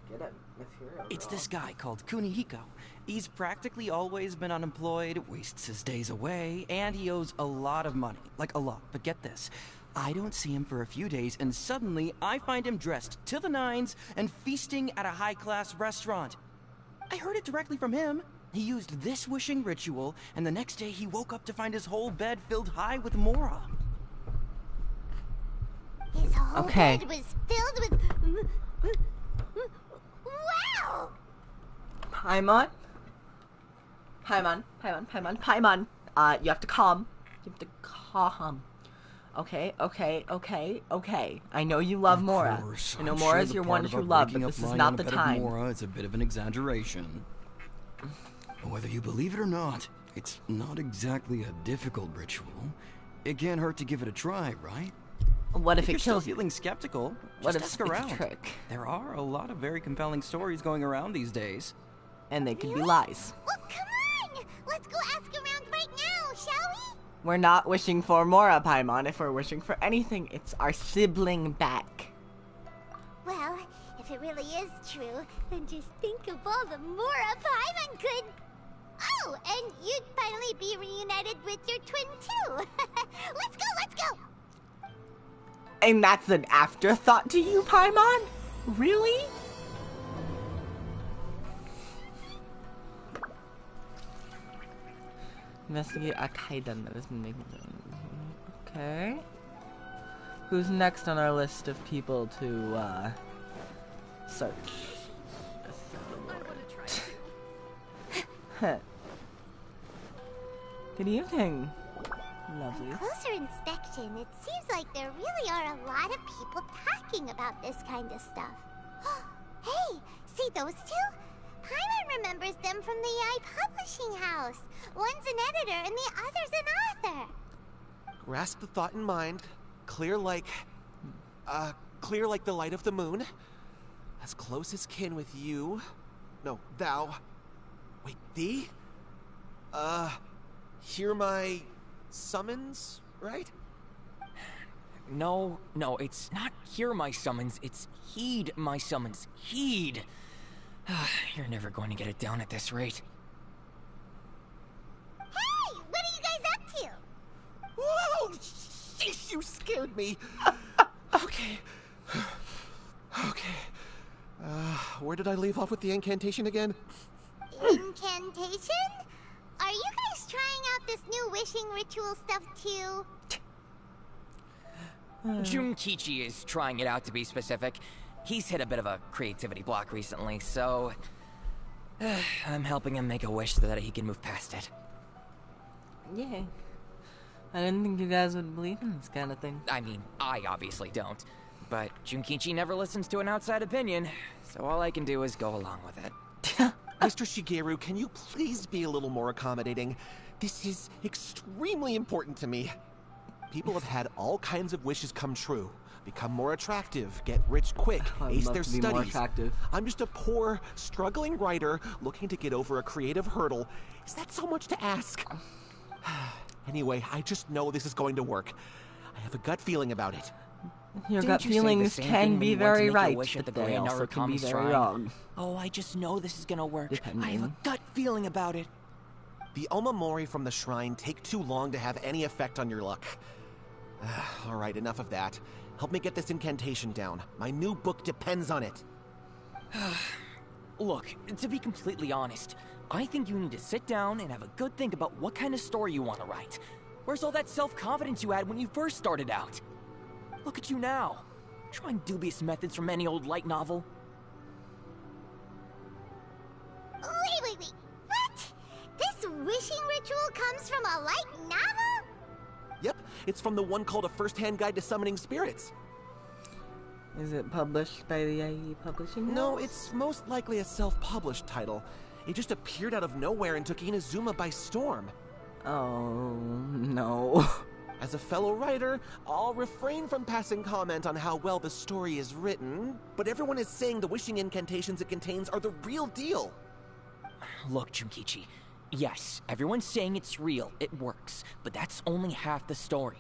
Get it. Material. It's this guy called Kunihiko. He's practically always been unemployed, wastes his days away, and he owes a lot of money. Like a lot. But get this. I don't see him for a few days, and suddenly I find him dressed to the nines and feasting at a high-class restaurant. I heard it directly from him. He used this wishing ritual, and the next day he woke up to find his whole bed filled high with Mora. His whole Okay. bed was filled with... Wow! Paimon? Paimon. You have to calm. You have to calm. Okay. I know you love Mora. Course, I know I'm Mora sure is the your part one true about love, waking but up this is lying not on a the bed of time. Mora is a bit of an exaggeration. Whether you believe it or not, it's not exactly a difficult ritual. It can't hurt to give it a try, right? What if you're it still kills? feeling skeptical? What Just if ask it's around. a trick? There are a lot of very compelling stories going around these days. And they could be lies. Well, come on! Let's go ask around right now, shall we? We're not wishing for Mora, Paimon. If we're wishing for anything, it's our sibling back. Well, if it really is true, then just think of all the Mora Paimon could... Oh, and you'd finally be reunited with your twin too. Let's go! And that's an afterthought to you, Paimon? Really? Investigate Akaiden that has been making. Okay. Who's next on our list of people to search? Good evening. Lovely. On closer inspection, it seems like there really are a lot of people talking about this kind of stuff. Hey, see those two? Paimon remembers them from the YAE publishing house. One's an editor and the other's an author. Grasp the thought in mind. Clear like... clear like the light of the moon, as close as kin with you. No, thou. Wait, thee? Hear my summons, right? No, it's not hear my summons, it's heed my summons. Heed! You're never going to get it down at this rate. Hey! What are you guys up to? Whoa! Sheesh, you scared me. Okay. Where did I leave off with the incantation again? Incantation? Are you guys trying out this new wishing ritual stuff too? Junkichi is trying it out, to be specific. He's hit a bit of a creativity block recently, so I'm helping him make a wish so that he can move past it. Yeah. I didn't think you guys would believe in this kind of thing. I mean, I obviously don't. But Junkichi never listens to an outside opinion, so all I can do is go along with it. Mr. Shigeru, can you please be a little more accommodating? This is extremely important to me. People have had all kinds of wishes come true. Become more attractive, get rich quick, ace their studies. More attractive. I'm just a poor, struggling writer looking to get over a creative hurdle. Is that so much to ask? Anyway, I just know this is going to work. I have a gut feeling about it. Your gut feelings can be very right, but they also can be very wrong. Oh, I just know this is gonna work. Depending. I have a gut feeling about it. The Omamori from the shrine take too long to have any effect on your luck. Alright, enough of that. Help me get this incantation down. My new book depends on it. Look, to be completely honest, I think you need to sit down and have a good think about what kind of story you want to write. Where's all that self-confidence you had when you first started out? Look at you now, trying dubious methods from any old light novel. Wait. What? This wishing ritual comes from a light novel? Yep, it's from the one called A First-Hand Guide to Summoning Spirits. Is it published by the YAE Publishing House? No, it's most likely a self-published title. It just appeared out of nowhere and took Inazuma by storm. Oh, no. As a fellow writer, I'll refrain from passing comment on how well the story is written, but everyone is saying the wishing incantations it contains are the real deal. Look, Junkichi, yes, everyone's saying it's real, it works, but that's only half the story.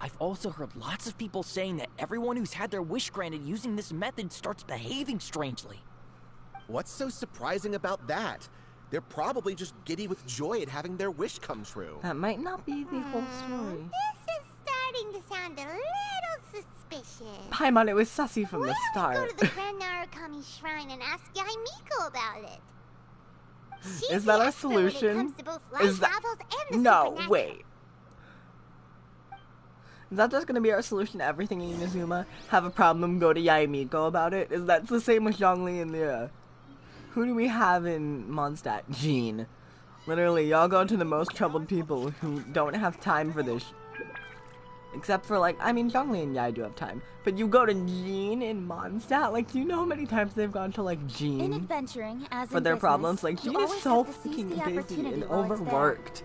I've also heard lots of people saying that everyone who's had their wish granted using this method starts behaving strangely. What's so surprising about that? They're probably just giddy with joy at having their wish come true. That might not be the whole story. This is starting to sound a little suspicious. Paimon, it was sussy from the start. Why don't we go to the Grand Narukami Shrine and ask YAE Miko about it? She's Is that the our expert when it solution? comes to both light Is that... novels and the No, supernatural. wait. Is that just gonna be our solution to everything in Inazuma? Have a problem, go to YAE Miko about it? Is that the same with Zhongli and the... Who do we have in Mondstadt? Jean. Literally, y'all go to the most troubled people who don't have time for this. Except for, like, I mean, Zhongli and YAE do have time. But you go to Jean in Mondstadt? Like, do you know how many times they've gone to, like, Jean? In adventuring, as for in their business, problems? Like, Jean you is always so have to seize fucking the busy opportunity and while it's there. overworked.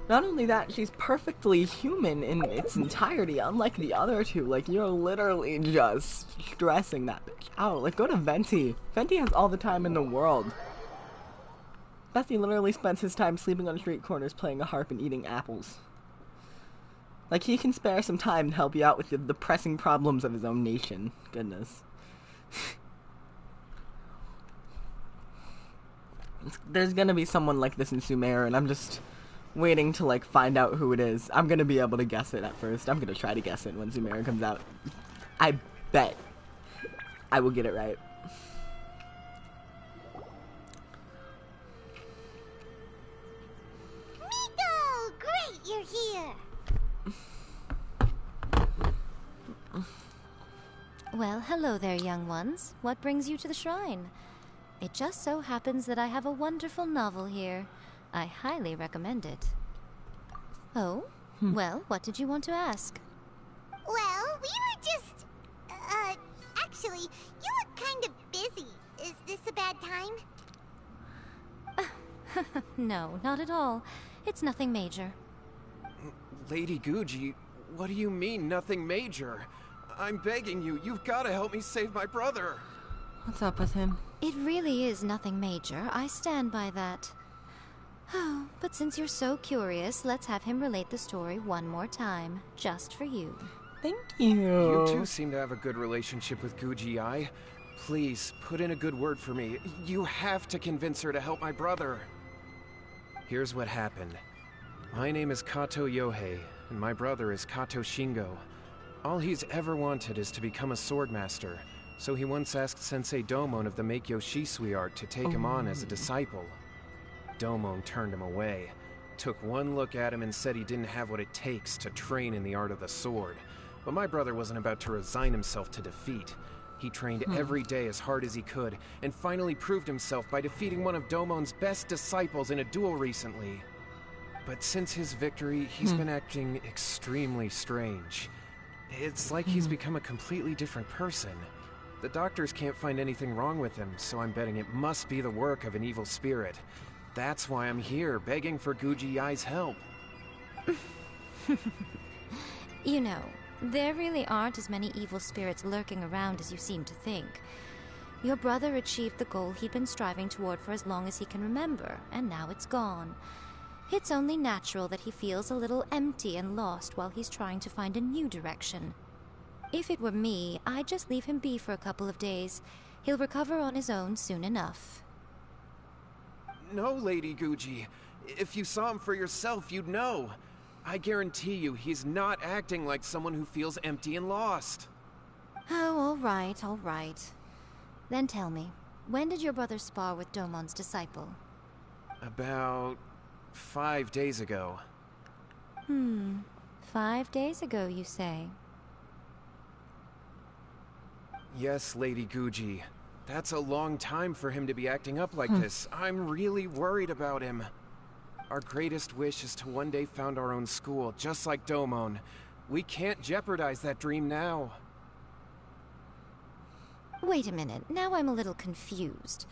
Not only that, she's perfectly human in its entirety, unlike the other two. Like, you're literally just stressing that bitch out. Like, go to Venti. Venti has all the time in the world. Bessie literally spends his time sleeping on street corners, playing a harp, and eating apples. Like, he can spare some time to help you out with the pressing problems of his own nation. Goodness. There's gonna be someone like this in Sumer, and I'm just waiting to, like, find out who it is. I'm gonna be able to guess it at first. I'm gonna try to guess it when Sumer comes out. I bet I will get it right. Miko! Great, you're here! Well, hello there, young ones. What brings you to the shrine? It just so happens that I have a wonderful novel here. I highly recommend it. Oh? Well, what did you want to ask? Well, we were just... actually, you look kind of busy. Is this a bad time? No, not at all. It's nothing major. Lady Guji, what do you mean, nothing major? I'm begging you, you've got to help me save my brother. What's up with him? It really is nothing major. I stand by that. Oh, but since you're so curious, let's have him relate the story one more time, just for you. Thank you. You two seem to have a good relationship with YAE. Please, put in a good word for me. You have to convince her to help my brother. Here's what happened. My name is Kato Yohei, and my brother is Kato Shingo. All he's ever wanted is to become a swordmaster, so he once asked Sensei Domon of the Meikyo Shisui art to take him on as a disciple. Domon turned him away, took one look at him and said he didn't have what it takes to train in the art of the sword. But my brother wasn't about to resign himself to defeat. He trained every day as hard as he could, and finally proved himself by defeating one of Domon's best disciples in a duel recently. But since his victory, he's been acting extremely strange. It's like he's become a completely different person. The doctors can't find anything wrong with him, so I'm betting it must be the work of an evil spirit. That's why I'm here, begging for YAE's help. You know, there really aren't as many evil spirits lurking around as you seem to think. Your brother achieved the goal he'd been striving toward for as long as he can remember, and now it's gone. It's only natural that he feels a little empty and lost while he's trying to find a new direction. If it were me, I'd just leave him be for a couple of days. He'll recover on his own soon enough. No, Lady Guji. If you saw him for yourself, you'd know. I guarantee you, he's not acting like someone who feels empty and lost. Oh, all right. Then tell me, when did your brother spar with Domon's disciple? About 5 days ago. 5 days ago, you say? Yes, Lady Guji. That's a long time for him to be acting up like this. I'm really worried about him. Our greatest wish is to one day found our own school, just like Domon. We can't jeopardize that dream now. Wait a minute, now I'm a little confused.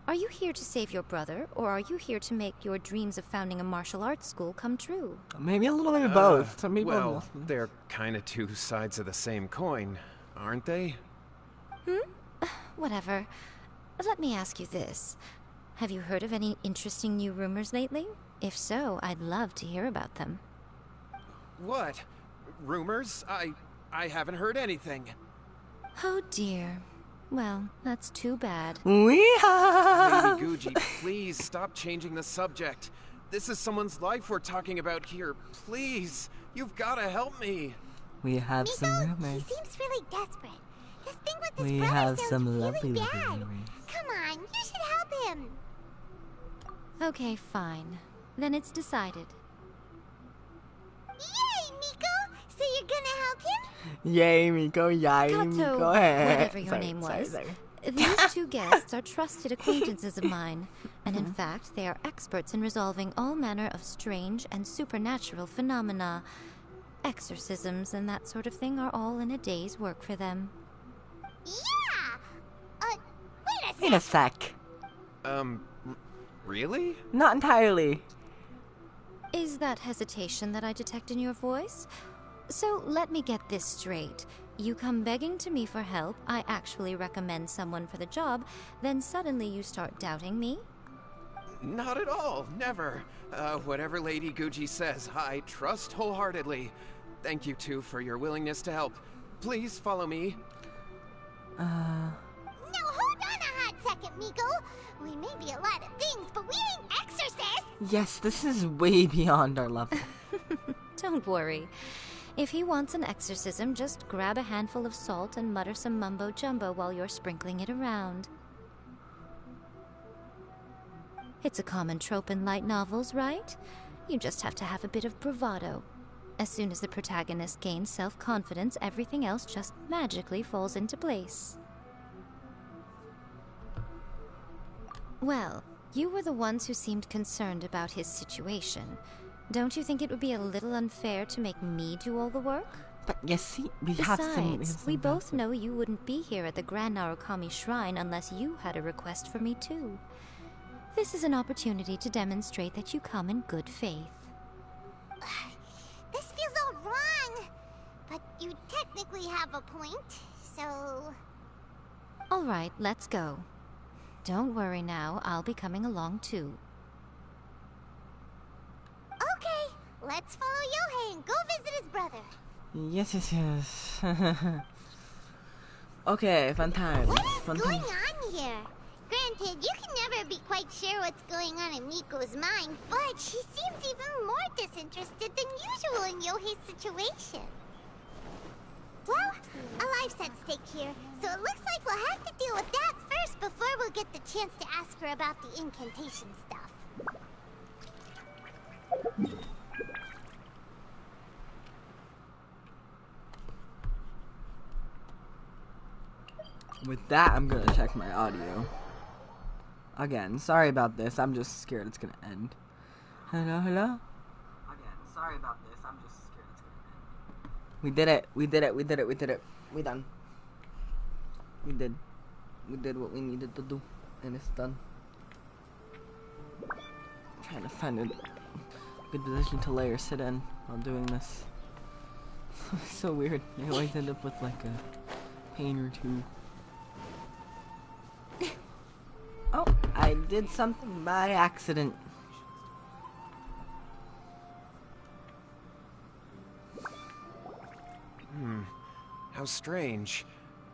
Are you here to save your brother, or are you here to make your dreams of founding a martial arts school come true? Maybe a little bit of both. Some people Well, they're kind of two sides of the same coin, aren't they? Whatever. Let me ask you this. Have you heard of any interesting new rumors lately? If so, I'd love to hear about them. What? Rumors? I haven't heard anything. Oh dear. Well, that's too bad. Lady Guji, please stop changing the subject. This is someone's life we're talking about here. Please, you've got to help me. We have Miko, some rumors. He seems really desperate. This thing with his We brother have sounds some really lovely bad. rumors. Come on, you should help him. Okay, fine. Then it's decided. Yay, Miko! So you're gonna help him? Yay, Miko, yay, Kato, Miko. whatever your Sorry, name sorry, was. sorry. These two guests are trusted acquaintances of mine, and in fact, they are experts in resolving all manner of strange and supernatural phenomena. Exorcisms and that sort of thing are all in a day's work for them. Yeah! Wait a sec. Really? Not entirely. Is that hesitation that I detect in your voice? So let me get this straight. You come begging to me for help, I actually recommend someone for the job, then suddenly you start doubting me? Not at all. Never. Whatever Lady Guji says, I trust wholeheartedly. Thank you, two, for your willingness to help. Please follow me. No, hold on a hot second, Miko. We may be a lot of things, but we ain't exorcists. Yes, this is way beyond our level. Don't worry. If he wants an exorcism, just grab a handful of salt and mutter some mumbo-jumbo while you're sprinkling it around. It's a common trope in light novels, right? You just have to have a bit of bravado. As soon as the protagonist gains self-confidence, everything else just magically falls into place. Well, you were the ones who seemed concerned about his situation. Don't you think it would be a little unfair to make me do all the work? But you see, we have some... Besides, we both know you wouldn't be here at the Grand Narukami Shrine unless you had a request for me too. This is an opportunity to demonstrate that you come in good faith. This feels all wrong. But You technically have a point, so... Alright, let's go. Don't worry now, I'll be coming along too. Okay, let's follow YOHEI and go visit his brother. Yes. Okay, fun time. What is Fun going time. on here? Granted, you can never be quite sure what's going on in Miko's mind, but she seems even more disinterested than usual in YOHEI's situation. Well, a life's at stake here, so it looks like we'll have to deal with that first before we'll get the chance to ask her about the incantation stuff. With that, I'm gonna check my audio. Again, sorry about this. I'm just scared it's gonna end. Hello? Again, sorry about this. I'm just scared it's gonna end. We did it. We did it. We done. We did what we needed to do. And it's done. I'm trying to find a good position to lay or sit in while doing this. It's so weird. I always end up with like a pain or two. Oh, I did something by accident. How strange.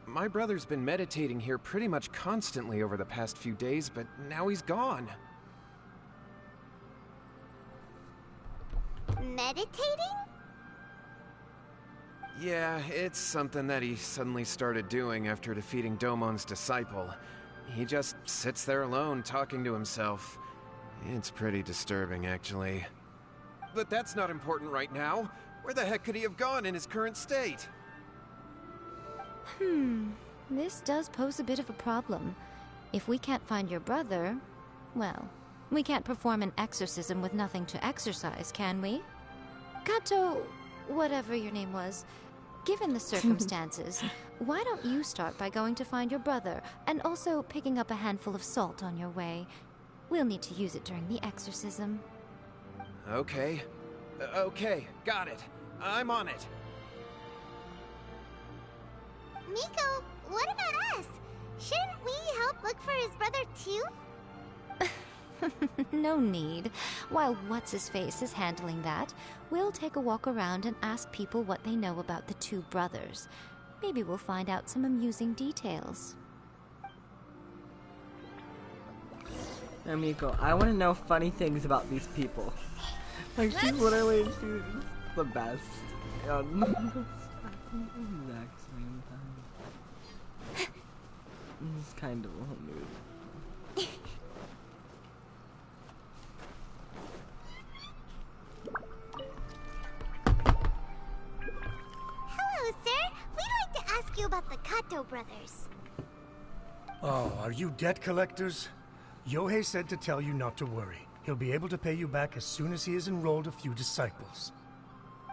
My brother's been meditating here pretty much constantly over the past few days, but now he's gone. Meditating? Yeah, it's something that he suddenly started doing after defeating Domon's disciple. He just sits there alone, talking to himself. It's pretty disturbing, actually. But that's not important right now. Where the heck could he have gone in his current state? This does pose a bit of a problem. If we can't find your brother, well, we can't perform an exorcism with nothing to exorcise, can we? Kato, whatever your name was, given the circumstances, why don't you start by going to find your brother, and also picking up a handful of salt on your way? We'll need to use it during the exorcism. Okay. Okay, got it. I'm on it. Miko, what about us? Shouldn't we help look for his brother too? No need. While What's-His-Face is handling that, we'll take a walk around and ask people what they know about the two brothers. Maybe we'll find out some amusing details. Now, Miko, I want to know funny things about these people. Like, she's literally, she's the best. At the exact same time. It's kind of a mood. Hello, sir. We'd like to ask you about the Kato brothers. Oh, are you debt collectors? YOHEI said to tell you not to worry. He'll be able to pay you back as soon as he has enrolled a few disciples.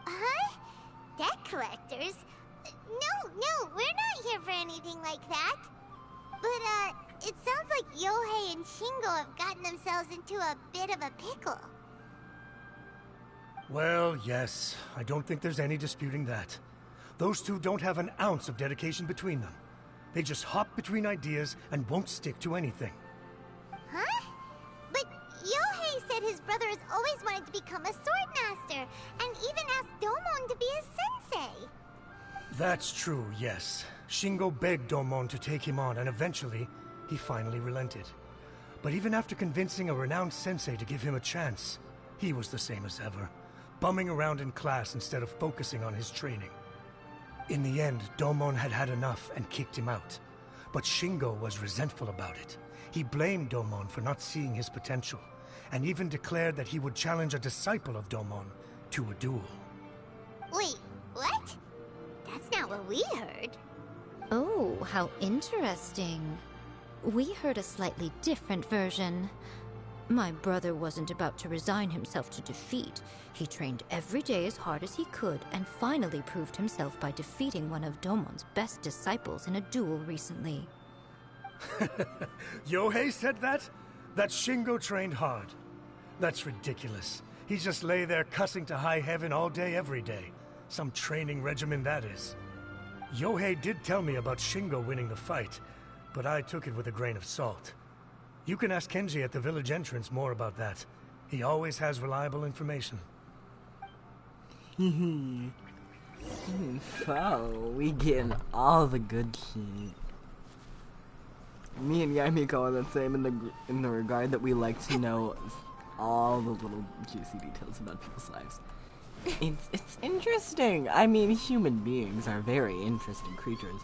Huh? Debt collectors? No, we're not here for anything like that. But, it sounds like YOHEI and Shingo have gotten themselves into a bit of a pickle. Well, yes. I don't think there's any disputing that. Those two don't have an ounce of dedication between them. They just hop between ideas and won't stick to anything. Huh? But YOHEI said his brother has always wanted to become a sword master, and even asked Domon to be his sensei. That's true, yes. Shingo begged Domon to take him on, and eventually, he finally relented. But even after convincing a renowned sensei to give him a chance, he was the same as ever, bumming around in class instead of focusing on his training. In the end, Domon had had enough and kicked him out. But Shingo was resentful about it. He blamed Domon for not seeing his potential, and even declared that he would challenge a disciple of Domon to a duel. Wait, what? That's not what we heard. Oh, how interesting. We heard a slightly different version. My brother wasn't about to resign himself to defeat. He trained every day as hard as he could and finally proved himself by defeating one of Domon's best disciples in a duel recently. YOHEI said that? That Shingo trained hard. That's ridiculous. He just lay there cussing to high heaven all day, every day. Some training regimen that is. YOHEI did tell me about Shingo winning the fight, but I took it with a grain of salt. You can ask Kenji at the village entrance more about that. He always has reliable information. So, we getting all the good shit. Me and Yamiko are the same in the regard that we like to know all the little juicy details about people's lives. It's interesting. I mean, human beings are very interesting creatures.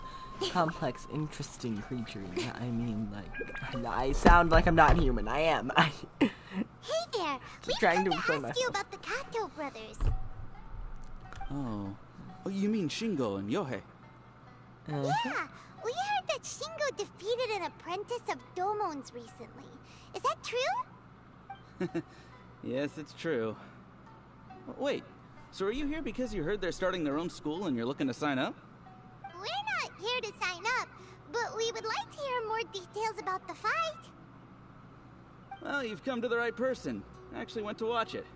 Complex, interesting creatures. I mean, like, I sound like I'm not human. I am. Hey there! We trying to to explain ask you about the Kato brothers. Oh, you mean Shingo and YOHEI? Yeah, we heard that Shingo defeated an apprentice of Domon's recently. Is that true? Yes, it's true. Wait, so are you here because you heard they're starting their own school and you're looking to sign up? We're not here to sign up, but we would like to hear more details about the fight. Well, you've come to the right person. I actually went to watch it.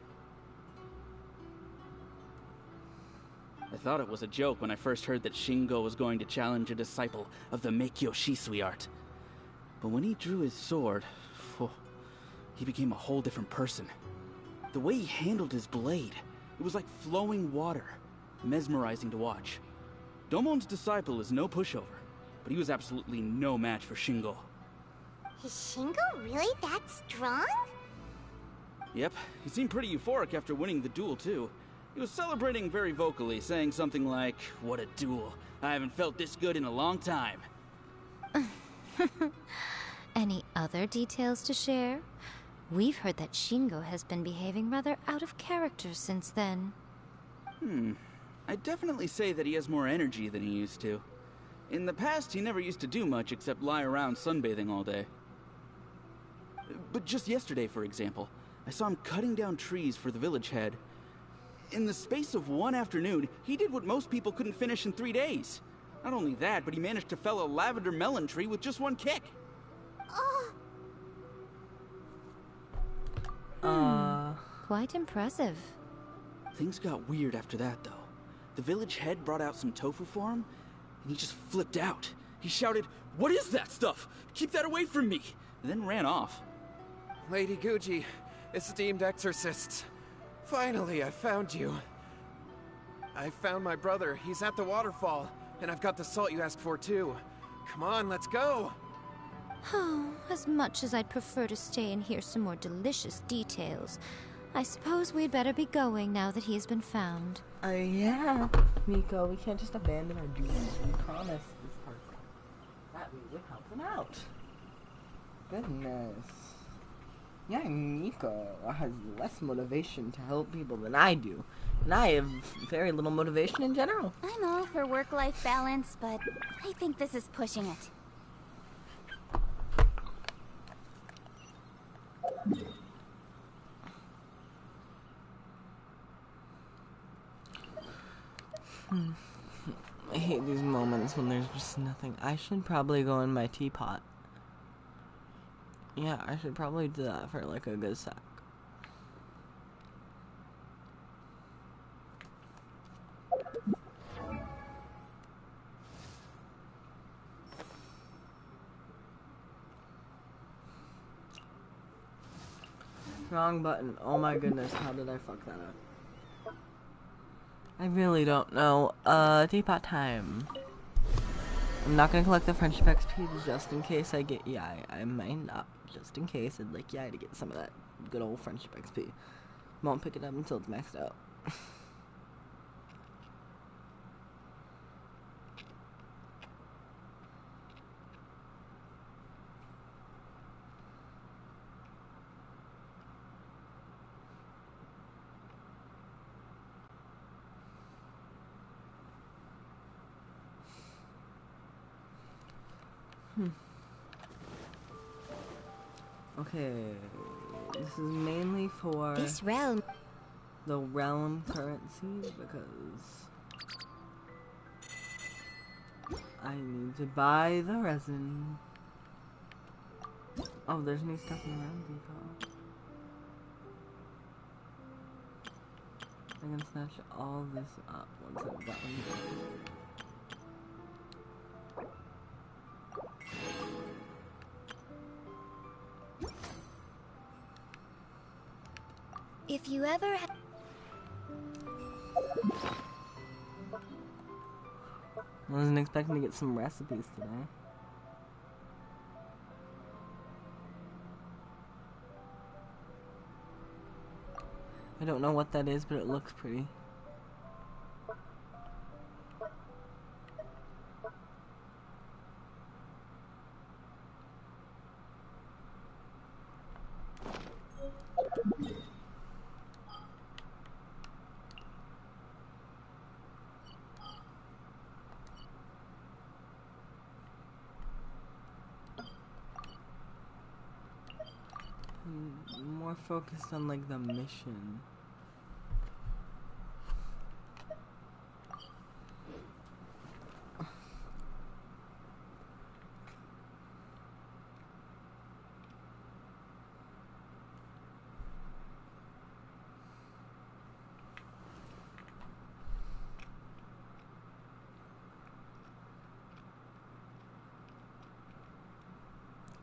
I thought it was a joke when I first heard that Shingo was going to challenge a disciple of the Meikyo Shisui art. But when he drew his sword, he became a whole different person. The way he handled his blade, it was like flowing water, mesmerizing to watch. Domon's disciple is no pushover, but he was absolutely no match for Shingo. Is Shingo really that strong? Yep, he seemed pretty euphoric after winning the duel too. He was celebrating very vocally, saying something like, "What a duel. I haven't felt this good in a long time." Any other details to share? We've heard that Shingo has been behaving rather out of character since then. I'd definitely say that he has more energy than he used to. In the past, he never used to do much except lie around sunbathing all day. But just yesterday, for example, I saw him cutting down trees for the village head. In the space of one afternoon, he did what most people couldn't finish in 3 days. Not only that, but he managed to fell a lavender melon tree with just one kick. Quite impressive. Things got weird after that, though. The village head brought out some tofu for him, and he just flipped out. He shouted, "What is that stuff? Keep that away from me!" and then ran off. Lady Guji, esteemed exorcists. Finally, I found you. I found my brother. He's at the waterfall, and I've got the salt you asked for, too. Come on, let's go! Oh, as much as I'd prefer to stay and hear some more delicious details, I suppose we'd better be going now that he's been found. Yeah, Miko, we can't just abandon our duties. We promised this person that we would help them out. Goodness. Yeah, Miko has less motivation to help people than I do. And I have very little motivation in general. I'm all for work-life balance, but I think this is pushing it. I hate these moments when there's just nothing. I should probably go in my teapot. Yeah, I should probably do that for like a good sec. Wrong button. Oh my goodness, how did I fuck that up? I really don't know. Teapot time. I'm not gonna collect the friendship XP just in case I get YAE. I might not. Just in case I'd like YAE to get some of that good old friendship XP. Won't pick it up until it's maxed out. Okay, this is mainly for this realm. The realm currency because I need to buy the resin. Oh, there's new stuff in the realm depot. I can snatch all this up once I've gotten done. If you ever I wasn't expecting to get some recipes today. I don't know what that is, but it looks pretty. More focused on like the mission.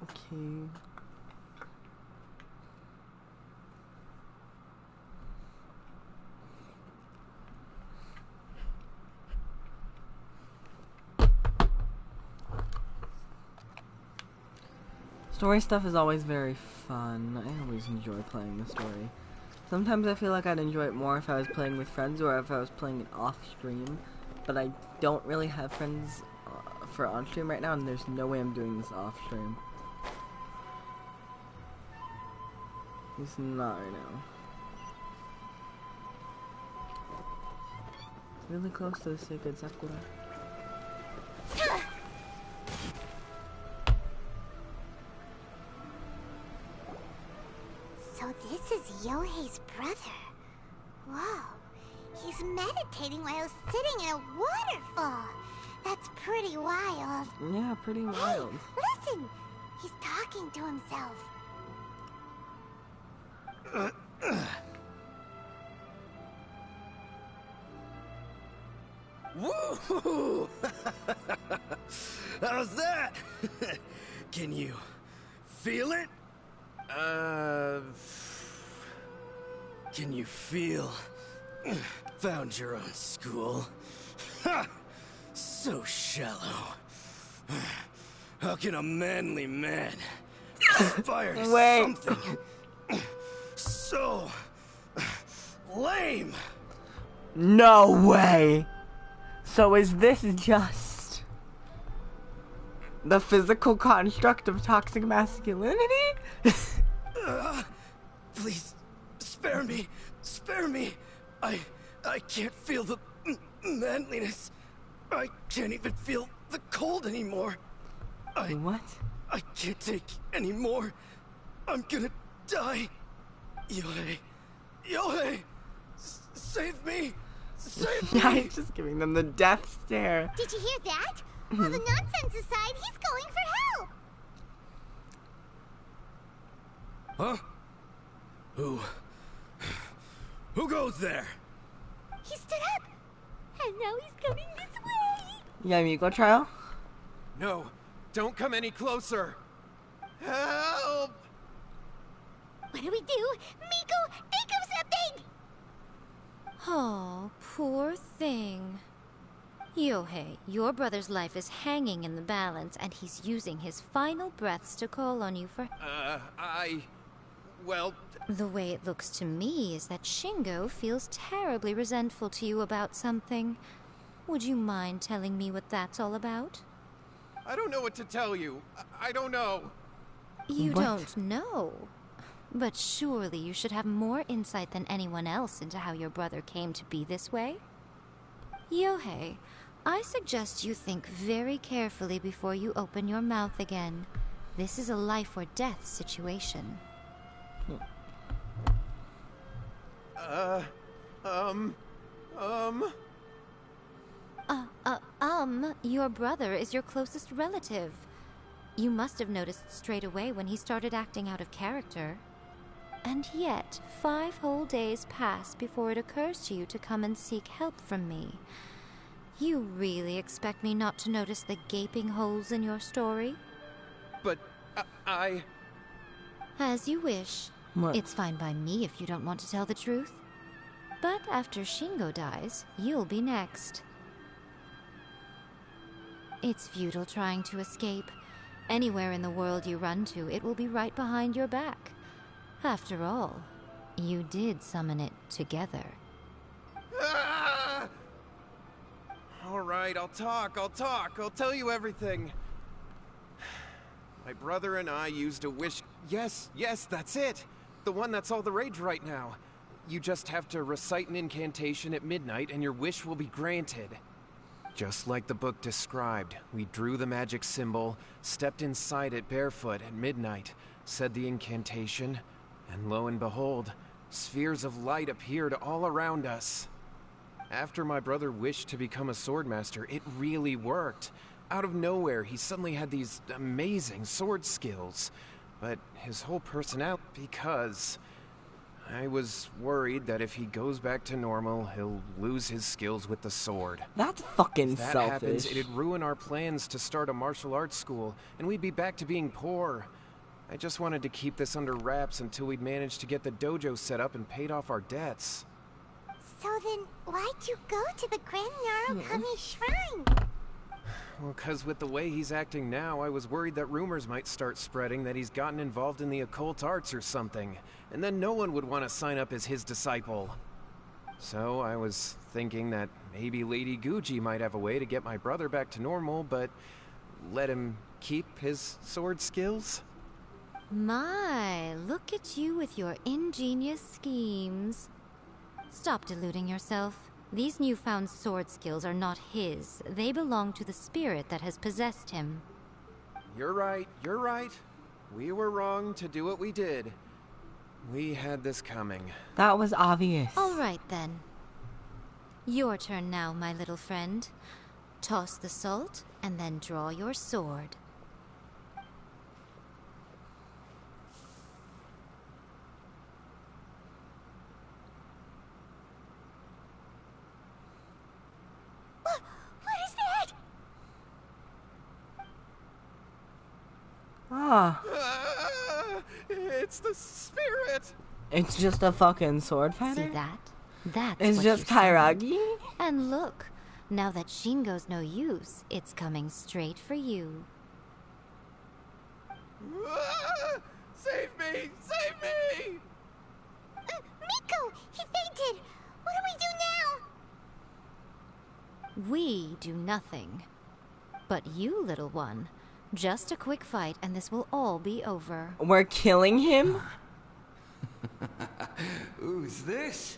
Okay. Story stuff is always very fun. I always enjoy playing the story. Sometimes I feel like I'd enjoy it more if I was playing with friends or if I was playing it off stream, but I don't really have friends for on stream right now, and there's no way I'm doing this off stream. It's not right now. Really close to the sacred Sakura. So this is Yohei's brother. Whoa. He's meditating while sitting in a waterfall. That's pretty wild. Yeah, pretty wild. Hey, listen! He's talking to himself. Woo! How's that? Can you feel it? Can you feel? Found your own school. Ha! So shallow. How can a manly man aspire to something so lame? No way! So is this just the physical construct of toxic masculinity? Please, spare me. Spare me. I can't feel the manliness. I can't even feel the cold anymore. What? I can't take any more. I'm gonna die. Yohei. Yohei! Save me! Save me! Yeah, he's just giving them the death stare. Did you hear that? All the nonsense aside, he's going for help! Huh? Who goes there? He stood up! And now he's coming this way! Yeah, Miko trial? No, don't come any closer. Help! What do we do? Miko, think of something! Oh, poor thing. Yohei, your brother's life is hanging in the balance, and he's using his final breaths to call on you for... well... The way it looks to me is that Shingo feels terribly resentful to you about something. Would you mind telling me what that's all about? I don't know what to tell you. I don't know. You don't know? But surely you should have more insight than anyone else into how your brother came to be this way? Yohei, I suggest you think very carefully before you open your mouth again. This is a life or death situation. Your brother is your closest relative. You must have noticed straight away when he started acting out of character. And yet, 5 whole days pass before it occurs to you to come and seek help from me. You really expect me not to notice the gaping holes in your story? But I... As you wish. What? It's fine by me if you don't want to tell the truth. But after Shingo dies, you'll be next. It's futile trying to escape. Anywhere in the world you run to, it will be right behind your back. After all, you did summon it together. Ah! All right, I'll talk. I'll tell you everything. My brother and I used a wish... Yes, that's it. The one that's all the rage right now. You just have to recite an incantation at midnight and your wish will be granted. Just like the book described, we drew the magic symbol, stepped inside it barefoot at midnight, said the incantation, and lo and behold, spheres of light appeared all around us. After my brother wished to become a swordmaster, it really worked. Out of nowhere, he suddenly had these amazing sword skills. But his whole personality, because I was worried that if he goes back to normal, he'll lose his skills with the sword. That's fucking if that selfish. happens, it'd ruin our plans to start a martial arts school, and we'd be back to being poor. I just wanted to keep this under wraps until we'd managed to get the dojo set up and paid off our debts. So then, why'd you go to the Grand Narukami Shrine? Well, 'cause with the way he's acting now, I was worried that rumors might start spreading that he's gotten involved in the occult arts or something, and then no one would want to sign up as his disciple. So I was thinking that maybe Lady Guji might have a way to get my brother back to normal, but let him keep his sword skills? My, look at you with your ingenious schemes. Stop deluding yourself. These newfound sword skills are not his. They belong to the spirit that has possessed him. You're right. We were wrong to do what we did. We had this coming. That was obvious. All right, then. Your turn now, my little friend. Toss the salt, and then draw your sword. What is that? Ah. It's the spirit. It's just a fucking sword fighter? See that? That's It's what just you said. Kairagi? And look, now that Shingo's no use, it's coming straight for you. Save me! Save me! Miko! He fainted! What do we do now? We do nothing. But you, little one, just a quick fight and this will all be over. We're killing him? Who's this?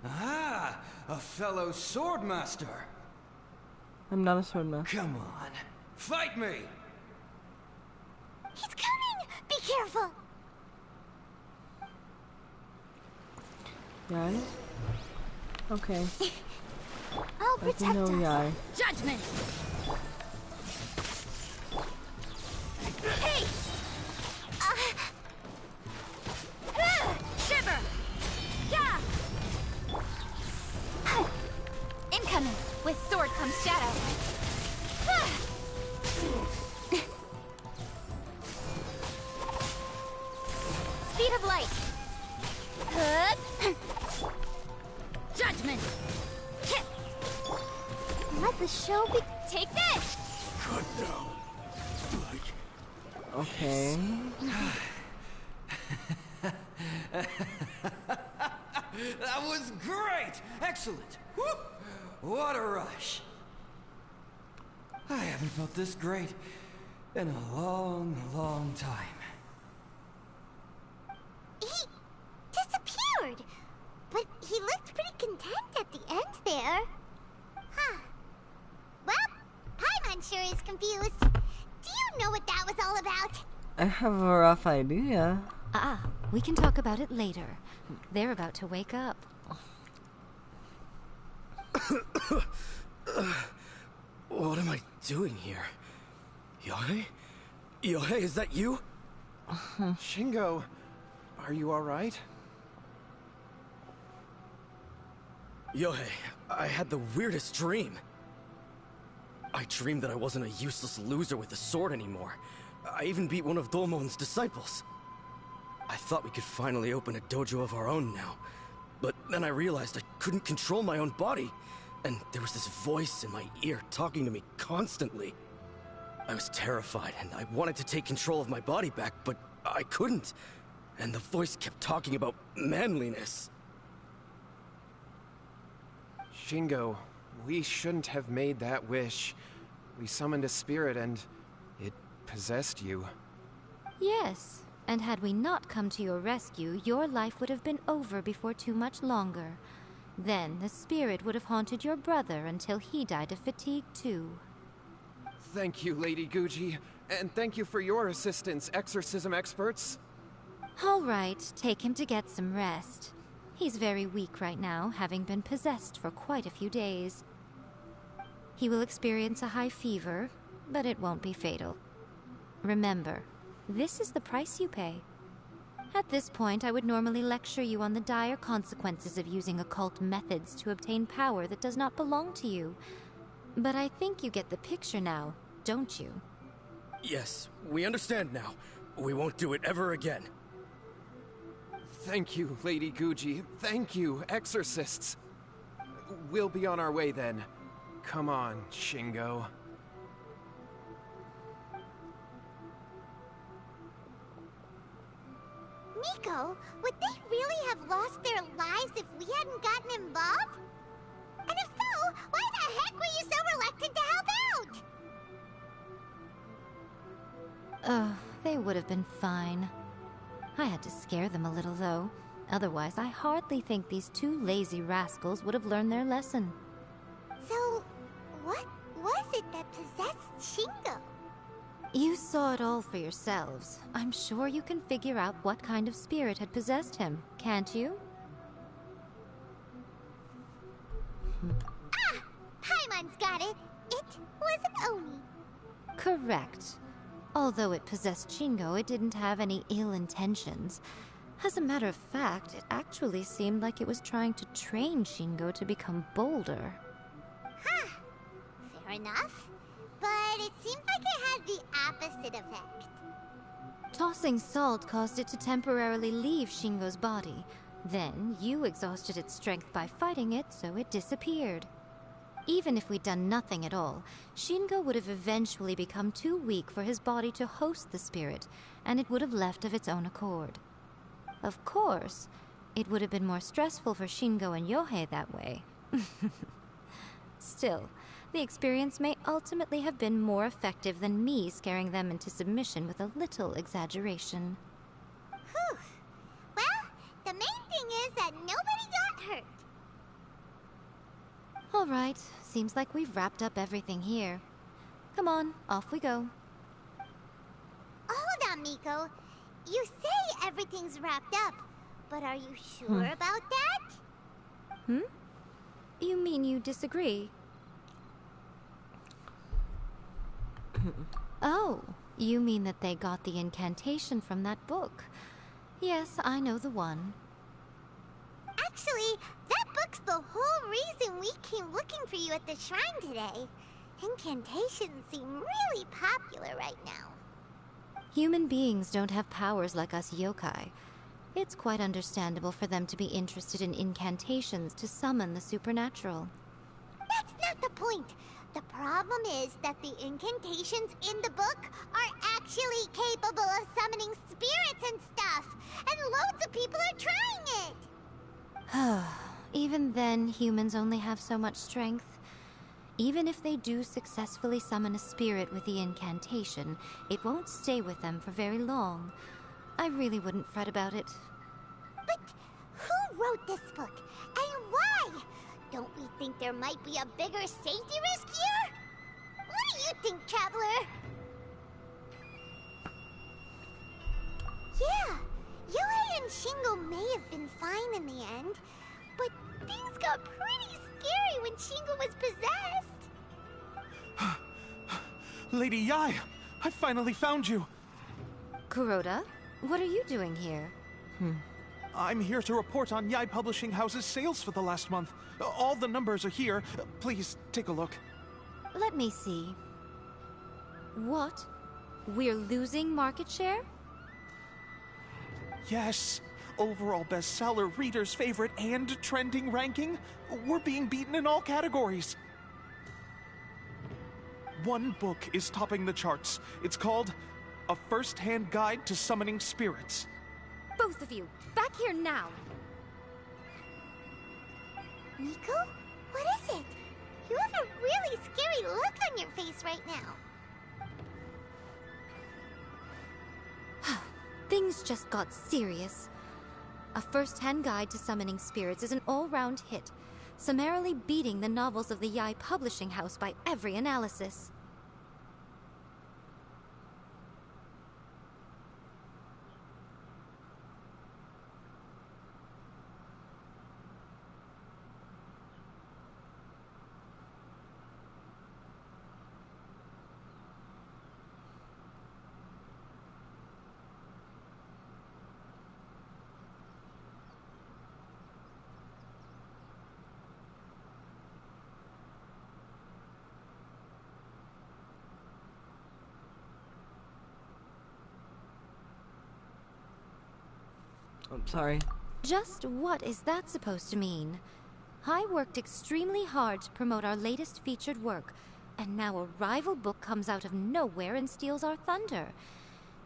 Ah, a fellow swordmaster. I'm not a swordmaster. Come on, fight me! He's coming! Be careful! Yai? Okay. I'll Let me protect know, us. Yai. Judgment! Hey! Shiver! Yeah! Incoming! With sword comes shadow. Speed of light. Judgment! Let the show be. Take this! Cut down. Okay. That was great! Excellent! Whoop! What a rush! I haven't felt this great in a long, long time. He disappeared! But he looked pretty content at the end there. Huh. Well, Paimon sure is confused. Do you know what that was all about? I have a rough idea. We can talk about it later. They're about to wake up. What am I doing here? YAE? YAE, is that you? Shingo, Are you alright? Yohei, I had the weirdest dream. I dreamed that I wasn't a useless loser with a sword anymore. I even beat one of Domon's disciples. I thought we could finally open a dojo of our own now. But then I realized I couldn't control my own body. And there was this voice in my ear talking to me constantly. I was terrified and I wanted to take control of my body back, but I couldn't. And the voice kept talking about manliness. Shingo, we shouldn't have made that wish. We summoned a spirit and it possessed you. Yes, and had we not come to your rescue, your life would have been over before too much longer. Then the spirit would have haunted your brother until he died of fatigue too. Thank you, Lady Guji, and thank you for your assistance, exorcism experts. All right, take him to get some rest. He's very weak right now, having been possessed for quite a few days. He will experience a high fever, but it won't be fatal. Remember, this is the price you pay. At this point, I would normally lecture you on the dire consequences of using occult methods to obtain power that does not belong to you. But I think you get the picture now, don't you? Yes, we understand now. We won't do it ever again. Thank you, Lady Guji. Thank you, exorcists. We'll be on our way then. Come on, Shingo. Miko, would they really have lost their lives if we hadn't gotten involved? And if so, why the heck were you so reluctant to help out? They would have been fine. I had to scare them a little, though. Otherwise, I hardly think these two lazy rascals would have learned their lesson. So, what was it that possessed Shingo? You saw it all for yourselves. I'm sure you can figure out what kind of spirit had possessed him, can't you? Ah! Paimon's got it! It was Oni. Correct. Although it possessed Shingo, it didn't have any ill intentions. As a matter of fact, it actually seemed like it was trying to train Shingo to become bolder. Huh. Fair enough. But it seems like it had the opposite effect. Tossing salt caused it to temporarily leave Shingo's body. Then, you exhausted its strength by fighting it, so it disappeared. Even if we'd done nothing at all, Shingo would have eventually become too weak for his body to host the spirit, and it would have left of its own accord. Of course, it would have been more stressful for Shingo and Yohei that way. Still, the experience may ultimately have been more effective than me scaring them into submission with a little exaggeration. Whew. Well, the main thing is that nobody got hurt. All right, seems like we've wrapped up everything here. Come on, off we go. Hold on, Miko. You say everything's wrapped up, but are you sure about that? You mean you disagree? Oh, you mean that they got the incantation from that book. Yes, I know the one. Actually, that book's the whole reason we came looking for you at the shrine today. Incantations seem really popular right now. Human beings don't have powers like us yokai. It's quite understandable for them to be interested in incantations to summon the supernatural. That's not the point. The problem is that the incantations in the book are actually capable of summoning spirits and stuff, and loads of people are trying it. Even then, humans only have so much strength. Even if they do successfully summon a spirit with the incantation, it won't stay with them for very long. I really wouldn't fret about it. But who wrote this book, and why? Don't we think there might be a bigger safety risk here? What do you think, Traveler? Yeah, Yohei and Shingo may have been fine in the end, but things got pretty scary when Shingo was possessed. Lady YAE, I finally found you. Kuroda, what are you doing here? I'm here to report on YAE Publishing House's sales for the last month. All the numbers are here. Please, take a look. Let me see. What? We're losing market share? Yes. Overall bestseller, reader's favorite, and trending ranking. We're being beaten in all categories. One book is topping the charts. It's called A First-Hand Guide to Summoning Spirits. Both of you, back here now! Nico? What is it? You have a really scary look on your face right now. Things just got serious. A First-Hand Guide to Summoning Spirits is an all-round hit, summarily beating the novels of the YAE Publishing House by every analysis. I'm sorry. Just what is that supposed to mean? I worked extremely hard to promote our latest featured work, and now a rival book comes out of nowhere and steals our thunder.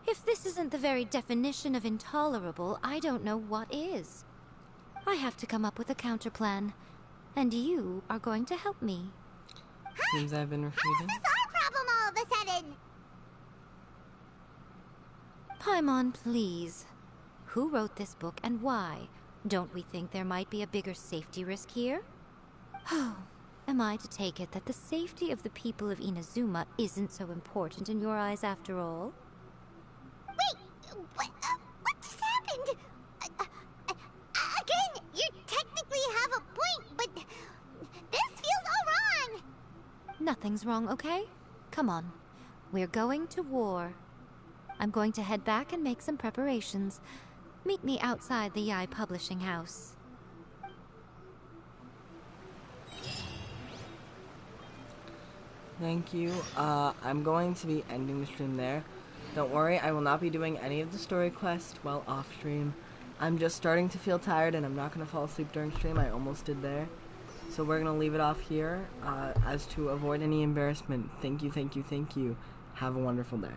If this isn't the very definition of intolerable, I don't know what is. I have to come up with a counterplan, and you are going to help me. Seems I've been refuted. This is our problem all of a sudden. Paimon, please. Who wrote this book and why? Don't we think there might be a bigger safety risk here? Oh, am I to take it that the safety of the people of Inazuma isn't so important in your eyes after all? Wait, what just happened? Again, you technically have a point, but this feels all wrong. Nothing's wrong, okay? Come on. We're going to war. I'm going to head back and make some preparations. Meet me outside the YAE Publishing House. Thank you. I'm going to be ending the stream there. Don't worry, I will not be doing any of the story quests while off stream. I'm just starting to feel tired and I'm not going to fall asleep during stream. I almost did there. So we're going to leave it off here as to avoid any embarrassment. Thank you, thank you, thank you. Have a wonderful day.